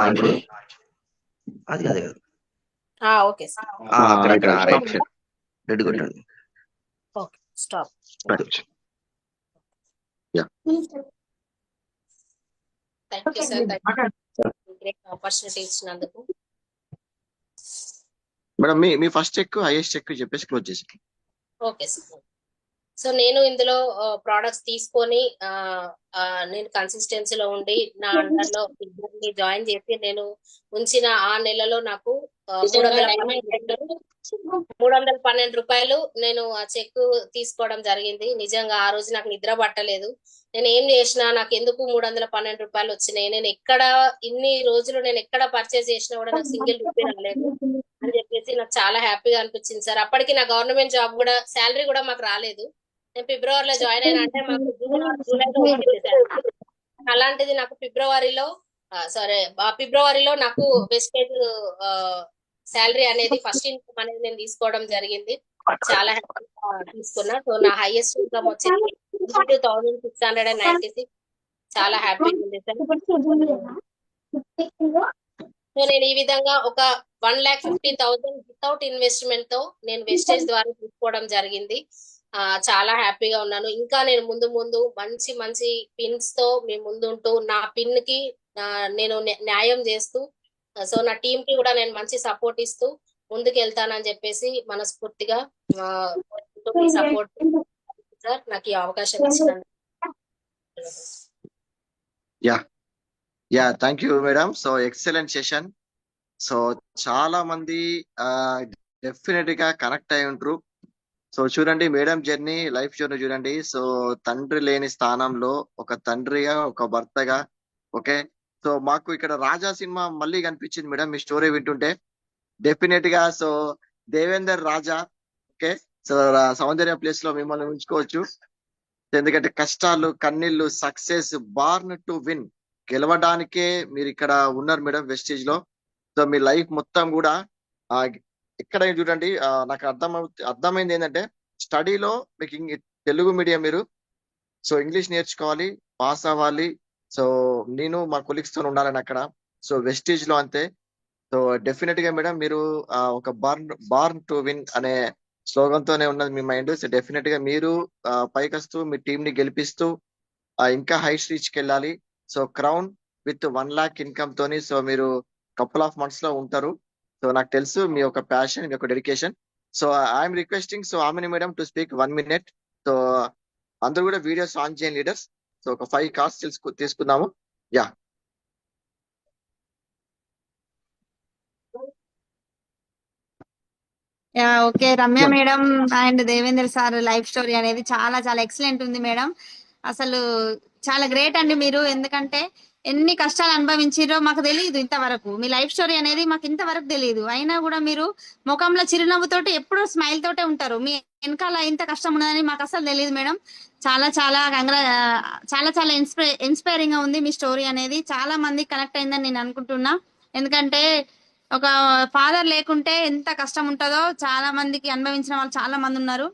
ఇప్పుడు అది కాదు ఓకే సార్. అక్కడ రెడ్ కొట్టండి. Okay stop. Thank you sir, great opportunity ఇచ్చినందుకు. మేడం మీ ఫస్ట్ చెక్ హైయెస్ట్ చెక్ చెప్పేసి క్లోజ్ చేసి. Okay sir. సో నేను ఇందులో ప్రోడక్ట్స్ తీసుకొని నేను కన్సిస్టెన్సీలో ఉండి నా అండర్లో ఇద్దరిని జాయిన్ చేసి నేను ఉంచిన ఆ నెలలో నాకు 312 రూపాయలు నేను ఆ చెక్ తీసుకోవడం జరిగింది. నిజంగా ఆ రోజు నాకు నిద్ర పట్టలేదు. నేను ఏం చేసినా నాకు ఎందుకు 312 రూపాయలు వచ్చినాయి, నేను ఎక్కడ ఇన్ని రోజులు నేను ఎక్కడ పర్చేస్ చేసినా కూడా నాకు సింగిల్ రూపీ రాలేదు అని చెప్పేసి నాకు చాలా హ్యాపీగా అనిపించింది సార్. అప్పటికి నా గవర్నమెంట్ జాబ్ కూడా శాలరీ కూడా మాకు రాలేదు. నేను ఫిబ్రవరిలో జాయిన్ అయినా అంటే మాకు జూలైలో వచ్చింది సార్. అలాంటిది నాకు ఫిబ్రవరిలో నాకు వెస్టేజ్ శాలరీ అనేది ఫస్ట్ ఇన్కమ్ అనేది నేను తీసుకోవడం జరిగింది. చాలా హ్యాపీగా తీసుకున్నా. సో నా హైయెస్ట్ ఇన్కమ్ వచ్చేసి 22,696. చాలా హ్యాపీగా ఉంది సార్. సో నేను ఈ విధంగా ఒక 1,50,000 వితౌట్ ఇన్వెస్ట్మెంట్ తో నేను వెస్టేజ్ ద్వారా తీసుకోవడం జరిగింది. చాలా హ్యాపీగా ఉన్నాను. ఇంకా నేను ముందు మంచి మంచి పిన్స్ తో మీ ముందుంటూ నా పిన్ కి నేను న్యాయం చేస్తూ, సో నా టీమ్ కి కూడా నేను మంచి సపోర్ట్ ఇస్తూ ముందుకు వెళ్తానని చెప్పేసి మనస్ఫూర్తిగా సపోర్ట్ సార్ నాకు ఈ అవకాశం ఇచ్చినందుకు. Yeah thank you madam. So excellent session. So చాలా మంది డెఫినెట్ గా కనెక్ట్ అయి ఉంటారు. సో చూడండి మేడం జర్నీ, లైఫ్ జర్నీ చూడండి. సో తండ్రి లేని స్థానంలో ఒక తండ్రిగా, ఒక భర్తగా, ఓకే. సో మాకు ఇక్కడ రాజా సినిమా మళ్ళీ కనిపించింది మేడం మీ స్టోరీ వింటుంటే. డెఫినెట్ గా సో దేవేందర్ రాజా, ఓకే. సో సౌందర్య ప్లేస్ లో మిమ్మల్ని ఉంచుకోవచ్చు. ఎందుకంటే కష్టాలు, కన్నీళ్లు, సక్సెస్, బార్న్ టు విన్, గెలవడానికే మీరు ఇక్కడ ఉన్నారు మేడం వెస్టేజ్ లో. సో మీ లైఫ్ మొత్తం కూడా ఎక్కడ చూడండి నాకు అర్థమైంది ఏంటంటే స్టడీలో మీకు తెలుగు మీడియం మీరు, సో ఇంగ్లీష్ నేర్చుకోవాలి, పాస్ అవ్వాలి. సో నేను మా కొలీగ్స్ తో ఉండాలని అక్కడ. సో వెస్టేజ్ లో అంతే. సో డెఫినెట్ గా మేడం మీరు ఒక బార్న్ టు విన్ అనే స్లోగన్ తోనే ఉన్నది మీ మైండ్. సో డెఫినెట్ గా మీరు పైకొస్తూ మీ టీం ని గెలిపిస్తూ ఇంకా హైట్స్ రీచ్ కి వెళ్ళాలి. So crown with 1 lakh income తోని సో మీరు కపుల్ ఆఫ్ మంత్స్ లో ఉంటారు. సో నాకు తెలుసు మీ యొక్క ప్యాషన్, మీ యొక్క dedication. So I'm requesting so ఆమెని madam to speak 1 minute. So అందరూ కూడా వీడియోస్ ఆన్ చేయండి లీడర్స్. సో ఒక 5 కార్డ్స్ తీసుకుందాము. Yeah okay Ramya madam and Devendra sir life story అనేది చాలా చాలా ఎక్సలెంట్ ఉంది మేడం. అసలు చాలా గ్రేట్ అండి మీరు. ఎందుకంటే ఎన్ని కష్టాలు అనుభవించారో మాకు తెలియదు ఇంతవరకు. మీ లైఫ్ స్టోరీ అనేది మాకు ఇంతవరకు తెలియదు. అయినా కూడా మీరు ముఖంలో చిరునవ్వుతోటి ఎప్పుడూ స్మైల్ తోటే ఉంటారు. మీ వెనకాల ఇంత కష్టం ఉన్నదని మాకు అసలు తెలియదు మేడం. చాలా చాలా చాలా చాలా ఇన్స్పైరింగ్ గా ఉంది మీ స్టోరీ అనేది. చాలా మంది కనెక్ట్ అయిందని నేను అనుకుంటున్నా. ఎందుకంటే ఒక ఫాదర్ లేకుంటే ఎంత కష్టం ఉంటుందో చాలా మందికి అనుభవించిన వాళ్ళు చాలా మంది ఉన్నారు.